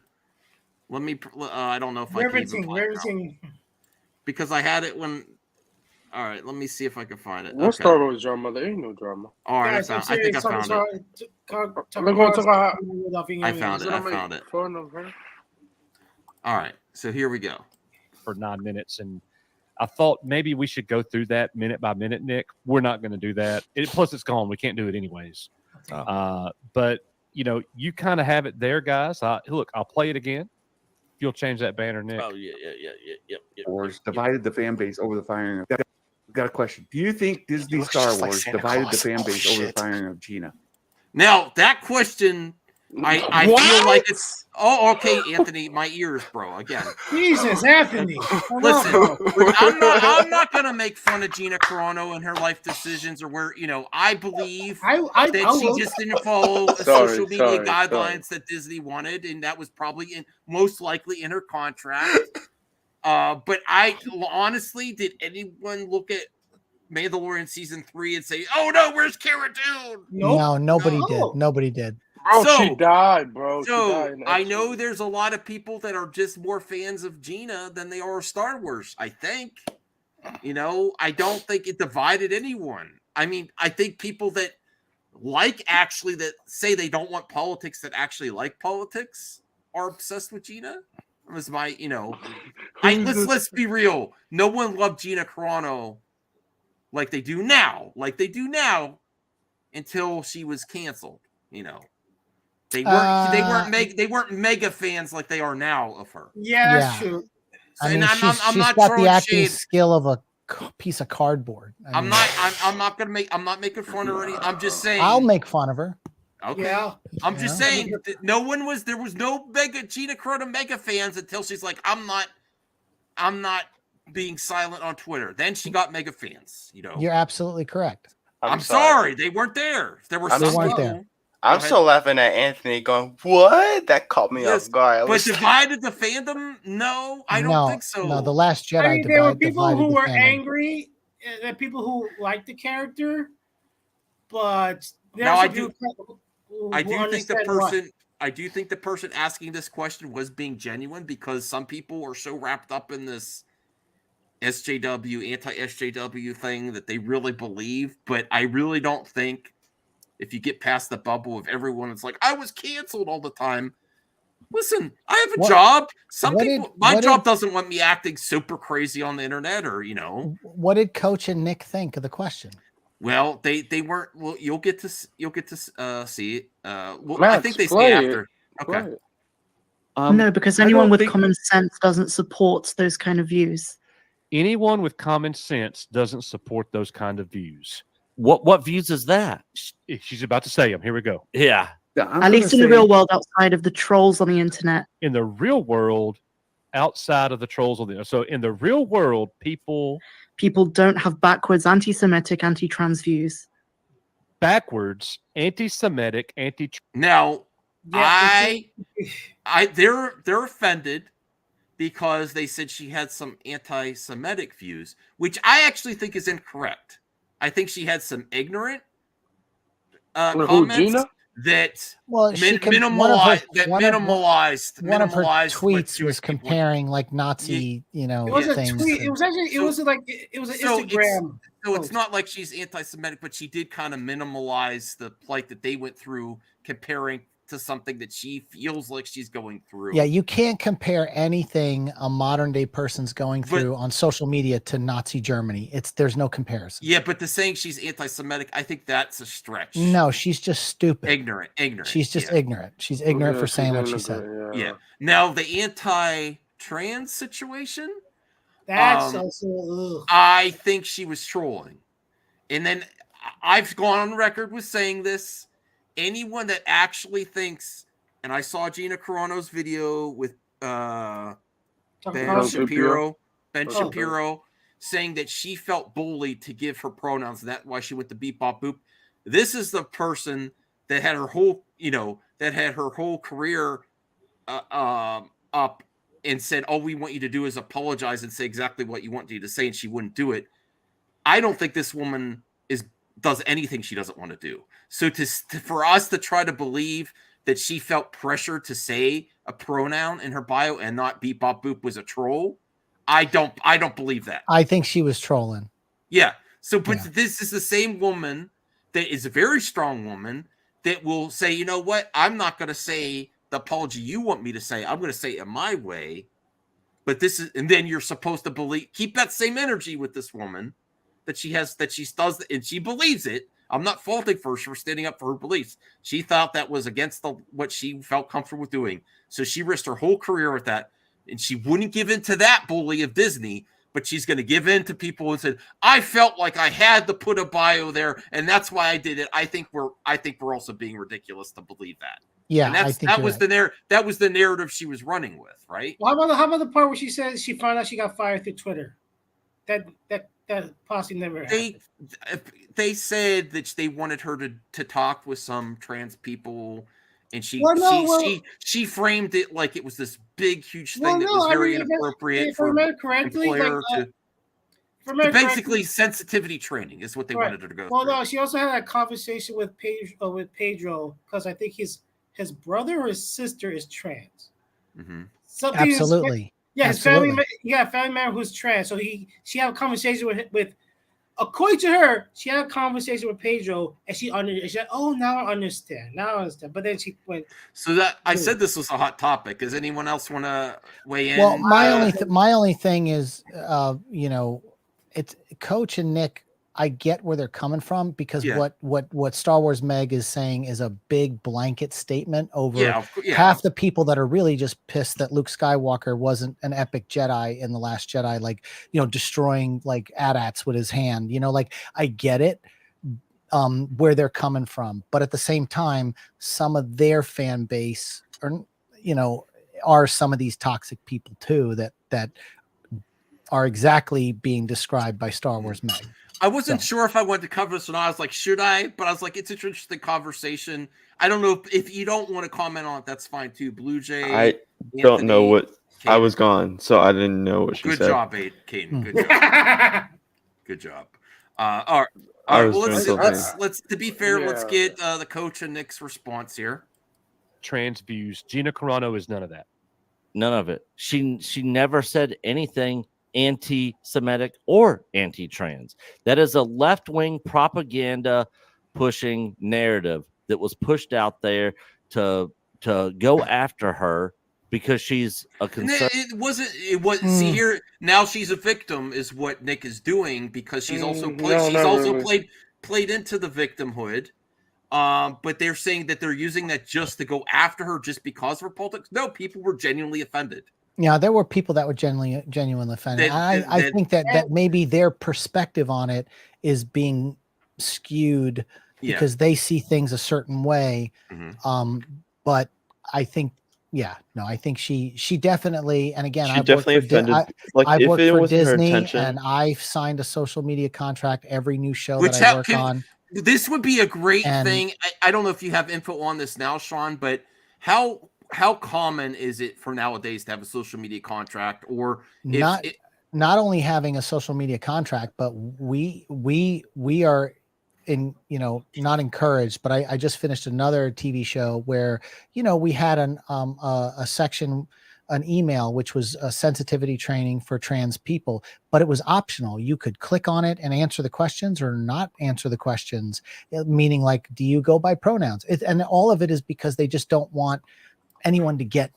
Let me. I don't know if I can even find it. Because I had it when. All right, let me see if I can find it. What Star Wars drama? There ain't no drama. All right, I think I found it. I found it. All right, so here we go. For 9 minutes, and I thought maybe we should go through that minute by minute, Nick. We're not going to do that. Plus, it's gone. We can't do it anyways. But, you kind of have it there, guys. Look, I'll play it again. If you'll change that banner, Nick. Oh, yeah. Wars divided the fan base over the firing of... Got a question. Do you think Disney Star Wars divided the fan base over the firing of Gina? Now, that question I feel like it's okay, Anthony. My ears, bro. Again, Jesus, Anthony. Listen, I'm not gonna make fun of Gina Carano and her life decisions or where I believe that she just didn't follow social media guidelines that Disney wanted, and that was probably most likely in her contract. But I honestly, did anyone look at Mandalorian season 3 and say, "Oh no, where's Cara Dune"? No, nobody did. Nobody did. Bro, she died, bro. She So died in I know there's a lot of people that are just more fans of Gina than they are of Star Wars. I think, I don't think it divided anyone. I mean, I think people that that say they don't want politics that actually like politics are obsessed with Gina. That was my, let's be real. No one loved Gina Carano like they do now, until she was canceled. They weren't mega fans like they are now of her. Yeah, that's true. I mean, she's not got the acting shade. skill of a piece of cardboard. I'm not making fun of her. I'm just saying. I'll make fun of her. Okay. Yeah. I'm just saying that there was no mega Gina Carano mega fans until she's like, I'm not being silent on Twitter. Then she got mega fans. You're absolutely correct. I'm sorry, they weren't there. They weren't there. I'm still laughing at Anthony going, "What?" That caught me off guard. But divided the fandom? No, I don't think so. No, The Last Jedi. I mean, there were people divided who the were fandom. angry, and people who liked the character, but I do think the person asking this question was being genuine, because some people are so wrapped up in this SJW, anti-SJW thing that they really believe. But I really don't think, if you get past the bubble of everyone, it's like, I was canceled all the time. Listen, I have a job. My job doesn't want me acting super crazy on the internet, or What did Coach and Nick think of the question? Well, they weren't. Well, you'll get to see it. Max, I think they say after. Okay. No, because anyone with common sense doesn't support those kind of views. Anyone with common sense doesn't support those kind of views. What views is that? She's about to say them. Here we go. Yeah. At least in the real world, outside of the trolls on the internet. In the real world, outside of the trolls on the internet. So in the real world, people don't have backwards anti-Semitic, anti-trans views. Backwards anti-Semitic, Now, they're offended because they said she had some anti-Semitic views, which I actually think is incorrect. I think she had some ignorant comments that minimalized. One of her tweets was comparing like Nazi, It was things. a tweet. It was actually. It was an Instagram. So it's not like she's anti-Semitic, but she did kind of minimalize the plight that they went through, comparing to something that she feels like she's going through. Yeah, you can't compare anything a modern day person's going through on social media to Nazi Germany. There's no comparison. Yeah, but the saying she's anti-Semitic, I think that's a stretch. No, she's just stupid. Ignorant. She's just ignorant. She's ignorant for saying what she said. Yeah. Now the anti-trans situation. That's also. I think she was trolling, and then I've gone on record with saying this. Anyone that actually thinks, and I saw Gina Carano's video with Ben Shapiro saying that she felt bullied to give her pronouns, and that's why she went to beep bop boop. This is the person that had her whole, career up and said, all we want you to do is apologize and say exactly what you want you to say, and she wouldn't do it. I don't think this woman does anything she doesn't want to do. So for us to try to believe that she felt pressure to say a pronoun in her bio and not beep bop boop was a troll, I don't believe that. I think she was trolling. Yeah. So, but this is the same woman that is a very strong woman that will say, you know what? I'm not going to say the apology you want me to say. I'm going to say it my way. But and then you're supposed to keep that same energy with this woman that she does, and she believes it. I'm not faulting her for standing up for her beliefs. She thought that was against what she felt comfortable with doing. So she risked her whole career with that. And she wouldn't give in to that bully of Disney, but she's going to give in to people and said, I felt like I had to put a bio there, and that's why I did it. I think we're also being ridiculous to believe that. Yeah, and I think that was the narrative she was running with, right? Well, how about the part where she says she found out she got fired through Twitter? That possibly never happened. They said that they wanted her to talk with some trans people, and she framed it like it was this big huge thing that was very inappropriate for employer to basically sensitivity training is what they wanted her to go through. Well, no, she also had a conversation with Pedro because I think his brother or his sister is trans. Mm-hmm. Absolutely. Yeah, his family member who's trans. So she had a conversation with according to her, she had a conversation with Pedro, and she said, "Oh, now I understand. But then she went. So that I said this was a hot topic. Does anyone else want to weigh in? Well, my only thing is, it's Coach and Nick. I get where they're coming from because what Star Wars Meg is saying is a big blanket statement over half the people that are really just pissed that Luke Skywalker wasn't an epic Jedi in The Last Jedi, like, destroying like AT-ATs with his hand, like I get it, where they're coming from. But at the same time, some of their fan base are some of these toxic people too, that are exactly being described by Star Wars Meg. I wasn't sure if I wanted to cover this or not. I was like, should I? But I was like, it's an interesting conversation. I don't know if you don't want to comment on it, that's fine too. Blue Jay. I don't know what Caden. I was gone, so I didn't know what she said. Good job, Caden. Good job. Good job. All right. Well, let's to be fair, let's get the Coach and Nick's response here. Trans views. Gina Carano is none of that. None of it. She never said anything anti-Semitic or anti-trans. That is a left-wing propaganda pushing narrative that was pushed out there to go after her because she's a conservative. It was see here now she's a victim is what Nick is doing because she's also played into the victimhood. But they're saying that they're using that just to go after her just because of her politics. No, people were genuinely offended. Yeah, there were people that were genuinely offended. I think that maybe their perspective on it is being skewed because they see things a certain way. Mm-hmm. But I think, I think she definitely, and again, I've worked for Disney, and I've signed a social media contract every new show that I work on. This would be a great thing. I don't know if you have info on this now, Sean, but how common is it for nowadays to have a social media contract, or not only having a social media contract, but we are not encouraged, but I just finished another TV show where, we had a section, an email, which was a sensitivity training for trans people, but it was optional. You could click on it and answer the questions or not answer the questions, meaning like, do you go by pronouns? And all of it is because they just don't want anyone to get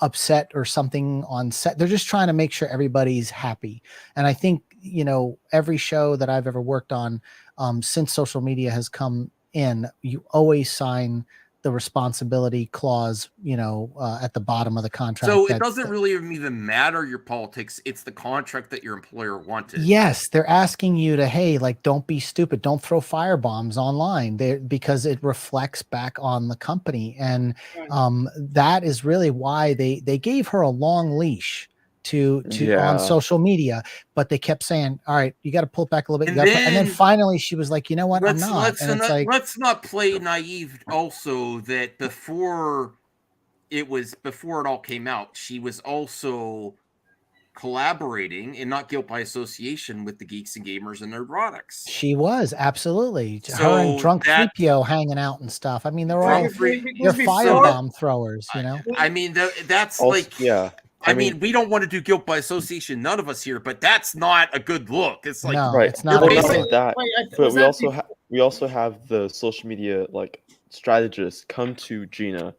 upset or something on set. They're just trying to make sure everybody's happy. And I think every show that I've ever worked on since social media has come in, you always sign the responsibility clause at the bottom of the contract. So it doesn't really even matter your politics, it's the contract that your employer wanted. Yes, they're asking you to, hey, like, don't be stupid, don't throw firebombs online because it reflects back on the company. And that is really why they gave her a long leash to on social media, but they kept saying, all right, you got to pull it back a little bit. And then finally she was like, you know what, I'm not. Let's not play naive also that before it all came out, she was also collaborating and not guilt by association with the Geeks and Gamers and Nerdrotics. She was, absolutely. So her and Drunk 3PO hanging out and stuff. I mean, they're firebomb throwers, I mean, that's also, like, I mean, we don't want to do guilt by association, none of us here, but that's not a good look. It's like, right. It's not like that. But we also have the social media like strategists come to Gina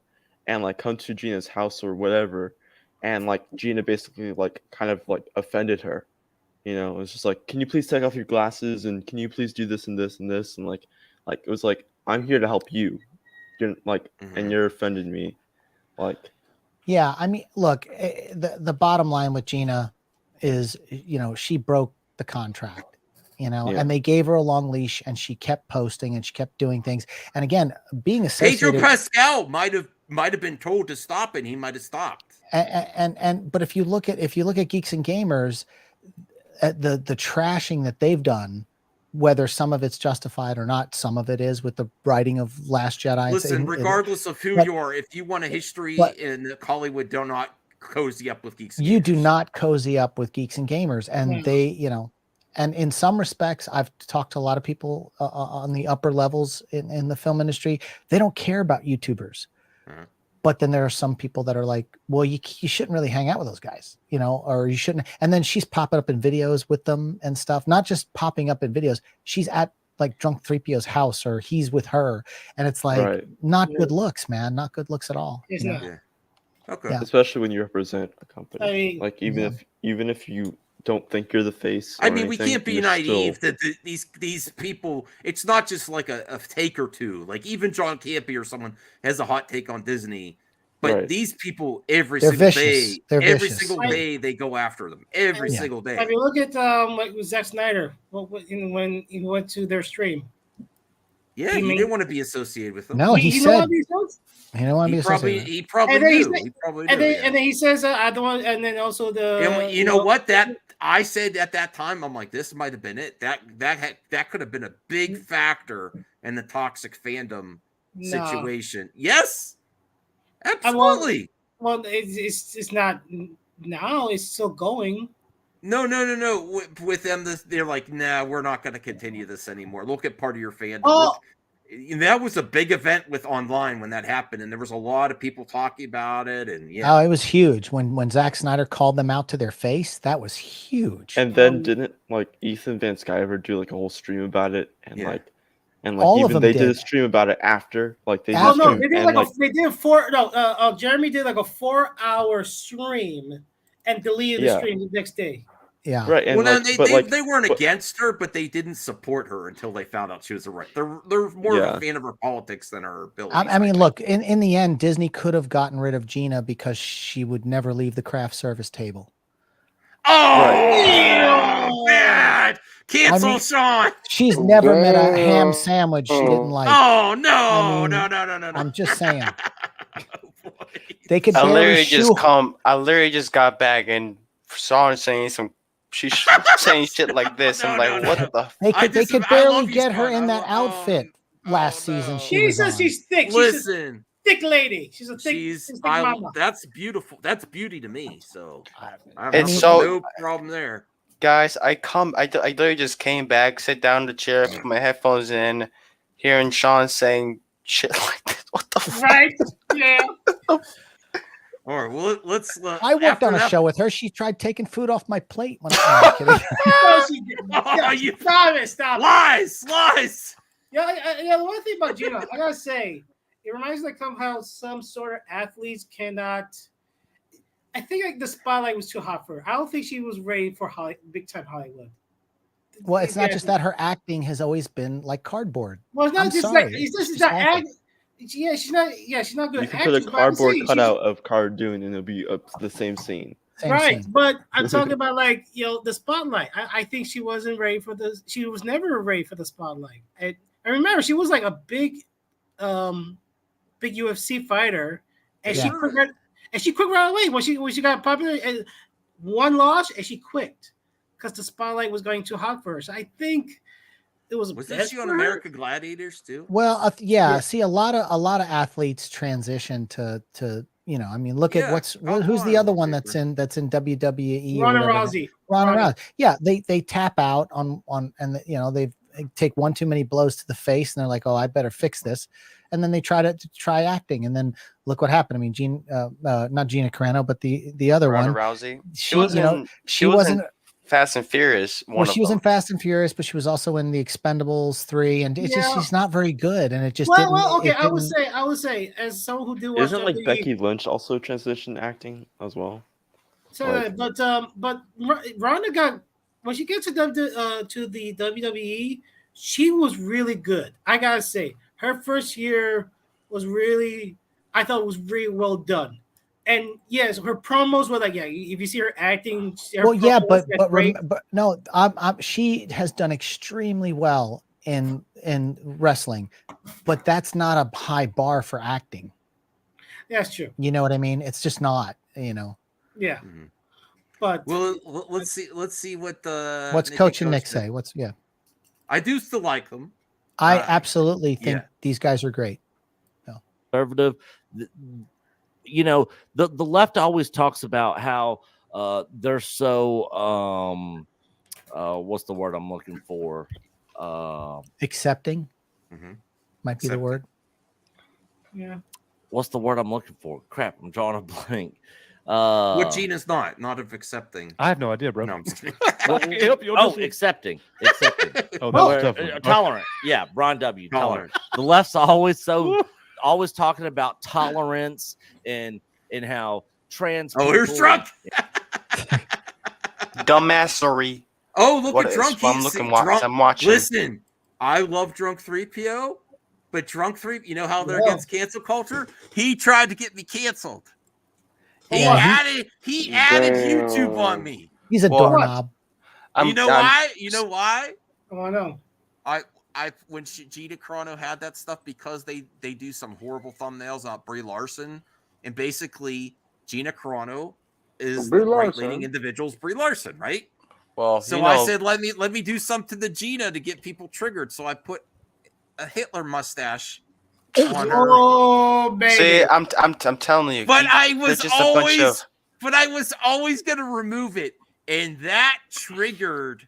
and like come to Gina's house or whatever, and like Gina basically like kind of like offended her. It's just like, can you please take off your glasses and can you please do this and this and this, and like it was like, I'm here to help you. You're like, and you're offending me, like. Yeah, I mean, look, the bottom line with Gina is, she broke the contract, you know, and they gave her a long leash, and she kept posting and she kept doing things. And again, being associated, Pedro Pascal might have been told to stop, and he might have stopped. But if you look at Geeks and Gamers, the trashing that they've done, whether some of it's justified or not, some of it is with the writing of Last Jedi. Listen, regardless of who you are, if you want a history in Hollywood, do not cozy up with Geeks and you Gamers. do not cozy up with Geeks and Gamers. And they, you know, and in some respects, I've talked to a lot of people on the upper levels in the film industry. They don't care about YouTubers. But then there are some people that are like, well, you shouldn't really hang out with those guys, you know, or you shouldn't. And then she's popping up in videos with them and stuff, not just popping up in videos. She's at like Drunk 3PO's house, or he's with her. And it's like, not good looks, man. Not good looks at all. It's you not. know? Yeah. Okay. Yeah. Especially when you represent a company. I mean, like even if you don't think you're the face. I or mean, we anything, can't be you're naive still- that these people. It's not just like a take or two. Like even John Campy or someone has a hot take on Disney, but these people every They're single vicious. day, They're every vicious. single day they go after them every single day. Have you look at like with Zack Snyder? When he went to their stream. Yeah, he didn't want to be associated with them. No, he didn't said want to be associated? he didn't want to be associated. He probably And then knew. he He probably and knew. then and then he says I don't want. And then also And you know what? That I said at that time, I'm like, this might have been it. That could have been a big factor in the toxic fandom situation. Yes, absolutely. Well, it's not now. It's still going. No. With them, they're like, nah, we're not going to continue this anymore. Look at part of your fandom. Oh. That was a big event with online when that happened, and there was a lot of people talking about it. And Oh, it was huge when Zack Snyder called them out to their face. That was huge. And then didn't like Ethan Van Sciver do like a whole stream about it, and like all of even them they did a did. stream about it after, like they. Oh just no, they did and, they did Jeremy did like a 4-hour stream and deleted the stream the next day. Yeah, right. And well, like, they weren't against her, but they didn't support her until they found out she was a right. They're more of a fan of her politics than her abilities. I mean, look, in the end, Disney could have gotten rid of Gina because she would never leave the craft service table. Oh, bad! Cancel Sean. She's never met a ham sandwich she didn't like. Oh no, I mean, no! I'm just saying. They could. I barely literally just got back and saw saying she's saying shit like this. I'm like, what the? They could barely get her in that outfit last season. She says she's thick. Listen, thick lady. She's a thick. Mama. That's beautiful. That's beauty to me. So I have It's no problem there. Guys, I literally just came back, sit down in the chair, put my headphones in, hearing Sean saying shit like this. What the fuck? Right? Yeah. All right, well, let's. I worked on a show with her. She tried taking food off my plate. When I'm kidding. No, she didn't. You Stop it. Lies. Yeah. The one thing about Gina, I gotta say, it reminds me like somehow some sort of athletes cannot. I think like the spotlight was too hot for her. I don't think she was ready for big time Hollywood. Well, it's not just that her acting has always been like cardboard. Well, it's not just sorry. like it's just she's not acting. Yeah, she's not good. You can put a cardboard cutout of Cardoon, and it'll be the same scene. Right, but I'm talking about like the spotlight. I think she wasn't ready for the. She was never ready for the spotlight. I remember she was like a big UFC fighter, and she quit right away when she got popular. And one loss, and she quit because the spotlight was going too hot for her. So I think it was. Wasn't she on American Gladiators too? Well, yeah. See, a lot of athletes transition to. I mean, look at who's the other one that's in WWE. Ronda Rousey. Ronda Rousey. Yeah, they tap out on and they take one too many blows to the face, and they're like, oh, I better fix this, and then they try acting, and then look what happened. I mean, not Gina Carano, but the other Ronda one, Rousey. She wasn't Fast and Furious. She was in Fast and Furious, but she was also in the Expendables 3, and it's just she's not very good, and it just didn't. Well, okay. I would say, as someone who do watch isn't like Becky Lynch also transitioned acting as well? So, but Ronda got when she gets to the WWE, she was really good. I gotta say, her first year was really, I thought it was really well done. And yes, her promos were like, yeah, if you see her acting, her Well, yeah, promos, that's great. but no, she has done extremely well in wrestling, but that's not a high bar for acting. That's true. You know what I mean? It's just not, you know. Yeah. But well, let's see what the what's Coach and Nick say. I do still like them. I absolutely think these guys are great. No. Conservative, you know, the left always talks about how they're so what's the word I'm looking for? Accepting might be the word. Yeah. What's the word I'm looking for? Crap, I'm drawing a blank. What Gina's not of accepting. I have no idea, bro. No, I'm just kidding. Accepting. Oh, that was tough one. Tolerant. Yeah, Ron W. Tolerant. The left's always always talking about tolerance and how trans. Oh, here's Drunk. Dumbassery. Oh, look at Drunk. I'm watching. Listen, I love Drunk 3PO, but Drunk 3, you know how they're against cancel culture? He tried to get me canceled. He added YouTube on me. He's a doorknob. You know why? You know why? Oh, I know. When Gina Carano had that stuff, because they do some horrible thumbnails on Brie Larson, and basically Gina Carano is the right-leaning individual's Brie Larson, right? Well, so I said, let me do something to Gina to get people triggered. So I put a Hitler mustache on her. Oh, baby. See, I'm telling you. But I was always gonna remove it, and that triggered.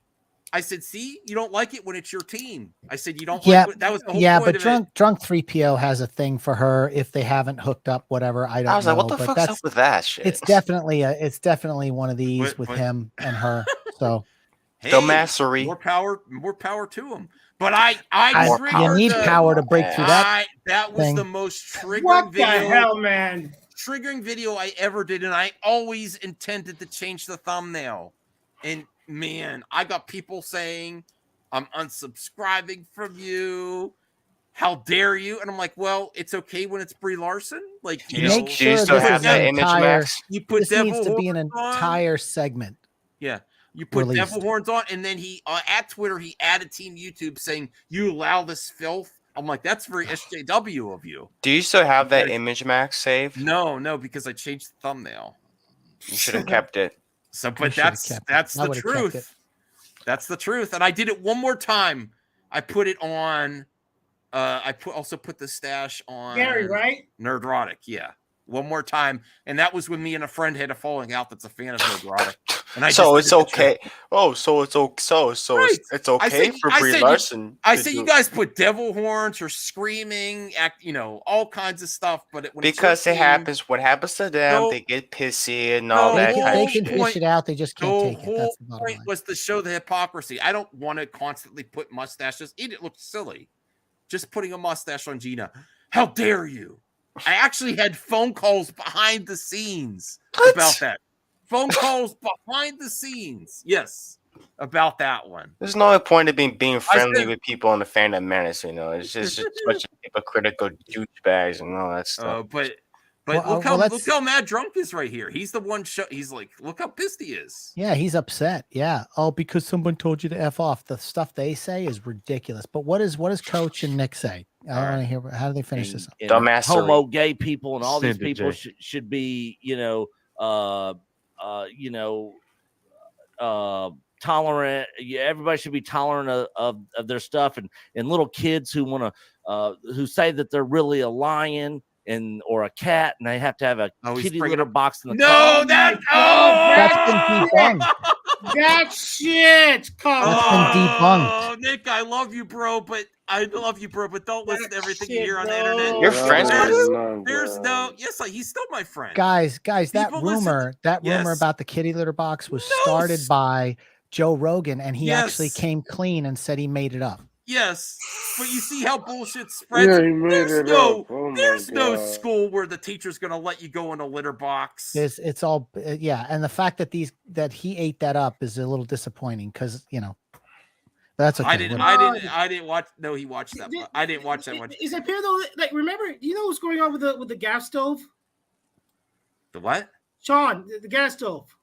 I said, "See, you don't like it when it's your team." I said, "You don't like it." That was the whole point of it. Drunk 3PO has a thing for her if they haven't hooked up, whatever. I don't know. I was like, what the fuck's up with that shit? It's definitely one of these with him and her. So dumbassery. More power to him. But I you need power to break through that. That was the most triggering what video. the hell, man? Triggering video I ever did, and I always intended to change the thumbnail. And man, I got people saying, "I'm unsubscribing from you. How dare you?" And I'm like, "Well, it's okay when it's Brie Larson. Like, make sure this have that image, Max. You put this devil needs to be an horns entire segment. Yeah." You put devil horns on, and then he at Twitter he added Team YouTube saying, "You allow this filth." I'm like, "That's very SJW of you." Do you still have that image, Max, saved? No, because I changed the thumbnail. You should have kept it. So, but that's the truth. That's the truth. And I did it one more time. I put it on. Also put the stash on. Gary, right? Nerdrotic, yeah. One more time, and that was when me and a friend had a falling out. That's a fan of Nerdrotic. And it's okay. It's okay for Brie Larson. I said you guys put devil horns or screaming, all kinds of stuff. But because it happens, what happens to them, they get pissy and all that. They can fish it out. They just can't take it. That's the bottom point. Was to show the hypocrisy. I don't want to constantly put mustaches. It looks silly. Just putting a mustache on Gina. How dare you? I actually had phone calls behind the scenes about that. Phone calls behind the scenes. Yes, about that one. There's no point of being friendly with people in the fandom menace, It's just a bunch of hypocritical douchebags and all that stuff. But look how mad Drunk is right here. He's the one. He's like, look how pissed he is. Yeah, he's upset. Yeah. Oh, because someone told you to F off. The stuff they say is ridiculous. But what does Coach and Nick say? I want to hear. How do they finish this? Dumbass. Homo, gay people, and all these people should be, tolerant. Yeah, everybody should be tolerant of their stuff, and little kids who want to who say that they're really a lion or a cat, and they have to have a kitty litter box in the car. That's been debunked. That shit. That's been debunked. Oh, Nick, I love you, bro, but don't listen to everything you hear on the internet. You're friends with him? He's still my friend. Guys, that rumor about the kitty litter box was started by Joe Rogan, and he actually came clean and said he made it up. Yes, but you see how bullshit spreads. Yeah, he made it up. There's no school where the teacher's going to let you go in a litter box. It's all and the fact that he ate that up is a little disappointing because that's okay. I didn't watch. No, he watched that. I didn't watch that one. Is it fair though? Like, remember, you know what's going on with the gas stove? The what? Sean, the gas stove.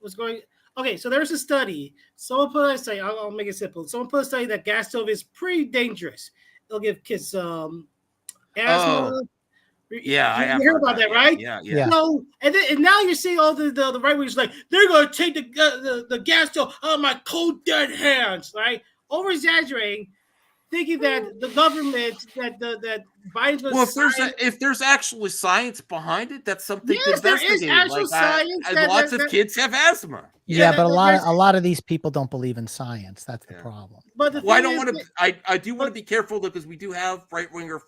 Was going. Okay, so there's a study. Someone put a study. I'll make it simple. Someone put a study that gas stove is pretty dangerous. It'll give kids asthma. Oh. Yeah, I have heard about that, right? Yeah. So, and now you're seeing all the right wingers like they're gonna take the gas stove out of my cold dead hands, right? Over exaggerating, thinking that the government that Biden's going to if there's actually science behind it, that's something to investigate. There is actual science. Lots of kids have asthma. Yeah, but a lot of these people don't believe in science. That's the problem. But I don't want to. I do want to be careful because we do have right winger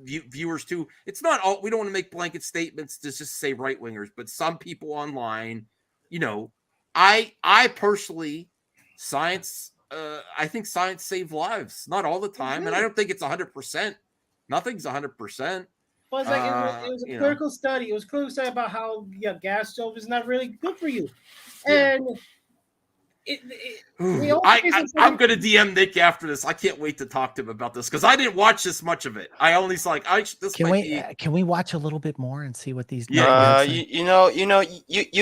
viewers too. It's not all. We don't want to make blanket statements to just say right wingers, but some people online, I personally, science. I think science saves lives. Not all the time, and I don't think it's 100%. Nothing's 100%. But it's like it was a critical study. It was a critical study about how gas stove is not really good for you, and I'm going to DM Nick after this. I can't wait to talk to him about this because I didn't watch this much of it. I only Can we watch a little bit more and see what these? You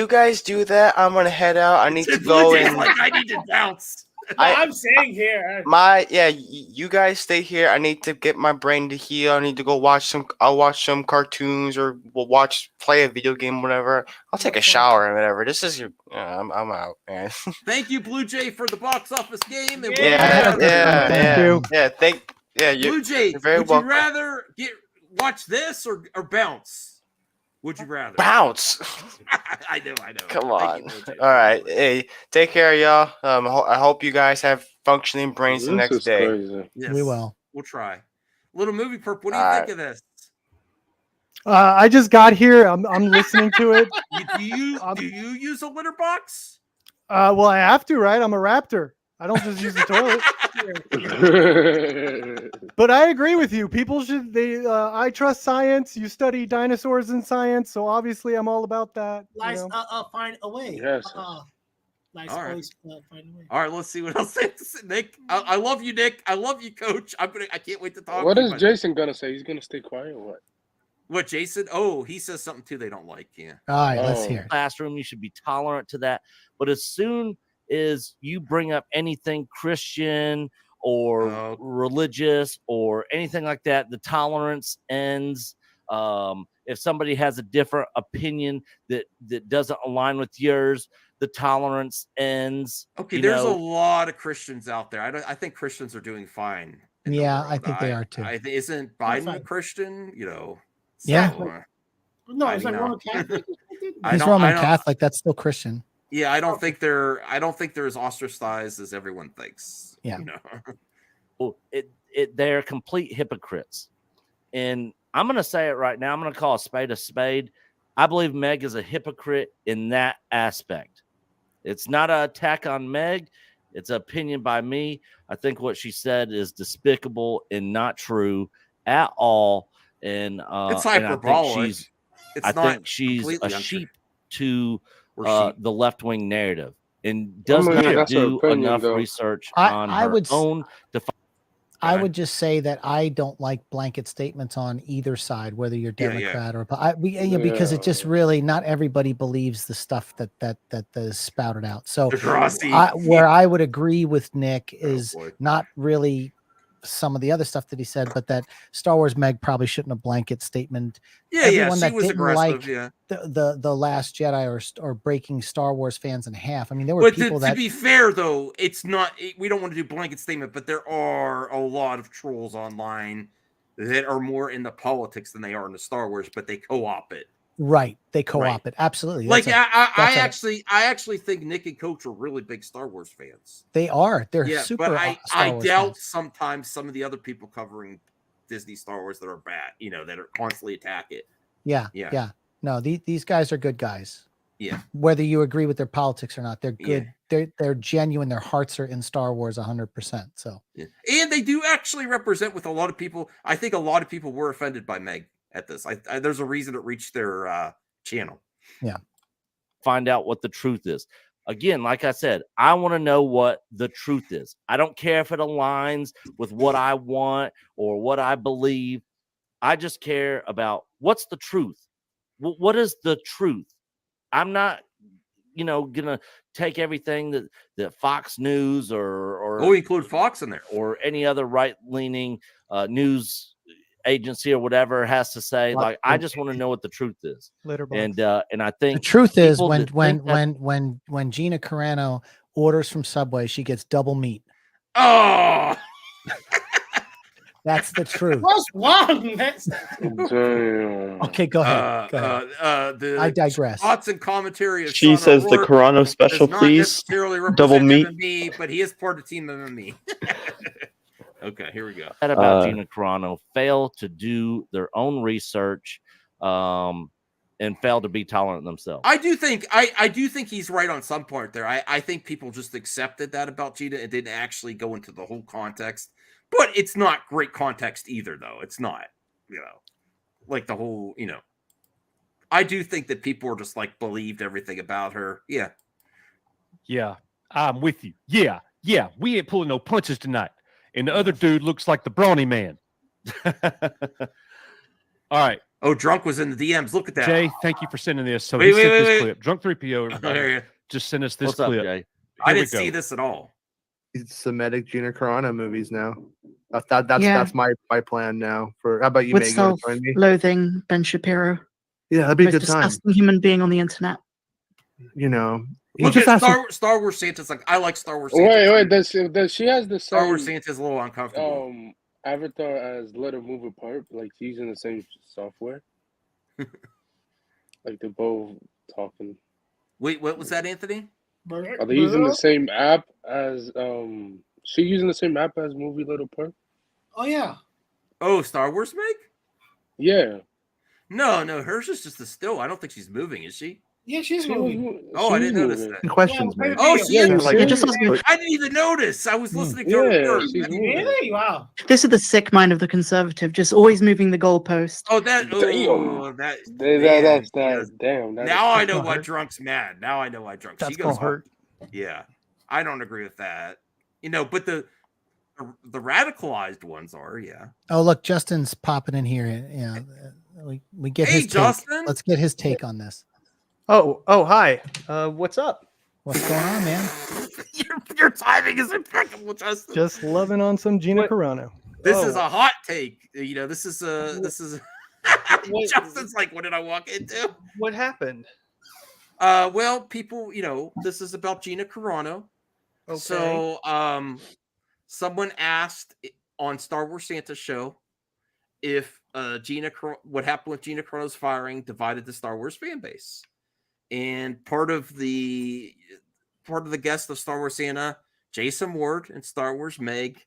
guys do that. I'm gonna head out. I need to go and I need to bounce. I'm staying here. You guys stay here. I need to get my brain to heal. I need to go watch some. I'll watch some cartoons or play a video game, whatever. I'll take a shower or whatever. This is I'm out, man. Thank you, Blue Jay, for the box office game. And Thank you. Blue Jay, would you rather watch this or bounce? Would you rather bounce? I know. Come on. All right. Hey, take care, y'all. I hope you guys have functioning brains the next day. Yes, we will. We'll try. Little movie perp. What do you think of this? I just got here. I'm listening to it. Do you use a litter box? Well, I have to, right? I'm a raptor. I don't just use the toilet. But I agree with you. People should. I trust science. You study dinosaurs in science, so obviously I'm all about that. Find a way. Yes. Nice. All right. Always, find a way. All right. Let's see what else they have to say. Nick, I love you, Nick. I love you, Coach. I can't wait to talk. What is Jason gonna say? He's gonna stay quiet or what? What, Jason? Oh, he says something too they don't like. Yeah. All right. Let's hear. Classroom, you should be tolerant to that. But as soon as you bring up anything Christian or religious or anything like that, the tolerance ends. If somebody has a different opinion that doesn't align with yours, the tolerance ends. Okay, there's a lot of Christians out there. I think Christians are doing fine. Yeah, I think they are too. Isn't Biden a Christian? Yeah. No, it's like Roman Catholic. He's Roman Catholic. That's still Christian. Yeah, I don't think they're as ostracized as everyone thinks. Yeah. They're complete hypocrites. And I'm going to say it right now. I'm going to call a spade a spade. I believe Meg is a hypocrite in that aspect. It's not an attack on Meg. It's an opinion by me. I think what she said is despicable and not true at all. And it's hyperbolic. I think she's a sheep to the left-wing narrative and does not do enough research on her own. I would just say that I don't like blanket statements on either side, whether you're Democrat or because it just really not everybody believes the stuff that is spouted out. So where I would agree with Nick is not really some of the other stuff that he said, but that Star Wars Meg probably shouldn't have blanket statement. Everyone that didn't like the Last Jedi or breaking Star Wars fans in half. I mean, there were people that. To be fair, though, it's not. We don't want to do blanket statement, but there are a lot of trolls online that are more into politics than they are into Star Wars, but they co-op it. Right, they co-op it. Absolutely. Like I actually think Nick and Coach are really big Star Wars fans. They are. They're super. But I doubt fans. Sometimes some of the other people covering Disney Star Wars that are bad, that are constantly attack it. Yeah. No, these guys are good guys. Yeah. Whether you agree with their politics or not, they're good. Yeah. They're genuine. Their hearts are in Star Wars 100%. So. Yeah. And they do actually represent with a lot of people. I think a lot of people were offended by Meg at this. There's a reason it reached their channel. Yeah. Find out what the truth is. Again, like I said, I want to know what the truth is. I don't care if it aligns with what I want or what I believe. I just care about what's the truth. what is the truth? I'm not, gonna take everything that Fox News or include Fox in there or any other right-leaning news agency or whatever has to say. Like, I just want to know what the truth is. And I think the truth is people when that think that- when Gina Carano orders from Subway, she gets double meat. Oh, that's the truth. What's wrong? Okay, go ahead. Go ahead. I digress. Thoughts and commentary of She Sean says the O'Rourke Carano special, does not please. necessarily Double represent meat. MME, but he is part of Team MME. Okay, here we go. That about Gina Carano fail to do their own research, and fail to be tolerant themselves. I do think he's right on some part there. I think people just accepted that about Gina and didn't actually go into the whole context. But it's not great context either, though. It's not, like the whole, I do think that people are just like believed everything about her. Yeah. Yeah, I'm with you. Yeah, we ain't pulling no punches tonight. And the other dude looks like the brawny man. All right. Oh, Drunk was in the DMs. Look at that. Jay, thank you for sending this. So Wait, he sent wait, this wait. clip. Drunk 3PO, everybody. Just send us this What's up, clip. Jay? I didn't see this at all. It's Semitic Gina Carano movies now. That's my plan now. For how about you, With Megan? You wanna join me? self-loathing Ben Shapiro. Yeah, that'd be a Most good time. disgusting human being on the internet. Look at Star Wars Santa's like, I like Star Wars Santa. Wait, does she has the same Star Wars Santa's a little uncomfortable. Avatar as Let Her Move Apart? Like she's using the same software? Like they're both talking. Wait, what was that, Anthony? Are they using the same app as she using the same app as Movie Little Park? Oh yeah. Oh, Star Wars Meg? Yeah. No, hers is just a still. I don't think she's moving, is she? Yeah, she's moving. Oh, I didn't notice that. Questions, man. Oh, she is. I didn't even notice. I was listening to her first. Really? Wow. This is the sick mind of the conservative, just always moving the goalpost. Oh, that's damn. Now I know why Drunk's mad. Now I know why Drunk. That's She goes gonna hurt. Yeah, I don't agree with that. But the radicalized ones are, yeah. Oh, look, Justin's popping in here. Yeah, we get his take. Justin. Let's get his take on this. Oh, hi. What's up? What's going on, man? Your timing is impeccable, Justin. Just loving on some Gina Carano. This is a hot take. This is Justin's like, what did I walk into? What happened? Well, people, this is about Gina Carano. Okay. So, someone asked on Star Wars Santa's show if what happened with Gina Carano's firing divided the Star Wars fan base. And part of the guest of Star Wars Santa, Jason Ward and Star Wars Meg,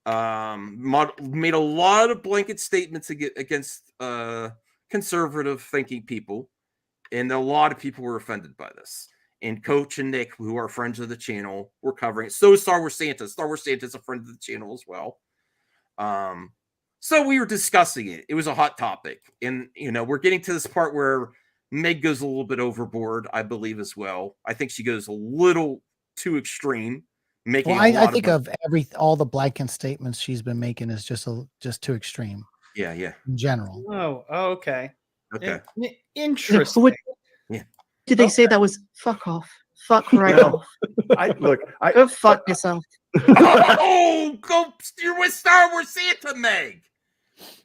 made a lot of blanket statements against conservative thinking people, and a lot of people were offended by this. And Coach and Nick, who are friends of the channel, were covering it. So is Star Wars Santa. Star Wars Santa is a friend of the channel as well. So we were discussing it. It was a hot topic, and we're getting to this part where Meg goes a little bit overboard, I believe, as well. I think she goes a little too extreme. I think all the blanket statements she's been making is just too extreme. Yeah. In general. Oh, okay. Okay. Interesting. Did they say that was fuck off? Fuck right off. Go fuck yourself. You're with Star Wars Santa, Meg.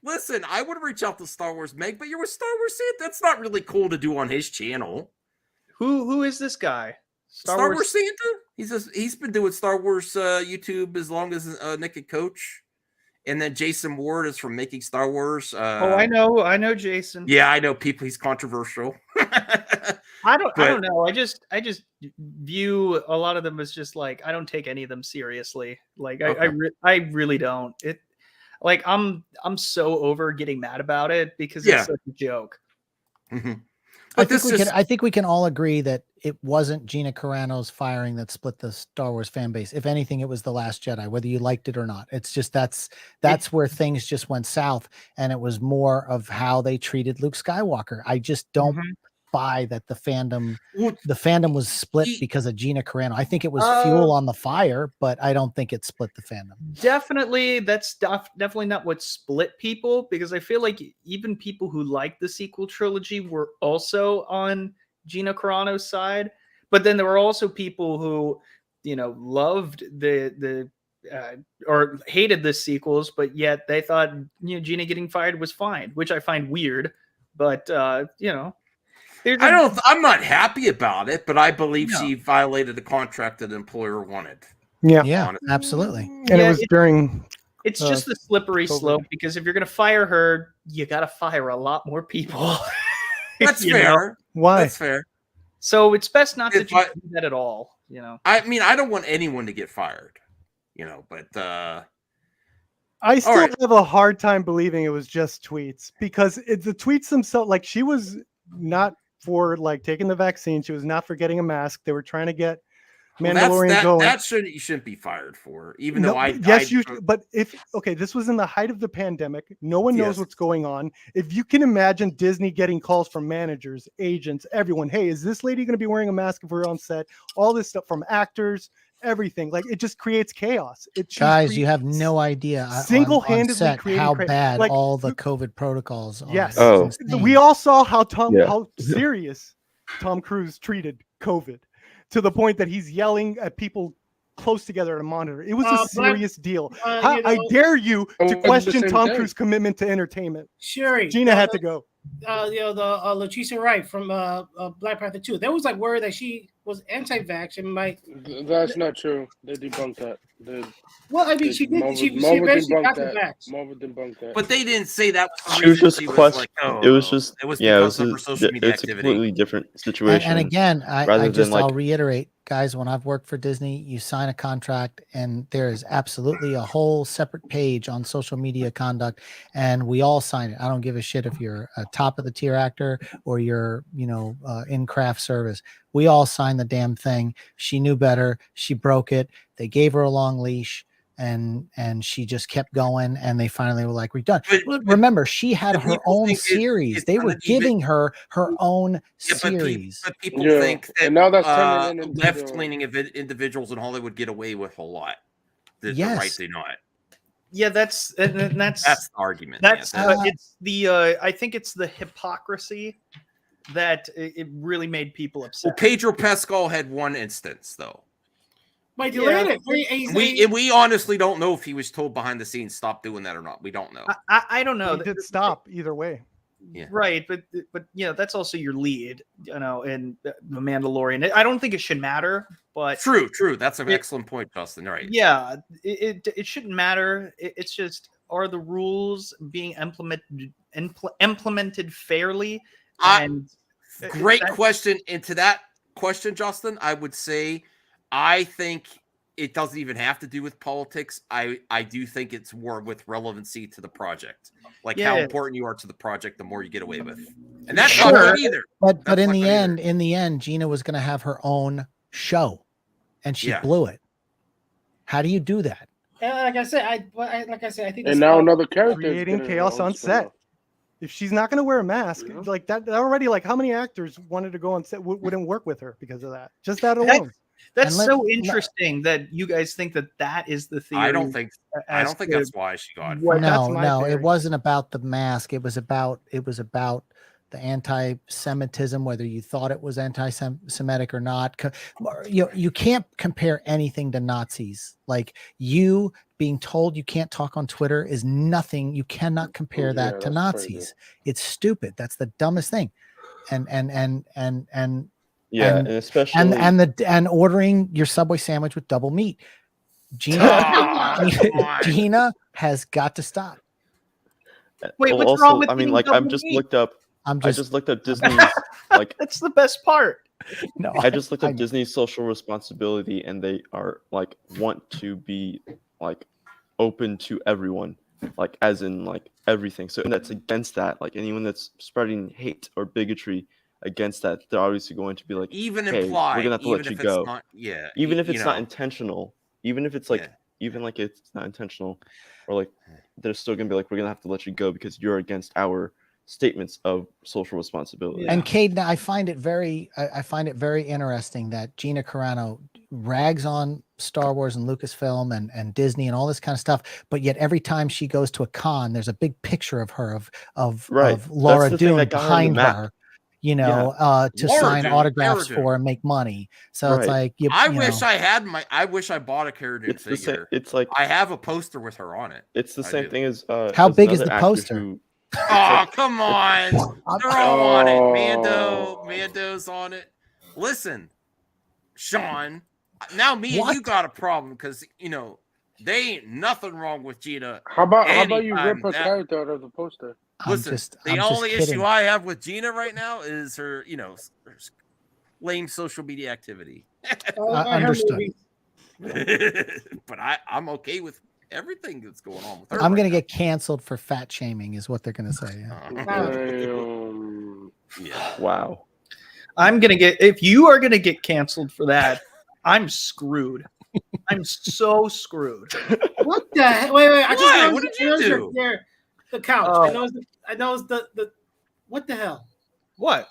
Listen, I would reach out to Star Wars Meg, but you're with Star Wars Santa. That's not really cool to do on his channel. Who is this guy? Star Wars Santa? He's been doing Star Wars YouTube as long as Nick and Coach. And then Jason Ward is from Making Star Wars. I know Jason. Yeah, I know people. He's controversial. I don't know. I just view a lot of them as just like, I don't take any of them seriously. Like I really don't. I'm so over getting mad about it because it's such a joke. Mm-hmm. I think we can all agree that it wasn't Gina Carano's firing that split the Star Wars fan base. If anything, it was The Last Jedi, whether you liked it or not. It's just that's where things just went south, and it was more of how they treated Luke Skywalker. I just don't. buy that the fandom was split because of Gina Carano. I think it was Uh, fuel on the fire, but I don't think it split the fandom. Definitely, that's definitely not what split people, because I feel like even people who like the sequel trilogy were also on Gina Carano's side. But then there were also people who, loved the or hated the sequels, but yet they thought Gina getting fired was fine, which I find weird. But I'm not happy about it, but I believe she violated the contract that the employer wanted. Yeah, absolutely. And it was during. It's just the slippery slope, because if you're going to fire her, you got to fire a lot more people. That's fair. Why? That's fair. So it's best not to do that at all. I mean, I don't want anyone to get fired. But I still have a hard time believing it was just tweets, because the tweets themselves, like, she was not for like taking the vaccine. She was not for getting a mask. They were trying to get Mandalorian going. That you shouldn't be fired for, even though but this was in the height of the pandemic. No one knows what's going on. If you can imagine Disney getting calls from managers, agents, everyone, hey, is this lady going to be wearing a mask if we're on set? All this stuff from actors, everything. Like, it just creates chaos. Guys, you have no idea single-handedly how bad all the COVID protocols are. Yes. We all saw how serious Tom Cruise treated COVID, to the point that he's yelling at people close together at a monitor. It was a serious deal. I dare you to question Tom Cruise's commitment to entertainment. Sure. Gina had to go. Letitia Wright from Black Panther 2. There was like word that she was anti-vax and might. That's not true. They debunked that. Well, I mean, she did. She eventually got the vax. Marvel debunked that. But they didn't say that. She was just questioning. It was just it was because of her social media it's a activity. completely different situation. And again, I'll reiterate, guys, when I've worked for Disney, you sign a contract and there is absolutely a whole separate page on social media conduct, and we all sign it. I don't give a shit if you're a top of the tier actor or you're, in craft service. We all signed the damn thing. She knew better. She broke it. They gave her a long leash, and she just kept going, and they finally were like, we're done. Remember, she had her own series. They were giving her her own series. But people think that now that's turning into left-leaning individuals in Hollywood get away with a lot. The right they not. Yeah, that's the argument. That's it's the I think it's the hypocrisy that it really made people upset. Well, Pedro Pascal had one instance though. But We honestly don't know if he was told behind the scenes stop doing that or not. We don't know. I don't know. He did stop either way. Yeah. Right, but that's also your lead, in The Mandalorian. I don't think it should matter, but true. That's an excellent point, Justin. Right? Yeah, it shouldn't matter. It's just, are the rules being implemented fairly? And great question. And to that question, Justin, I would say, I think it doesn't even have to do with politics. I do think it's more with relevancy to the project, like how important you are to the project. The more you get away with, and that's not good either. But in the end, Gina was going to have her own show, and she blew it. How do you do that? Like I said, I think. And now another character creating chaos on set. If she's not going to wear a mask, like that already, like how many actors wanted to go on set wouldn't work with her because of that? Just that alone. That's so interesting that you guys think that is the theory. I don't think that's why she got it. No, it wasn't about the mask. It was about the anti-Semitism, whether you thought it was anti-Semitic or not. You can't compare anything to Nazis. Like, you being told you can't talk on Twitter is nothing. You cannot compare that to Nazis. Crazy. It's stupid. That's the dumbest thing. And especially and ordering your Subway sandwich with double meat. Gina has got to stop. Wait, what's wrong with I just looked up Disney's like that's the best part. No, I just looked up Disney's social responsibility, and they are like want to be like open to everyone, like as in like everything. So that's against that. Like anyone that's spreading hate or bigotry against that, they're obviously going to be like, even hey, implied, we're gonna have to let you go. Even if it's not intentional. intentional, even if it's like even like it's not intentional, or like they're still gonna be like, we're gonna have to let you go because you're against our statements of social responsibility. And Caden, I find it very interesting that Gina Carano rags on Star Wars and Lucasfilm and Disney and all this kind of stuff, but yet every time she goes to a con, there's a big picture of her of Laura Dune behind her, to sign autographs for and make money. So it's like I wish I bought a Cara Dune figure. It's like I have a poster with her on it. It's the same thing as how big is the poster? Oh, come on. They're all on it. Mando's on it. Listen, Sean, now me and you got a problem because, they ain't nothing wrong with Gina. How about you rip her character out of the poster? Listen, the only issue I have with Gina right now is her, her lame social media activity. Understood. But I'm okay with everything that's going on with her. I'm gonna get canceled for fat shaming, is what they're gonna say. Yeah. Wow. If you are gonna get canceled for that, I'm screwed. I'm so screwed. What the heck? Wait. What did you do? The couch. Oh. I know it's the what the hell? What?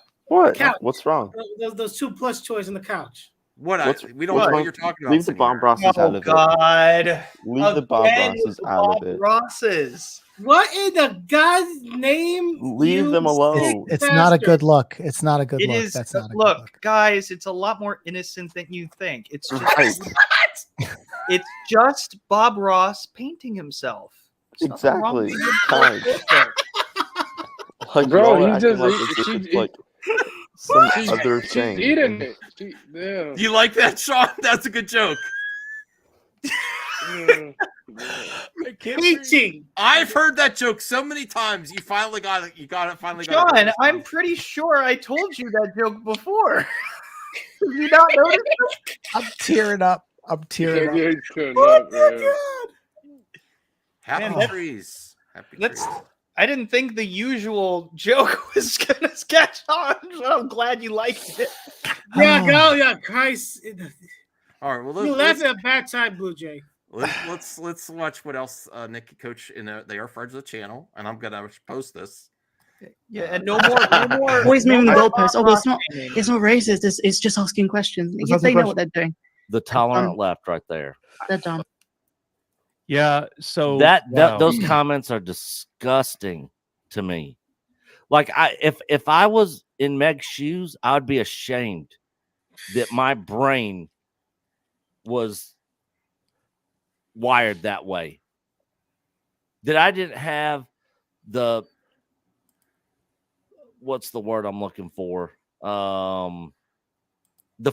Couch. What's wrong? Those 2 plush toys on the couch. We don't know what you're talking about. Leave the Bob Rosses out of it. God. Leave the Bob Rosses out of it. Rosses. What in the God's name? Leave them alone. It's not a good look. It's not a good It look. is. That's not a Look, good look. guys, it's a lot more innocent than you think. It's just Right. it's just Bob Ross painting himself. There's nothing wrong with Exactly. it. Like, Bro, y'all he acting just like it's just like some other thing. She's eating it. Yeah. You like that, Sean? That's a good joke. Teaching. I've heard that joke so many times. You finally got it. John, I'm pretty sure I told you that joke before. Did you not notice it? I'm tearing up. Happy trees. I didn't think the usual joke was gonna catch on, so I'm glad you liked it. Yeah, Christ. All right, well, You left at a bad time, Blue Jay. Let's watch what else Nick and Coach they are friends of the channel, and I'm gonna post this. Yeah, and no more. Always moving the goalposts. Oh, well, it's not racist. It's just asking questions. They know what they're doing. The tolerant left right there. They're done. Yeah, so those comments are disgusting to me. Like if I was in Meg's shoes, I would be ashamed that my brain was wired that way. That I didn't have what's the word I'm looking for? The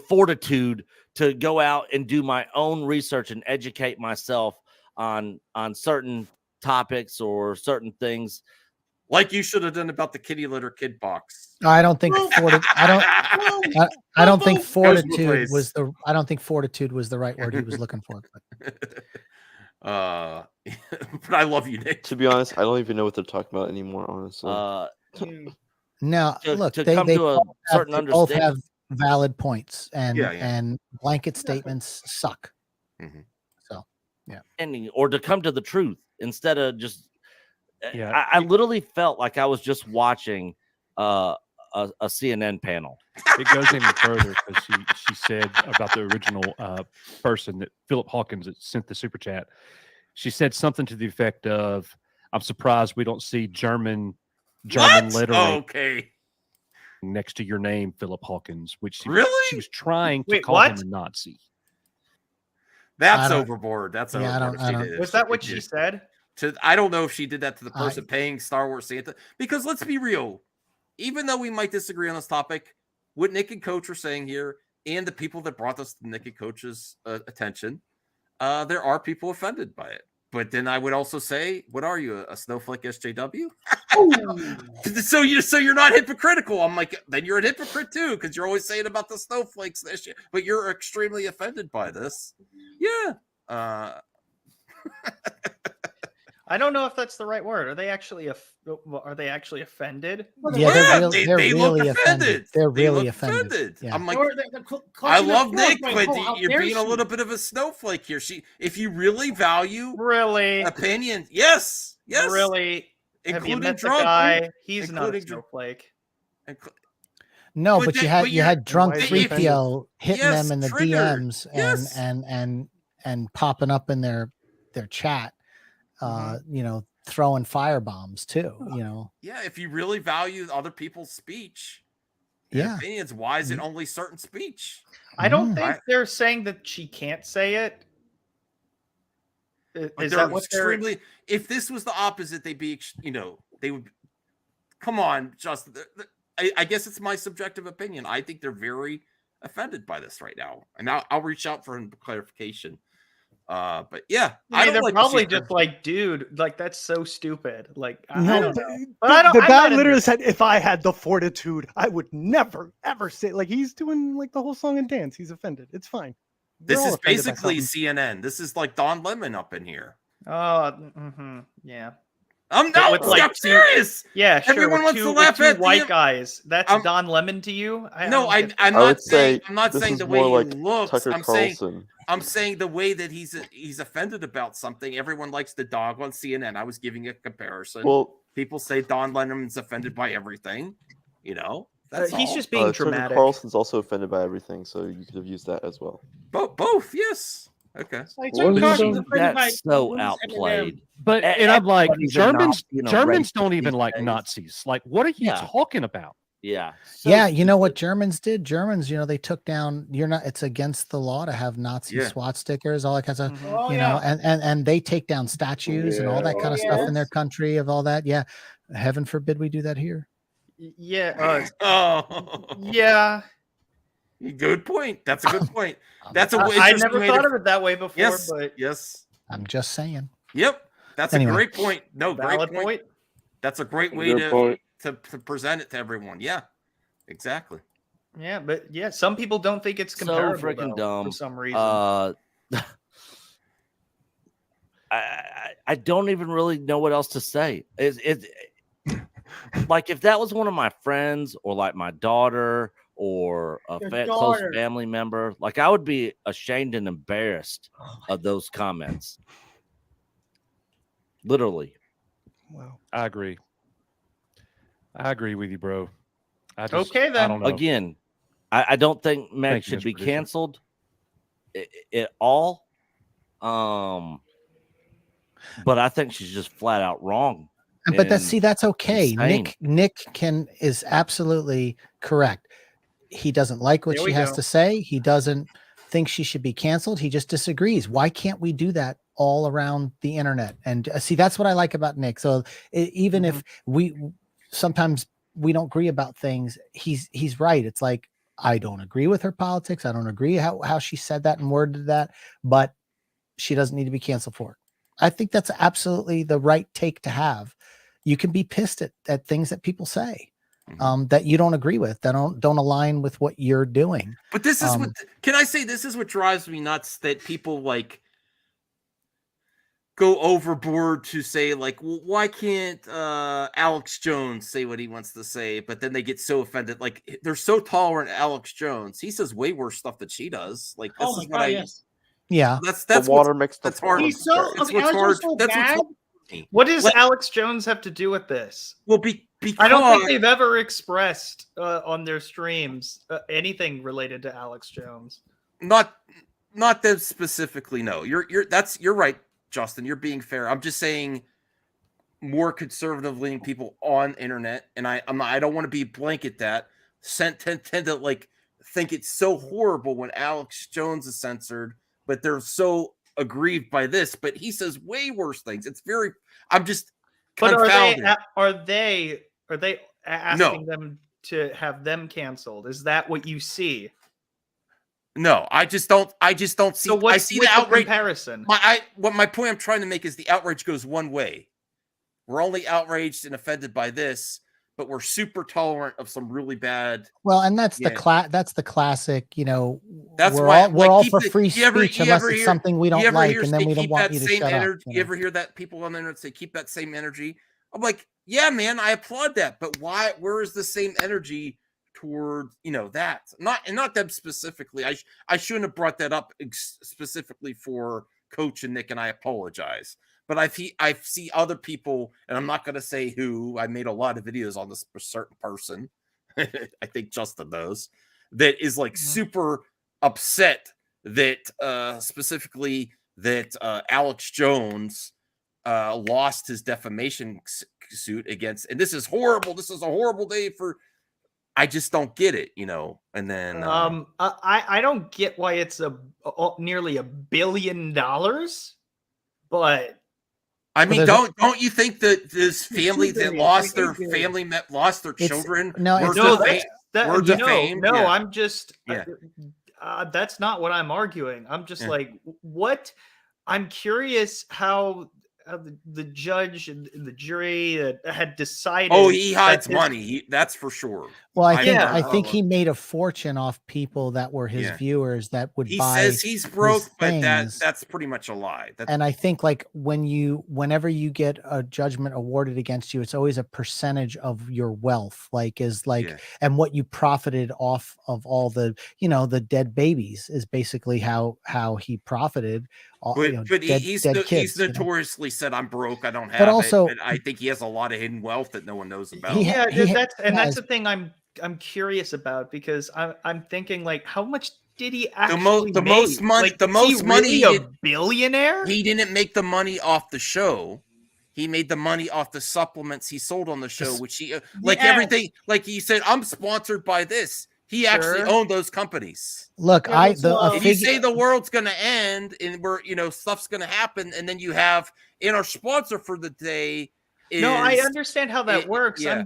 fortitude to go out and do my own research and educate myself on certain topics or certain things, like you should have done about the kitty litter kid box. I don't think I don't think fortitude was the right word he was looking for. But I love you, Nick. To be honest, I don't even know what they're talking about anymore. Honestly, no. Look, they both have valid points, and blanket statements suck. Mm-hmm. So, yeah, or to come to the truth instead of just. Yeah, I literally felt like I was just watching a CNN panel. It goes even further because she said about the original person, that Philip Hawkins, that sent the super chat. She said something to the effect of, "I'm surprised we don't see German lettering next to your name, Philip Hawkins," which she was trying to call him a Nazi. That's overboard. That's overboard. Was that what she said? I don't know if she did that to the person paying Star Wars Santa, because let's be real, even though we might disagree on this topic, what Nick and Coach are saying here, and the people that brought this to Nick and Coach's attention, there are people offended by it. But then I would also say, what are you, a snowflake SJW? so you're not hypocritical. I'm like, then you're a hypocrite too, because you're always saying about the snowflakes this year, but you're extremely offended by this. Yeah. I don't know if that's the right word. Are they actually offended? Yeah, they're really offended. They're really offended. Yeah. I'm like, I love Nick, but you're being a little bit of a snowflake here. If you really value opinion, yes, really, Have you including met the drunk. guy? He's not a including dr- snowflake. No, But but you that- had but you you're- had drunk if- 3PO hitting yes, them in the triggered. DMs Yes. and popping up in their chat, you know, throwing fire bombs too, you know. Yeah, if you really value other people's speech, and Yeah. opinions, why is it only certain speech? I don't think they're saying that she can't say it. But Is they're that what they're? extremely. If this was the opposite, they'd be. You know, they would. Come on, Justin. I guess it's my subjective opinion. I think they're very offended by this right now, and I'll reach out for clarification. But yeah, I mean, they're like probably just like, dude, like that's so stupid. Like, I No, don't the, know. the, But I don't, the I'm guy not into literally that. said, "If I had the fortitude, I would never ever say." Like he's doing like the whole song and dance. He's offended. It's fine. They're This all is offended by basically something. CNN. This is like Don Lemon up in here. Oh, yeah. I'm serious. Yeah, sure. Everyone with wants two, to with laugh two at white the- guys. That's Don Lemon to you? No, don't get that. I'm I not would saying. say I'm not this saying is the way more he like looks. Tucker Carlson. I'm saying the way that he's offended about something. Everyone likes the dog on CNN. I was giving a comparison. Well, people say Don Lemmon's offended by everything. You know, that's he's all. just being Tucker dramatic. Carlson's also offended by everything, so you could have used that as well. Both, yes. Okay. Like, What is Carlson's it? offended by- That's so what is outplayed. But and I'm like, Everybody's a Germans Nazi in a Germans race don't these even like days. Nazis. Like, what are you Yeah. talking about? Yeah. Yeah, you know what Germans did? Germans, you know, they took down. It's against the law to have Nazi Yeah. SWAT stickers, all that kind of stuff. Oh, you know, and they take down statues and all that kind of stuff in their country of all that. Yeah, heaven forbid we do that here. Yeah. Oh. Yeah. Good point. That's a good point. That's a I interesting never way thought to- of it that way before, Yes. but Yes. I'm just saying. Yep. That's Anyway. a great point. No, Valid great point. That's a great way Good to, point. to present it to everyone. Yeah. Exactly. yeah, but yeah, some people don't think it's So comparable freaking though, dumb. for some reason. I don't even really know what else to say. It like if that was one of my friends or like my daughter or a Your close daughter. family member, like I would be ashamed and embarrassed of those comments. Literally. Wow. I agree. I agree with you, bro. I just, Okay, I then. don't know. Again, I don't think Meg Thank you, should Mr. be Producer. canceled at all. But I think she's just flat out wrong. But and that's okay. insane. Nick is absolutely correct. He doesn't like what There she we has go. to say. He doesn't think she should be canceled. He just disagrees. Why can't we do that all around the internet? And see, that's what I like about Nick. So even if we sometimes we don't agree about things, he's right. It's like, I don't agree with her politics. I don't agree how she said that and worded that, but she doesn't need to be canceled for it. I think that's absolutely the right take to have. You can be pissed at things that people say that you don't agree with, that don't align with what you're doing. But this is what can I say? This is what drives me nuts, that people like go overboard to say like, well, why can't Alex Jones say what he wants to say? But then they get so offended. Like they're so tolerant of Alex Jones. He says way worse stuff than she does. Like this Oh my is what God, I yes. Yeah. that's The water mixed that's up. hard. He's so That's okay, what's Alex hard. Jones so That's what's bad. hard to me. What does Like- Alex Jones have to do with this? Well, because I don't think they've ever expressed on their streams anything related to Alex Jones. not them specifically. No, you're right, Justin. You're being fair. I'm just saying more conservative leaning people on internet, and I don't want to be blanket that tend to like think it's so horrible when Alex Jones is censored, but they're so aggrieved by this. But he says way worse things. It's very. I'm just But confounded. are they asking them to have them canceled? Is that what you see? No, I just don't see. So what's I see with the outrage. comparison? My point I'm trying to make is the outrage goes one way. We're only outraged and offended by this, but we're super tolerant of some really bad. Well, and that's Yeah. that's the classic, you know, That's we're why all keep for the- free you ever- speech you unless ever it's hear- something we you don't ever like, hear and then say we don't keep want that you to same shut energy. up. You ever hear that people on the internet say keep that same energy? I'm like, yeah, man, I applaud that, but why? Where is the same energy toward that? Not them specifically. I shouldn't have brought that up specifically for Coach and Nick, and I apologize. but I see other people, and I'm not going to say who. I made a lot of videos on this certain person. I think Justin knows, that is like super upset that specifically that Alex Jones lost his defamation suit against, and this is horrible. This is a horrible day for. I just don't get it, you know. And then I don't get why it's nearly $1 billion, but I mean, don't you think that this family that lost their family lost their children? I'm just that's not what I'm arguing. I'm just like, what? I'm curious how the judge and the jury that had decided. Oh, he hides money. That's for sure. Well, I think he made a fortune off people that were his viewers that would buy. He says he's broke, but that's pretty much a lie. And I think like whenever you get a judgment awarded against you, it's always a percentage of your wealth, and what you profited off of all the, the dead babies is basically how he profited. But he's notoriously said, I'm broke, I don't have it. But I think he has a lot of hidden wealth that no one knows about. That's the thing I'm curious about, because I'm thinking like, how much did he actually make? Most money, like, the most money, a billionaire? He didn't make the money off the show. He made the money off the supplements he sold on the show, which he everything. Like he said, I'm sponsored by this. He actually owned those companies. Look, if you say the world's going to end and we're, stuff's going to happen, and then you have in our sponsor for the day. No, I understand how that works. Yeah.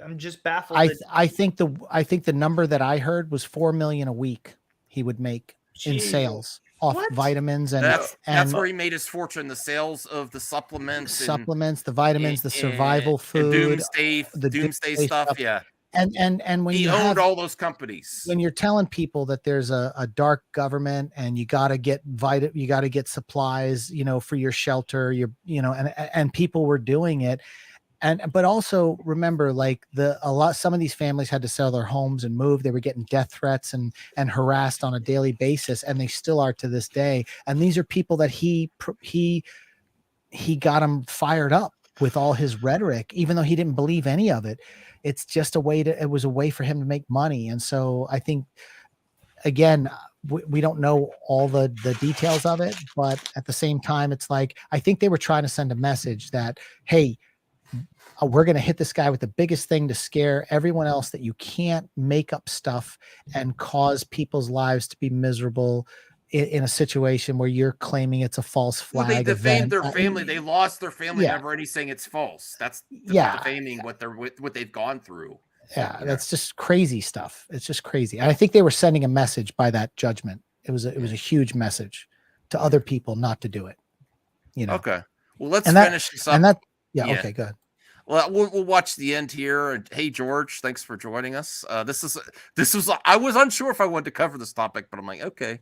I'm just baffled. I think the number that I heard was $4 million a week he would make in sales off vitamins, and that's where he made his fortune. The sales of the supplements, the vitamins, the survival food, the doomsday stuff. Yeah. And when he owned all those companies, when you're telling people that there's a dark government and you got to get supplies, for your shelter, and people were doing it. But also remember, like some of these families had to sell their homes and move. They were getting death threats and harassed on a daily basis, and they still are to this day. And these are people that he got them fired up with all his rhetoric, even though he didn't believe any of it. It's just it was a way for him to make money. And so I think, again, we don't know all the details of it, but at the same time, it's like, I think they were trying to send a message that, hey, we're going to hit this guy with the biggest thing to scare everyone else, that you can't make up stuff and cause people's lives to be miserable in a situation where you're claiming it's a false flag. Well, they defamed their family. They lost their family member, and he's saying it's false. That's defaming what they've gone through. Yeah, that's just crazy stuff. It's just crazy. And I think they were sending a message by that judgment. It was a huge message to other people not to do it. Okay. Well, let's finish this up. Okay, good. Well, we'll watch the end here. Hey, George, thanks for joining us. This was I was unsure if I wanted to cover this topic, but I'm like, okay.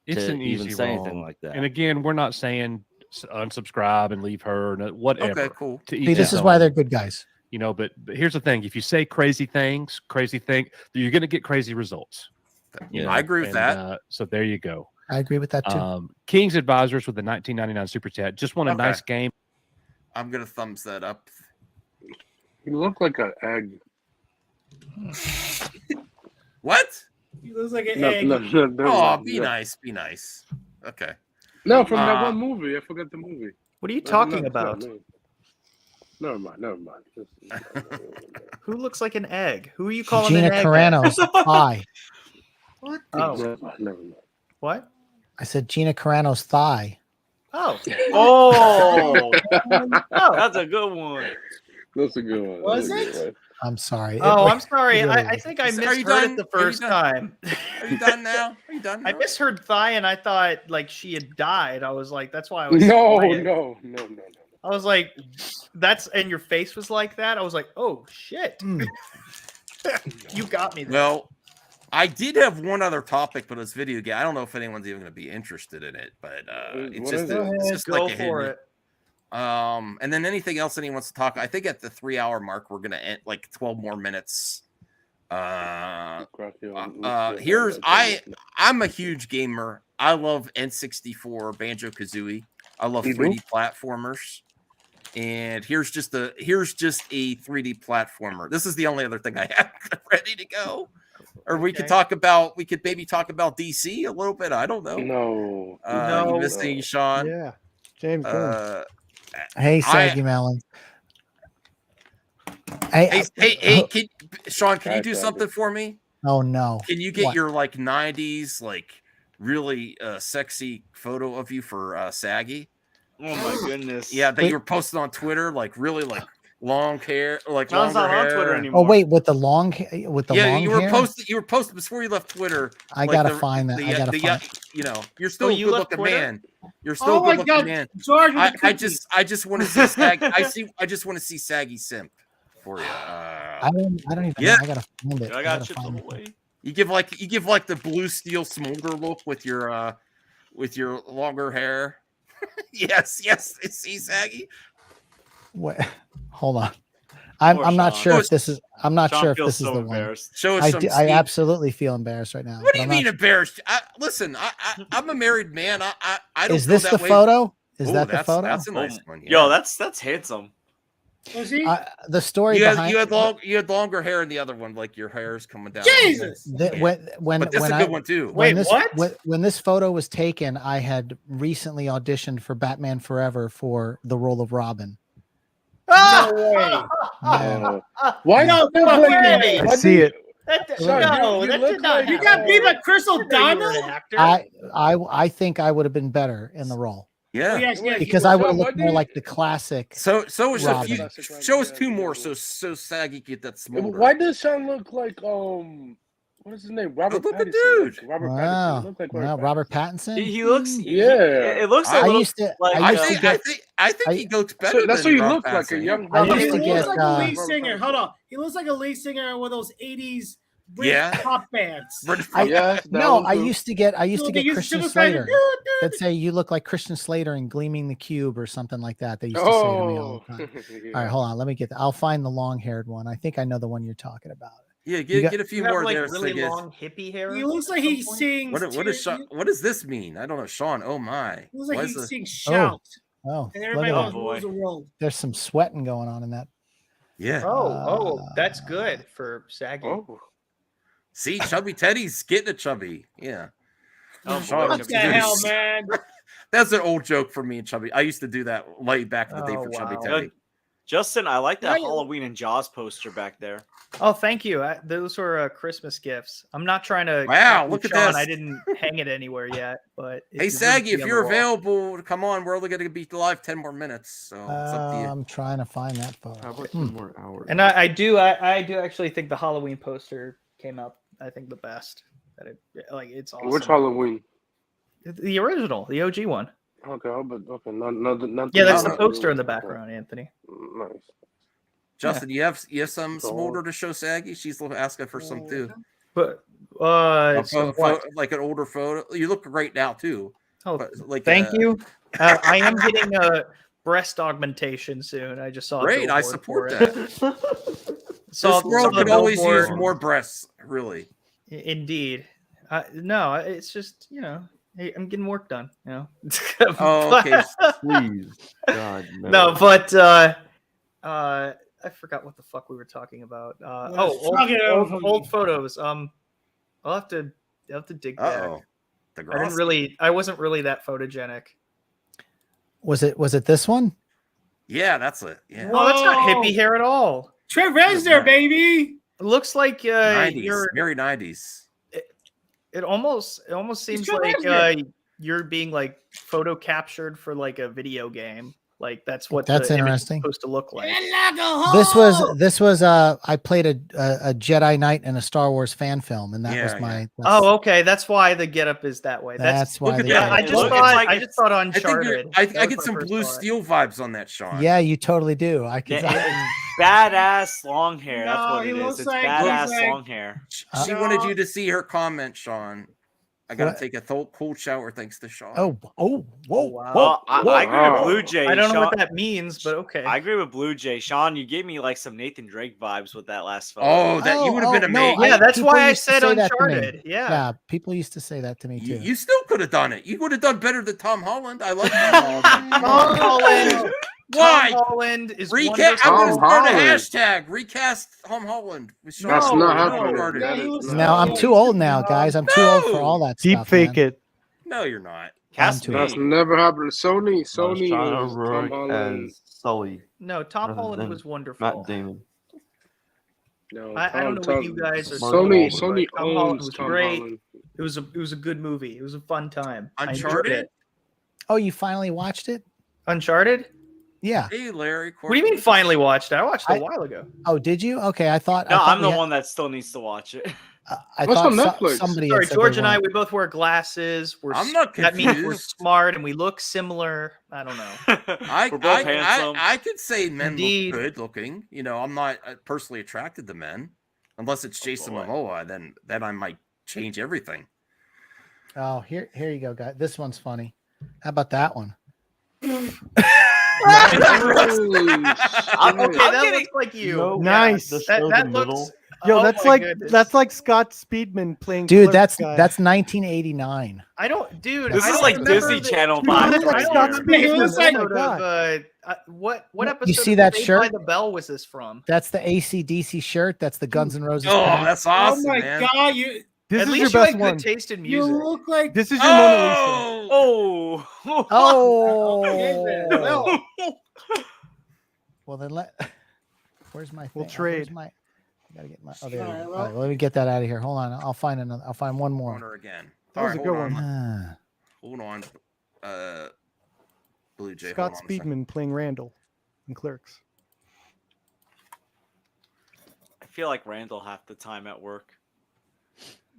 It's an easy say wrong. Anything like that. And again, we're not saying unsubscribe and leave her, whatever. Okay, cool. See, this is why they're good guys. But here's the thing: if you say crazy things, you're going to get crazy results. I agree with that. So there you go. I agree with that too. King's Advisors with the 1999 super chat. Just want a nice game. I'm gonna thumbs that up. You look like an egg. What? He looks like an egg. No, be nice. Be nice. Okay. No, from that one movie. I forgot the movie. What are you talking about? Never mind. Who looks like an egg? Who are you calling Gina an egg? Carano's thigh. What? Oh. Never mind. What? I said Gina Carano's thigh. Oh. Oh. That's a good one. That's a good one. Was it? I'm sorry. I'm sorry. I think I misheard it the first time. Are you done now? Are you done now? I misheard thigh, and I thought like she had died. I was like, that's why I was. No. I was like, and your face was like that. I was like, oh shit. You got me there. Well, I did have one other topic, but it's video game. I don't know if anyone's even going to be interested in it, but it's just go like for it. And then anything else anyone wants to talk. I think at the 3 hour mark, we're going to end like 12 more minutes. Here's I'm a huge gamer. I love N64, Banjo-Kazooie. I love 3D platformers. And here's just a 3D platformer. This is the only other thing I have ready to go. Or we could maybe talk about DC a little bit. I don't know. No. You missing Sean? Yeah. James. Hey, Saggy Melon. Hey, Sean, can you do something for me? Oh no. Can you get your like 90s like really sexy photo of you for Saggy? Oh my goodness. Yeah, that you were posting on Twitter, like really like long hair, like John's not on Twitter anymore. Oh wait, with the long hair? You were posting before you left Twitter. I gotta find that. You know, you're still a good looking man. You're still Oh a my good God, looking man. George, I just want to see Saggy. I just want to see Saggy simp for you. I don't even know. I gotta find it. I got chipped the whole way. You give like the blue steel smolder look with your longer hair. yes, see Saggy. What? Hold on. I'm not sure if this is. I'm not Sean sure if feels this is so the embarrassed. one. Show us some I absolutely feel embarrassed right now. What do you mean embarrassed? Listen, I'm a married man. I don't. Is this feel the that way. photo? Is Ooh, that the photo? That's a nice one. Yeah. Yo, that's handsome. Was he? The story you behind had longer hair in the other one, like your hair is coming down. Jesus. But this is a good one too. When this photo was taken, I had recently auditioned for Batman Forever for the role of Robin. No way. Yeah. Why No fucking way. I see it. You got beat by Chris O'Donnell? I think I would have been better in the role. Yeah, because I would have looked more like the classic. So is Robin. a few. Show us two more, so Saggy get that smolder. Why does Sean look like what is his name? Robert Pattinson. Dude. Robert Wow. Pattinson. Look like Robert Pattinson. He looks. Yeah. It looks like. I think he looks better. That's than what he Robert looks like, a Pattinson. young. I used He to looks get, like a lead singer. Hold on. He looks like a lead singer with those 80s British pop bands. I used to get Christian Slater. Like, That'd say you look like Christian Slater in Gleaming the Cube or something like that. They used to say to me all the time. All right, hold on. Let me get. I'll find the long-haired one. I think I know the one you're talking about. Yeah, get a few more like there. Really long hippie hair. He looks like he sings. What does this mean? I don't know, Sean. Oh my. He looks like he sings shout. Oh, and everybody else moves a roll. There's some sweating going on in that. Yeah. That's good for Saggy. See, Chubby Teddy's getting a chubby. Yeah. Oh, what the hell, man? That's an old joke for me and Chubby. I used to do that late back in the day for Chubby Teddy. Justin, I like that Halloween and Jaws poster back there. Oh, thank you. Those were Christmas gifts. I'm not trying to. Wow, look at this. I didn't hang it anywhere yet, but hey, Saggy, if you're available, come on. We're only going to be live 10 more minutes, so it's up to you. I'm trying to find that photo. How about 2 more hours? And I do actually think the Halloween poster came out. I think the best. It's awesome. Which Halloween? The original, the OG one. Okay, not yeah, that's the poster in the background, Anthony. Nice. Justin, you have some smolder to show Saggy? She's asking for some too. But like an older photo. You look great now too. Oh, thank you. I am getting a breast augmentation soon. I just saw. Great, I support that. This world could always use more breasts, really. Indeed. No, it's just hey, I'm getting work done. Okay, please, God. No, but I forgot what the fuck we were talking about. Old photos. I'll have to dig back. I wasn't really that photogenic. Was it this one? Yeah, that's it. Yeah. No, that's not hippie hair at all. Trent Reznor, baby. It looks like 90s, very 90s. It almost seems like you're being like photo captured for like a video game. Like that's what that's the image is interesting. supposed to look like. This was I played a Jedi Knight in a Star Wars fan film, and that was my. Oh, okay, that's why the getup is that way. That's why. I just thought Uncharted. I get some Blue Steel vibes on that, Sean. Yeah, you totally do. I can. Badass long hair. That's what it is. It's like badass long hair. She wanted you to see her comment, Sean. I gotta What? take a cold shower thanks to Sean. Whoa, Well, I agree with Blue Jay. I don't know Sean. what that means, but okay. I agree with Blue Jay. Sean, you gave me like some Nathan Drake vibes with that last photo. Oh, that you would have been amazing. Yeah, that's people why I used to said say that to me. Uncharted. Yeah. Yeah, people used to say that to me too. You still could have done it. You would have done better than Tom Holland. I like Tom Holland. Tom Holland. Why? Tom Holland is Recast. I'm going to start a hashtag. Recast Tom Holland. That's not happening. No, I'm too old now, guys. I'm too old for all that Deep stuff. fake man. it. No, you're not. That's never happened. Sony Sean is Tom O'Rourke Holland. as Sully. No, Tom rather Holland than was wonderful. Matt Damon. No, I don't know what you guys are Sony saying, but Tom Holland owns was Tom great. Holland. It was a good movie. It was a fun time. I enjoyed Uncharted? it. Oh, you finally watched it? Uncharted? Yeah. Hey, Larry. What do you mean finally watched it? I watched it a while ago. Oh, did you? Okay, I thought. No, I thought I'm we the had- one that still needs to watch it. I What's thought on Netflix? somebody. Sorry, had said George they and I, weren't. we both wear glasses. I'm not That means we're confused. smart and we look similar. I don't know. We're both handsome. I could say men Indeed. look good looking. You know, I'm not personally attracted to men, unless it's Jason Momoa. Then I might change everything. Oh, here you go, guys. This one's funny. How about that one? Okay, that looks like you. Nice. That looks. Yo, oh that's my like goodness. that's like Scott Speedman playing. Dude, Clerks that's guy. 1989. I don't, dude. This I is don't like remember Disney the- Channel Dude, vibes look like right Scott here. Speedman. What Oh my episode God. of what episode? You see of that Saved shirt? by the Bell was this from? That's the AC/DC shirt. That's the Guns N' Roses. Oh, pack. that's awesome, oh my man. god, you This At is least your you best had one. good taste in you music. look like This is your Mona Lisa. Oh. Oh. Okay, then. Well, Well, then Where's my? We'll thing? trade. Where's my? I gotta get my. Oh, there. All it right, is. well- All right, let me get that out of here. Hold on. I'll find another. I'll find one more. Corner again. That was a good one. Hold on. Blue Jay. Scott hold on a second. Speedman playing Randall in Clerks. I feel like Randall half the time at work.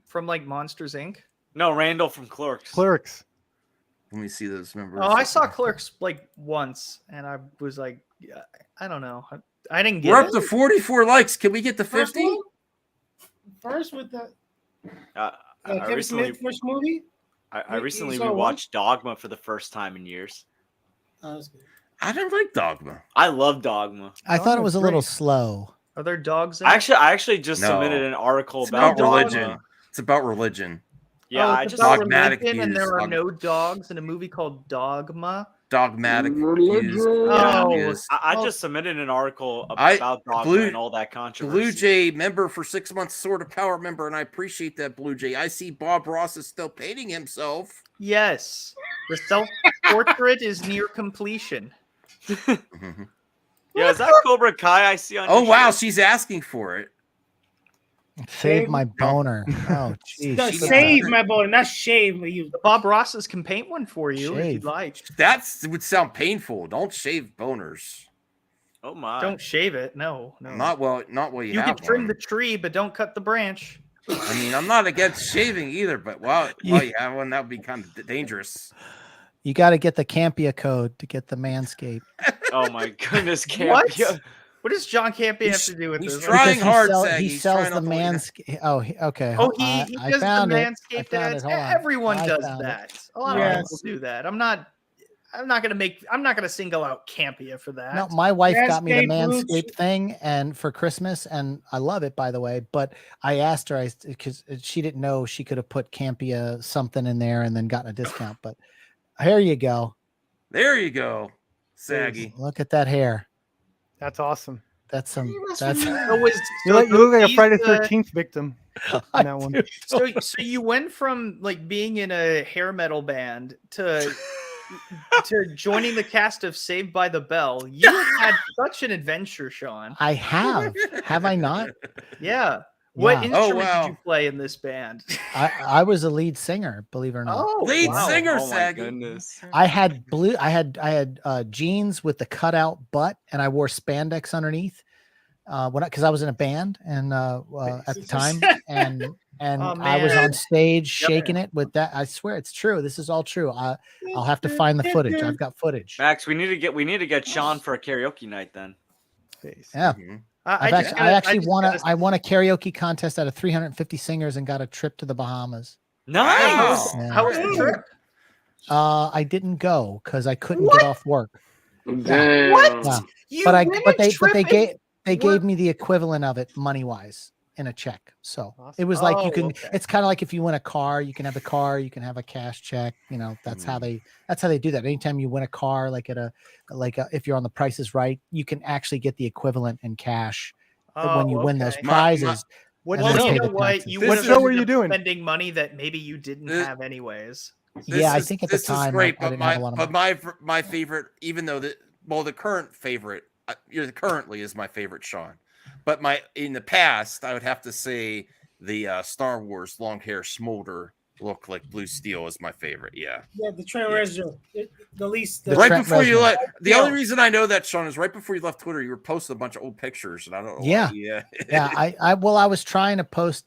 From like Monsters Inc. No, Randall from Clerks. Clerks. Let me see those members. Oh, I saw Clerks like once, and I was like, yeah, I don't know. I didn't get We're it. up to 44 likes. Can we get to 50? first with the I Kevin recently, Smith first movie. I You recently saw what? rewatched Dogma for the first time in years. Oh, that's good. I didn't like Dogma. I love Dogma. I thought it Oh, was a great. little slow. Are there dogs? In I it? actually just No. submitted an article It's about about religion. Dogma. It's about religion. Yeah, Oh, I it's just about Dogmatic religion, and there views are on- no dogs in a movie called Dogma. Dogmatic Religion. views. Oh, views. I Oh. just submitted an article I- about Dogma Blue- and all that controversy. Blue Jay member for 6 months, Sword of Power member, and I appreciate that, Blue Jay. I see Bob Ross is still painting himself. Yes, the self-portrait is near completion. Yeah, is that Cobra Kai I see on Oh your wow, shirt? she's asking for it. Save my boner. Oh, jeez. No, She- save my boy, not shave you. Bob Rosses can paint one for you if Shave. you'd like. That would sound painful. Don't shave boners. Oh my! Don't shave it. No, no. Not while you You have can trim one. the tree, but don't cut the branch. I mean, I'm not against shaving either, but while you have one, that would be kind of dangerous. You got to get the Campia code to get the Manscaped. Oh my goodness, What? Campia. What does John Campion have to do with he's this? trying Because hard, he Saggy. He's sells trying the not to let you- Manscaped. Oh, okay. Oh, he I does the found it. I Manscaped found ads. it. Hold on. Everyone I does found it. that. A lot of Yes. people do that. I'm not gonna single out Campia for that. No, my wife got me the Manscaped boots. Manscaped thing, and for Christmas, and I love it, by the way. But I asked her, because she didn't know she could have put Campia something in there and then gotten a discount. But here you go. There you go, Saggy. Look at that hair. That's awesome. That's some. That's. You look like a these, Friday 13th victim I in that one. So you went from like being in a hair metal band to joining the cast of Saved by the Bell. You have had such an adventure, Sean. I have. Have I not? Yeah. What Yeah. instrument wow. did you play in this band? I was a lead singer, believe it or not. Oh, Lead wow. singer, Oh my Saggy. goodness. I had jeans with the cutout butt, and I wore spandex underneath. Because I was in a band and at the time, and Oh, I was man. on stage shaking it with that. I swear it's true. This is all true. I'll have to find the footage. I've got footage. Max, we need to get Sean for a karaoke night then. Yeah. Mhm. I actually won a karaoke contest out of 350 singers and got a trip to the Bahamas. Nice. Yeah. How was the trip? I didn't go because I couldn't get off work. Damn. What? Yeah. You But win but a they trip and gave me the equivalent of it money wise in a check. So it was like you Oh, can. okay. It's kind of like if you win a car, you can have the car, you can have a cash check. You know, that's how they do that. Anytime you win a car, like if you're on The Price is Right, you can actually get the equivalent in cash when you win those okay. prizes. What and Well, then you pay know the what? taxes. You What would have show were ended you up doing? spending money that maybe you didn't have anyways. Yeah, I think at the this time is great, I didn't have a lot of money. my favorite, even though the current favorite, currently is my favorite Sean, but in the past I would have to say the Star Wars long hair smolder look like blue steel is my favorite. Yeah. Yeah, the Trent Reznor, the least. Right before you left, the only reason I know that, Sean, is right before you left Twitter, you were posting a bunch of old pictures, and I don't know. Yeah, Yeah. I was trying to post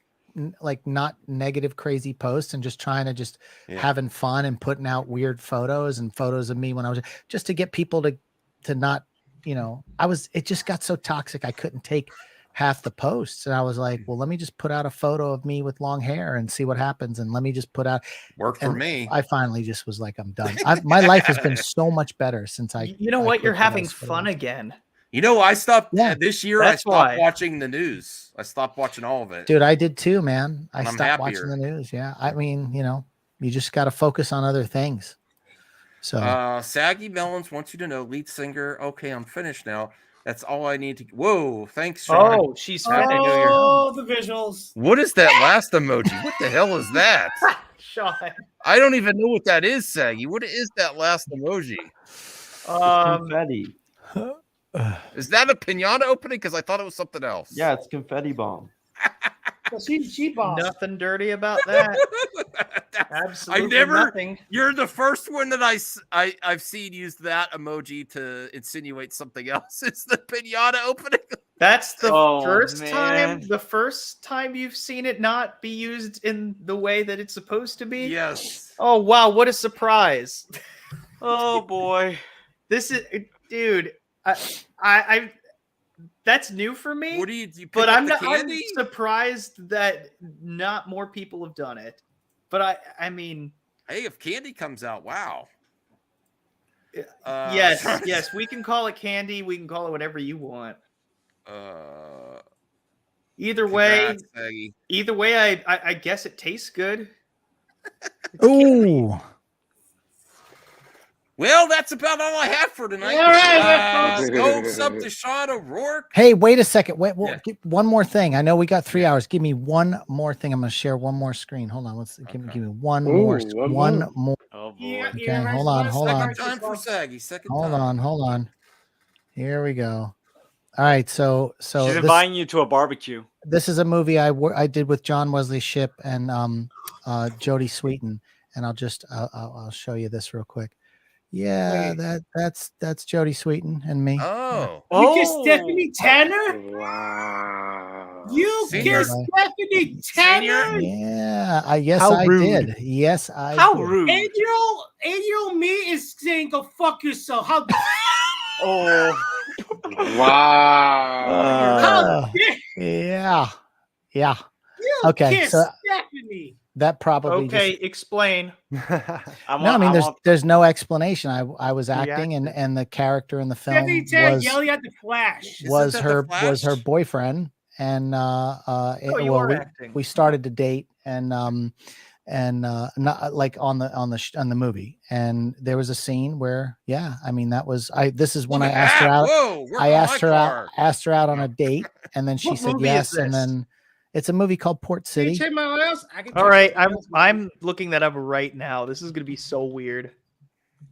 like not negative crazy posts and just trying to having fun and putting out weird photos and photos of me when I was just to get people to not, it just got so toxic I couldn't take half the posts, and I was like, well, let me just put out a photo of me with long hair and see what happens, and let me just put out work for me. I finally just was like, I'm done. My life has been so much better since I You know what? You're quit the having nice photos. fun again. I stopped this year. I That's stopped why. watching the news. I stopped watching all of it. Dude, I did too, man. I And I'm stopped watching happier. the news. Yeah. I mean, you just got to focus on other things. So Saggy Melons wants you to know, lead singer. Okay, I'm finished now. That's all I need to. Whoa, thanks, Sean. Oh, she's Happy finished. New Year. Oh, the visuals. What is that last emoji? What the hell is that? Sean. I don't even know what that is, Saggy. What is that last emoji? Confetti. Is that a pinata opening? Because I thought it was something else. Yeah, it's confetti bomb. Well, she bombed. Nothing dirty about that. Absolutely nothing. You're the first one that I've seen use that emoji to insinuate something else. It's the pinata opening. That's the first man. time. The first time you've seen it not be used in the way that it's supposed to be. Yes. Oh wow! What a surprise. Oh boy. This is, dude. I that's new for me. What do you pick but up I'm the not. I'm candy? surprised that not more people have done it. But I mean, hey, if candy comes out, wow. Yes. We can call it candy. We can call it whatever you want. Either way, I guess it tastes good. Ooh. Well, that's about all I have for tonight. All right, Go sub to Sean O'Rourke. Hey, wait a second. Wait, one more thing. I know we got 3 hours. Give me one more thing. I'm going to share one more screen. Hold on. Give me one more. One more. Oh boy. Okay, hold on. Second time for Saggy. Hold on. Here we go. All right, so She's inviting you to a barbecue. This is a movie I did with John Wesley Shipp and Jodie Sweetin, and I'll show you this real quick. Yeah, that's Jodie Sweetin and me. Oh, you kissed Stephanie Tanner? Wow. You kissed Stephanie Tanner? Yeah, yes, How I rude. did. Yes, I How did. rude. 8-year-old me is saying go fuck yourself. How Oh. Wow. Yeah. you Okay, kissed so Stephanie? that probably Okay, explain. there's no explanation. I was acting and the character in the film Stephanie Tanner yelling at the Flash. was her boyfriend, and you are acting. we started to date and not like on the movie, and there was a scene where this is when I asked her out. I asked her out on a date, and then she What said movie yes, is this? and then it's a movie called Port Can you City. check my house? I can All check right, my house. I'm looking that up right now. This is gonna be so weird.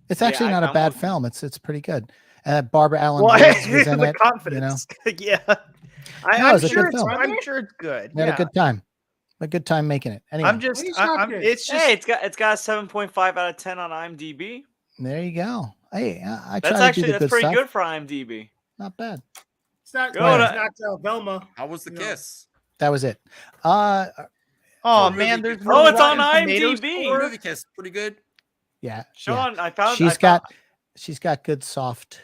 It's actually not a bad film. It's pretty good. Barbara Allen Well, Williams it's was in the it. confidence. Yeah, No, I'm it's a sure good it's. film. I'm sure it's good. We had a good time. A good time making it. Anyway, It's just. Hey, it's got a 7.5 out of 10 on IMDb. there you go. Hey, I try That's to actually do the good pretty stuff. good for IMDb. Not bad. It's not, Go to- it's not Velma. How was the kiss? That was it. Oh man, there's Oh, it's on Rotten Tomatoes IMDb. score. Movie kiss, pretty good. Yeah. Sean, yeah. She's got good soft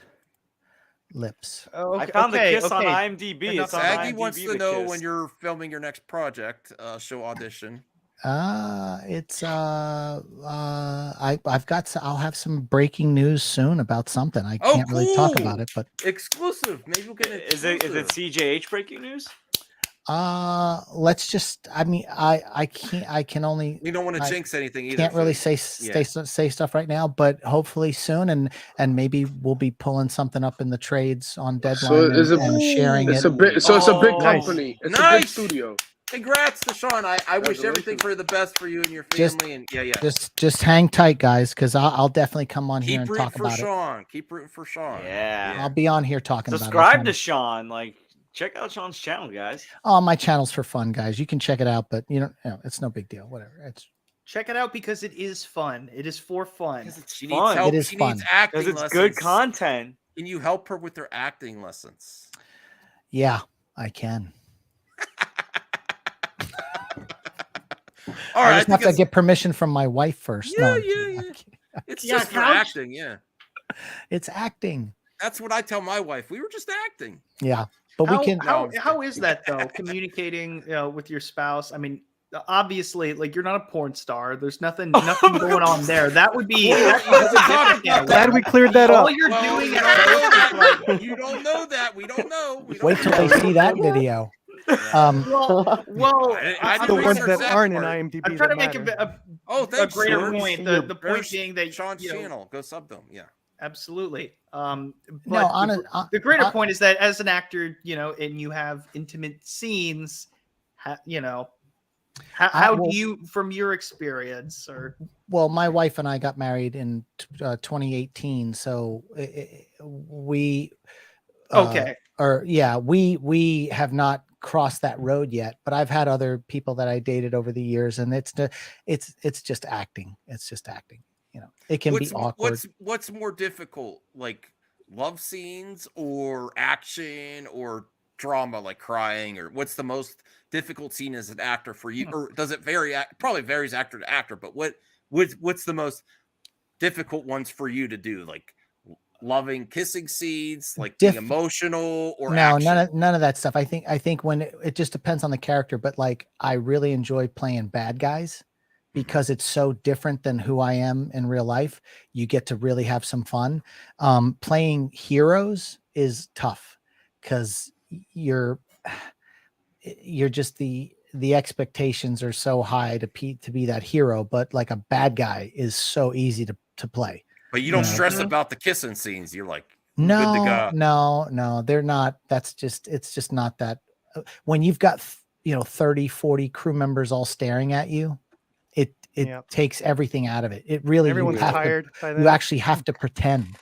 lips. Oh, I found the kiss on okay. IMDb. It's on Saggy IMDb, wants to the know kiss. when you're filming your next project, show audition. I'll have some breaking news soon about something. I can't really talk about it, but exclusive. Maybe we'll get it. Is it CJH breaking news? let's just. I mean, I can't. I can only. We don't want to I jinx anything either. Can't really say yeah. say stuff right now, but hopefully soon, and maybe we'll be pulling something up in the trades on deadline and sharing it's it. a big, so it's a big Nice. company. It's a big studio. Congrats to Sean. I wish everything for the best for you and your family. And yeah. Just hang tight, guys, because I'll definitely come on here Keep and talk rooting for about Sean. Keep rooting for Sean. Yeah. I'll be on here talking about it. Subscribe to Sean. Like, check out Sean's channel, guys. Oh, my channel's for fun, guys. You can check it out, but you know, it's no big deal. Whatever. Check it out because it is fun. It is for fun. She needs help. It is she fun. needs acting Because it's lessons. good content. Can you help her with her acting lessons? Yeah, I can. All I right, just have to get permission from my wife first. Yeah, No, I'm yeah, kidding. yeah. It's just for acting. Yeah, it's acting. that's what I tell my wife. We were just acting. Yeah, but how, we can. How is that though? Communicating, with your spouse. I mean, obviously, like you're not a porn star. There's nothing going on there. That would be. Glad we cleared that up. All you're doing You don't know that. We don't know. Wait till they see that video. well, the ones that aren't in IMDb. I'm trying to that make matter. a thanks, greater George. point. The point being that Sean's channel. Go sub them. Yeah. Absolutely. But the greater point is that as an actor, and you have intimate scenes, how do you, from your experience, or Well, my wife and I got married in 2018, so we we have not crossed that road yet. But I've had other people that I dated over the years, and it's just acting. It's just acting. It can be awkward. What's more difficult, like love scenes or action or drama, like crying, or what's the most difficult scene as an actor for you? Or does it vary? Probably varies actor to actor, but what's the most difficult ones for you to do? Like loving kissing scenes, like being emotional, or no, action? none of that stuff. I think when it just depends on the character, but like I really enjoy playing bad guys because it's so different than who I am in real life. You get to really have some fun. Playing heroes is tough because you're just the expectations are so high to be that hero, but like a bad guy is so easy to play. But you don't stress about the kissing scenes. You're like, no, good to go. No, they're not. It's just not that. When you've got 30, 40 crew members all staring at you, it takes everything out of it. It really, everyone's tired by then. You actually have to pretend.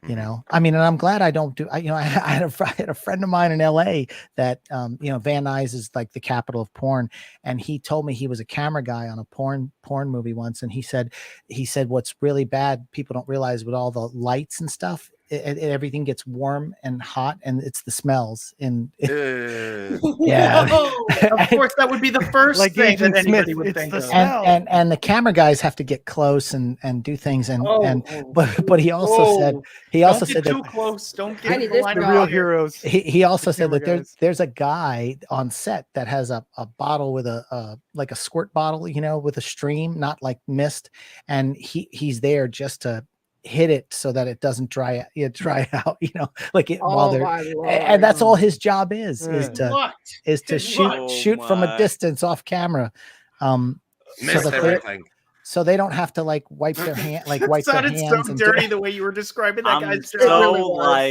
I mean, and I'm glad I don't do. I had a friend of mine in LA that Van Nuys is like the capital of porn, and he told me he was a camera guy on a porn movie once, and he said what's really bad, people don't realize, with all the lights and stuff, everything gets warm and hot, and it's the smells. And yeah, of course, that would be the first like thing Agent that anybody Smith, would it's think the of. smell. And the camera guys have to get close and do things, but he also said Don't get that too close. Don't get the real heroes. He also said that guys. there's a guy on set that has a bottle with like a squirt bottle, with a stream, not like mist, and he's there just to hit it so that it doesn't dry out, like it while they're, and that's all his job is to shoot from a distance off camera. So they don't have to like wipe their hand, wipe their hands. It sounded so dirty the way you were describing that guy's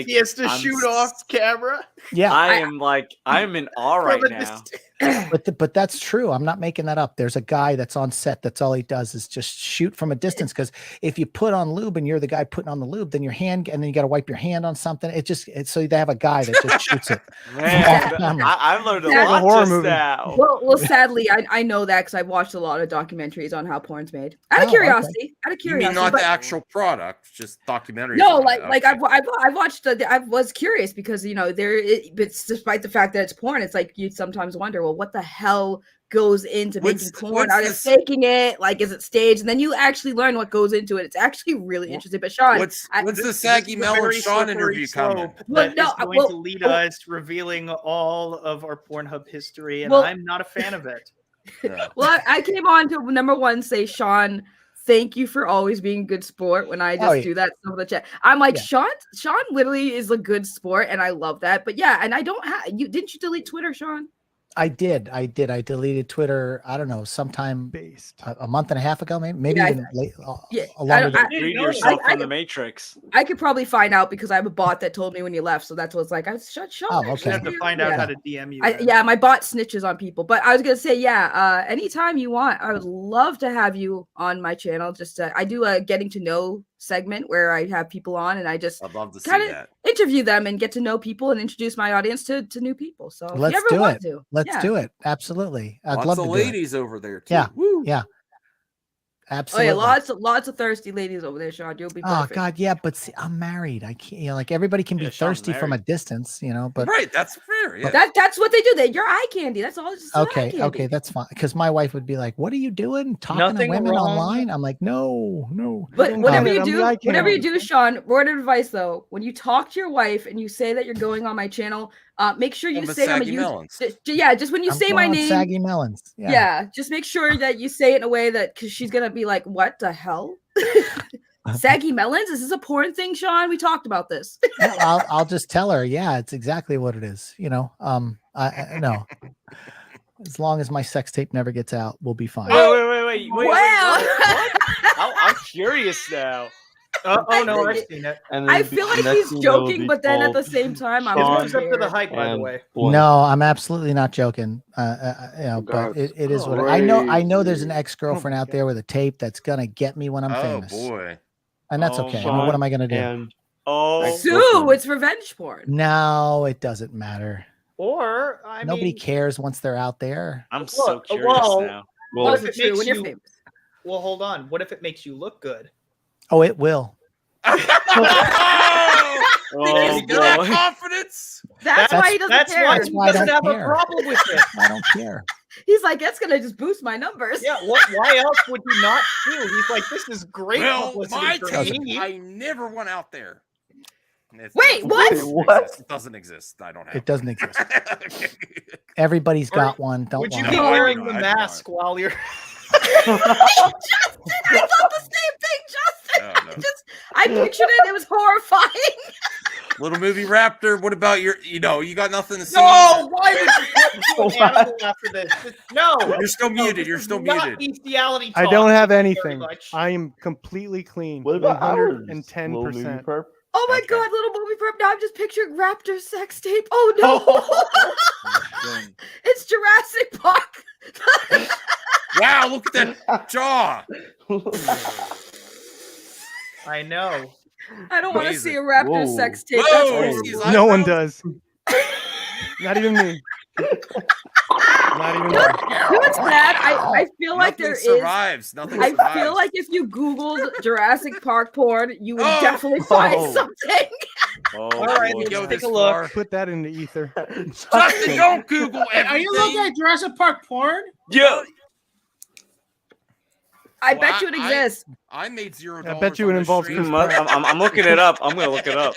he has to shoot off camera. Yeah, I'm in awe right now. But that's true. I'm not making that up. There's a guy that's on set. That's all he does is just shoot from a distance. Because if you put on lube and you're the guy putting on the lube, then your hand, and then you got to wipe your hand on something. So they have a guy that just shoots it. Man, I've learned a lot horror just movie. now. Well, sadly, I know that because I've watched a lot of documentaries on how porn's made. Out of curiosity. You mean not the actual product, just documentaries? No, I've watched. I was curious because but despite the fact that it's porn, it's like you sometimes wonder, well, what the hell goes into making porn? Are they faking it? Like, is it staged? And then you actually learn what goes into it. It's actually really interesting. But Sean, what's the Saggy Melon Sean interview coming? That is going to lead us revealing all of our Pornhub history, and I'm not a fan of it. Well, I came on to number one, say, Sean, thank you for always being a good sport when I just do that stuff in the chat. I'm like, Sean literally is a good sport, and I love that. But yeah, and I don't have you. Didn't you delete Twitter, Sean? I did. I deleted Twitter. I don't know, sometime a month and a half ago, maybe even late. Longer than Read yourself from the Matrix. I could probably find out because I have a bot that told me when you left. So that's what's like. I shut Sean. Oh, okay. You have to find out how to DM you. Yeah, my bot snitches on people. But I was gonna say, anytime you want, I would love to have you on my channel. Just I do a getting to know segment where I have people on, and I just I'd love to see kind of that. interview them and get to know people and introduce my audience to new people. So if let's you ever do want it. to, Let's do it. Absolutely. I'd Lots love of to ladies do it. over there too. Yeah. Woo. Yeah. Absolutely. Oh yeah, lots of thirsty ladies over there, Sean. You'll be perfect. Oh God, yeah, but see, I'm married. I can't. Like everybody can be Sean's thirsty from a distance, but right, that's fair. Yeah. That's what they do. You're eye candy. That's all. It's just eye candy. Okay, that's fine. Because my wife would be like, "What are you doing? Talking Nothing to women wrong. online?" I'm like, "No." But whatever you do, Sean, word of advice though, when you talk to your wife and you say that you're going on my channel, make sure you say I'm a melons. just when you I'm say my going name, saggy melons. Yeah, just make sure that you say it in a way that because she's gonna be like, "What the hell?" Saggy melons? Is this a porn thing, Sean? We talked about this. I'll just tell her. Yeah, it's exactly what it is. I no. As long as my sex tape never gets out, we'll be fine. Wait. Wow. What? I'm curious now. Oh no, I've seen it. I feel like he's joking, but then at the same time, I'm up to the hype, by the way. No, I'm absolutely not joking. But it is what I know. I know there's an ex-girlfriend out there with a tape that's gonna get me when I'm famous. Oh boy. And that's okay. I mean, what am I gonna do? Sue, it's revenge porn. No, it doesn't matter. Or nobody cares once they're out there. I'm so curious now. What if it makes you? Well, hold on. What if it makes you look good? Oh, it will. That confidence. That's why he doesn't care. That's why he doesn't have a problem with it. I don't care. He's like, that's gonna just boost my numbers. Yeah. Why else would he not do? He's like, this is great publicity my for tape, me. I never went out there. Wait, what? It doesn't exist. I don't have. It doesn't exist. Everybody's got one. Don't Would you lie. be wearing the mask while you're? Justin, I thought the same thing, Justin. I pictured it. It was horrifying. Little movie Raptor. What about your? You got nothing to say. No, why did you do an animal after this? No, you're still muted. You're still muted. Bestiality I talk. don't have Thank you anything. very much. I am completely clean. What about ours? 110%. Oh my god, little movie perp. Now I'm just picturing Raptor sex tape. Oh no. It's Jurassic Park. Wow, look at that jaw. I know. I don't want to see a Raptor sex tape. That's No one does. Not even me. Not even me. What's bad? I feel like there survives. is. Nothing I survives. feel like if you Googled Jurassic Park porn, you would definitely find something. All right, let's take a look. Put that in the ether. Justin, don't Google everything. Are you looking at Jurassic Park porn? Yeah. I bet you it exists. I made $0. I bet you it involves Chris Pratt. I'm looking it up. I'm gonna look it up.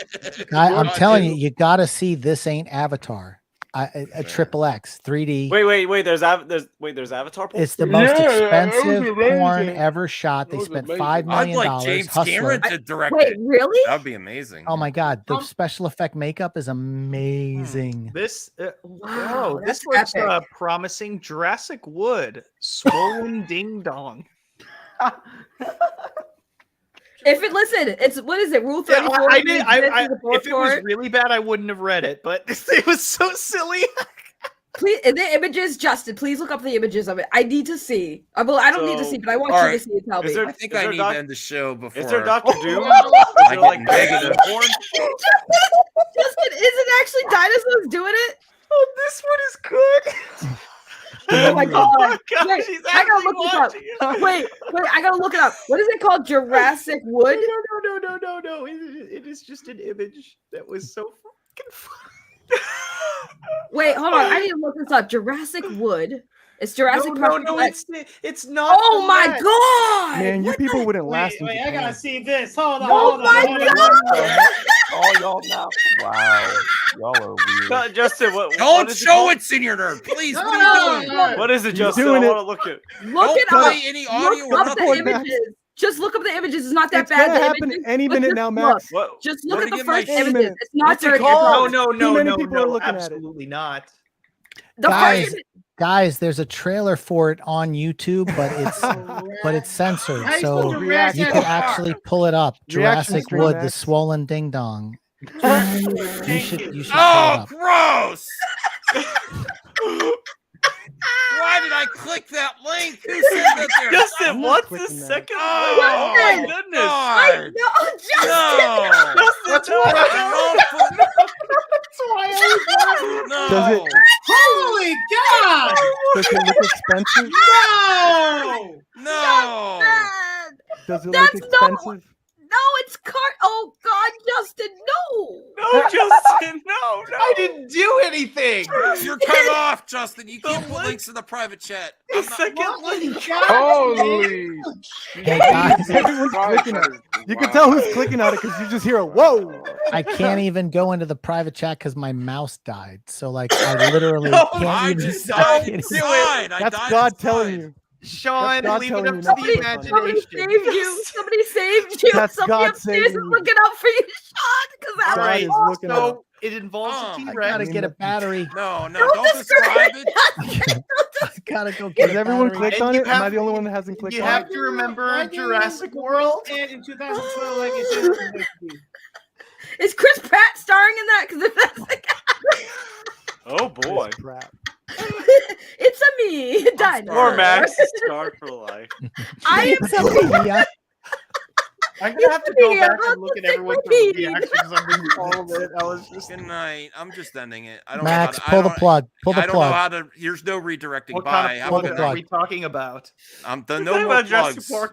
I'm telling you, you got to see This Ain't Avatar. A triple X 3D. Wait. There's Avatar porn. It's the most expensive porn ever shot. They spent $5 million. I'd like James Cameron to direct Wait, it. really? That'd be amazing. Oh my god, the special effect makeup is amazing. This Wow, this that's looks promising. Jurassic Wood, swollen ding dong. It's what is it? Rule 34. If it was really bad, I wouldn't have read it, but it was so silly. Please, the images, Justin. Please look up the images of it. I need to see. I don't need to see, but I want you to see it. Tell me. I think I need to end the show before. Is there Dr. Doom? I get negative porn. Justin, is it actually dinosaurs doing it? Oh, this one is good. Oh my god! Wait, she's I gotta look this up. Wait, I gotta look it up. What is it called? Jurassic Wood? No. It is just an image that was so fucking fun. Wait, hold on. I need to look this up. Jurassic Wood. It's Jurassic Park. No, it's not. Oh my god! Man, you people wouldn't last. Wait, I gotta see this. Hold on. Oh my god! Oh, y'all now. Wow, y'all are weird. Justin, what? Don't show it, Senior Nerd, please. What are you doing? What is it, He's Justin? doing I it. want to look at. Look it Don't up. play any audio Look or up the nothing. images. Just look up the images. It's not that It's bad. gonna The happen images- any but minute just now, look. Max. What? Just Let look me at the get my first shit. images. It's not What's it very called? good. Too many No, people are looking at it. absolutely not. The Guys, first guys, there's a trailer for it on YouTube, but it's censored, How you so supposed to react you to could that? actually pull it up. Reaction Jurassic stream, Wood, the Max. swollen ding dong. You should pull it Oh, up. gross! Why did I click that link? Who said that there? Justin, what's the clicking that. second? Oh, my Justin! goodness! God. no, Justin. No. Justin, Don't put- That's why I was no. Does it- Holy God! Does it look expensive? No! No. Justin! Does it That's look not- expensive? No, it's Oh God, Justin, no. No, Justin, no. I didn't do anything. You're cut off, Justin. You can't put links in the private chat. I'm not- Second link. Holy. Hey guys, Everyone's clicking on it. You can tell who's clicking on it because you just hear a whoa. I can't even go into the private chat because my mouse died. So like I literally I can't even. just I died can't inside. I That's died God telling inside. you. Sean, God leave it telling up you to not the to click on it. Somebody imagination. saved you. Somebody saved you. That's Somebody God upstairs saving is you. looking out for you, Sean. Because that All God right, is was looking awesome. out. so it involves a I T-Rex. gotta get a battery. No, Don't don't describe it. I gotta go get Has a everyone battery. clicked And on you it? Am I have- the only one that hasn't clicked You on have it? to remember Like Jurassic in World. And in 2012, like it said, it was supposed to be. Is Chris Pratt starring in that? Because if that's the Oh boy. Crap. it's a me. Done. Or Max is scarred for life. I am Yeah. I'm gonna have to go Yeah, back and look at everyone's repeat. reactions. I'm reading all of it. I was just. Good night. I'm just ending it. I don't Max, know pull the plug. Pull I the don't know plug. how to. Here's no redirecting. What Bye. kind of Have a Pull the good plug night. are we talking about? I'm done. Talking No more about Jurassic plugs. Park